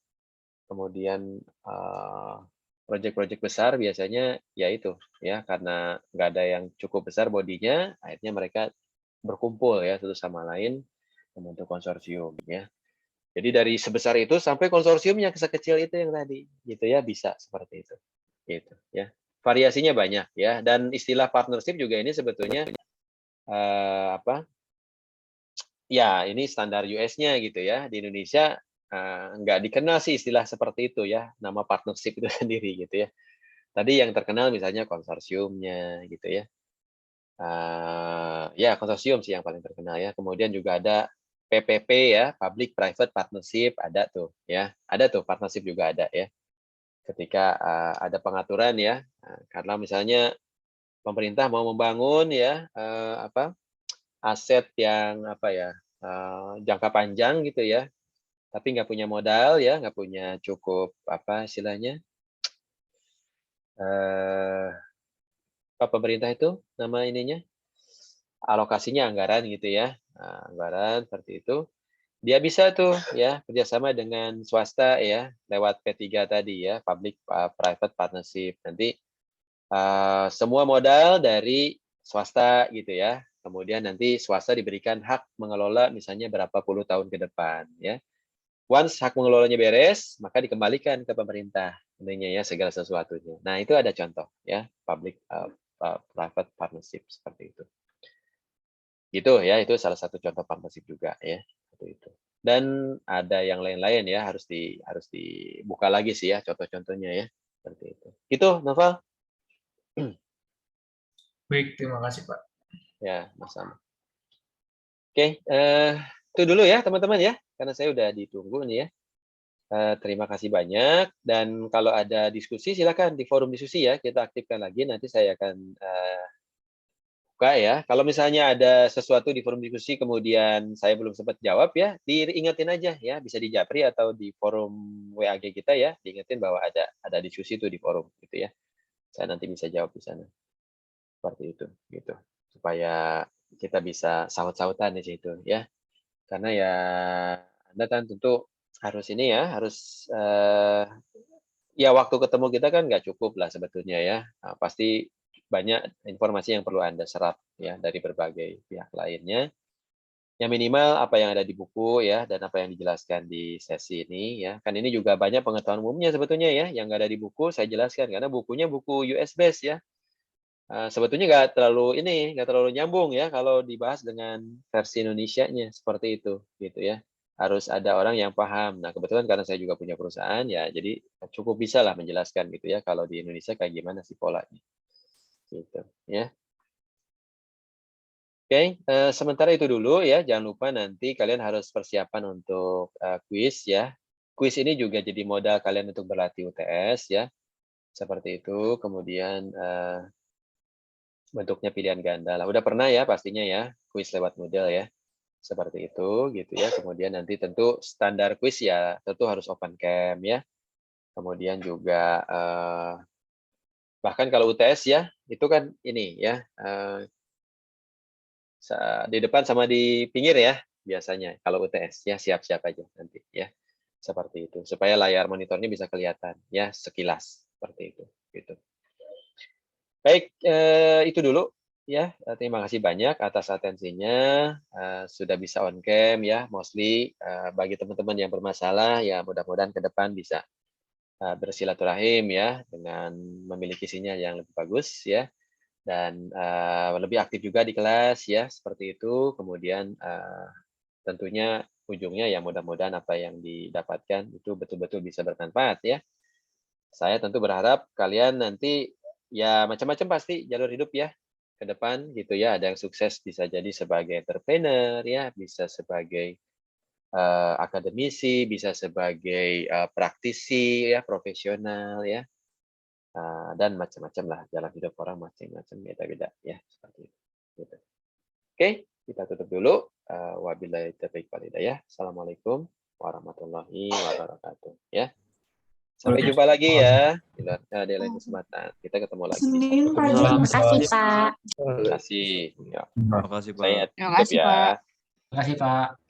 Kemudian proyek-proyek besar biasanya ya itu ya, karena nggak ada yang cukup besar bodinya, akhirnya mereka berkumpul ya satu sama lain membentuk konsorsium ya. Jadi dari sebesar itu sampai konsorsium yang sekecil itu yang tadi gitu ya, bisa seperti itu gitu ya. Variasinya banyak ya, dan istilah partnership juga ini sebetulnya apa ya, ini standar US-nya gitu ya. Di Indonesia nggak dikenal sih istilah seperti itu ya, nama partnership itu sendiri gitu ya. Tadi yang terkenal misalnya konsorsiumnya gitu ya. Ya konsorsium sih yang paling terkenal ya. Kemudian juga ada PPP ya, Public Private Partnership, ada tuh ya. Ada tuh partnership juga ada ya. Ketika ada pengaturan ya, karena misalnya pemerintah mau membangun ya aset yang apa ya, jangka panjang gitu ya, tapi nggak punya modal ya, nggak punya cukup apa istilahnya, apa pemerintah itu nama ininya, alokasinya anggaran gitu ya, anggaran seperti itu. Dia bisa tuh ya kerjasama dengan swasta ya, lewat P3 tadi ya, Public Private Partnership. Nanti semua modal dari swasta gitu ya. Kemudian nanti swasta diberikan hak mengelola misalnya berapa puluh tahun ke depan ya. Once hak mengelolanya beres, maka dikembalikan ke pemerintah intinya ya, segala sesuatunya. Nah, itu ada contoh ya, public private partnership seperti itu. Gitu ya, itu salah satu contoh partnership juga ya, seperti itu. Dan ada yang lain-lain ya, harus dibuka lagi sih ya contoh-contohnya ya, seperti itu. Gitu, Noval. Baik, terima kasih, Pak. Ya, sama. Oke, itu dulu ya teman-teman ya, karena saya udah ditunggu nih ya. Terima kasih banyak, dan kalau ada diskusi silakan di forum diskusi ya, kita aktifkan lagi, nanti saya akan buka ya. Kalau misalnya ada sesuatu di forum diskusi kemudian saya belum sempat jawab ya, diingetin aja ya, bisa di Japri atau di forum WAG kita ya, diingetin bahwa ada diskusi itu di forum gitu ya. Saya nanti bisa jawab di sana. Seperti itu gitu. Supaya kita bisa saut-sautan di situ ya. Karena ya Anda kan tentu harus ini ya, harus ya waktu ketemu kita kan nggak cukup lah sebetulnya ya. Nah, pasti banyak informasi yang perlu Anda serap ya dari berbagai pihak lainnya. Yang minimal apa yang ada di buku ya, dan apa yang dijelaskan di sesi ini ya. Kan ini juga banyak pengetahuan umumnya sebetulnya ya, yang nggak ada di buku saya jelaskan karena bukunya buku US based ya. Sebetulnya nggak terlalu nyambung ya kalau dibahas dengan versi Indonesianya seperti itu gitu ya. Harus ada orang yang paham. Nah, kebetulan karena saya juga punya perusahaan ya, jadi cukup bisa lah menjelaskan gitu ya kalau di Indonesia kayak gimana sih polanya. Gitu ya. Oke, sementara itu dulu ya. Jangan lupa nanti kalian harus persiapan untuk kuis ya. Kuis ini juga jadi modal kalian untuk berlatih UTS ya. Seperti itu. Kemudian bentuknya pilihan ganda lah. Udah pernah ya pastinya ya, kuis lewat model ya. Seperti itu gitu ya. Kemudian nanti tentu standar kuis ya tentu harus open cam ya. Kemudian juga bahkan kalau UTS ya, itu kan ini ya, di depan sama di pinggir ya biasanya kalau UTS ya, siap-siap aja nanti ya. Seperti itu. Supaya layar monitornya bisa kelihatan ya sekilas seperti itu gitu. Baik, itu dulu ya, terima kasih banyak atas atensinya. Sudah bisa on cam ya, mostly bagi teman-teman yang bermasalah ya mudah-mudahan ke depan bisa bersilaturahim ya dengan memiliki sinyal yang lebih bagus ya dan lebih aktif juga di kelas ya seperti itu. Kemudian tentunya ujungnya ya mudah-mudahan apa yang didapatkan itu betul-betul bisa bermanfaat ya. Saya tentu berharap kalian nanti ya macam-macam pasti jalur hidup ya ke depan gitu ya. Ada yang sukses bisa jadi sebagai entrepreneur ya, bisa sebagai akademisi, bisa sebagai praktisi ya, profesional ya. Dan macam-macam lah jalan hidup orang macam-macam beda-beda ya seperti itu. Gitu. Oke, kita tutup dulu. Wabillahi taufiq wal hidayah. Assalamualaikum warahmatullahi wabarakatuh ya. Sampai jumpa lagi ya di lain kesempatan. Kita ketemu lagi. Terima kasih, Pak. Terima kasih. Ya. Terima kasih, Pak. Saya Terima tutup kasih, ya. Pak. Terima kasih, Pak.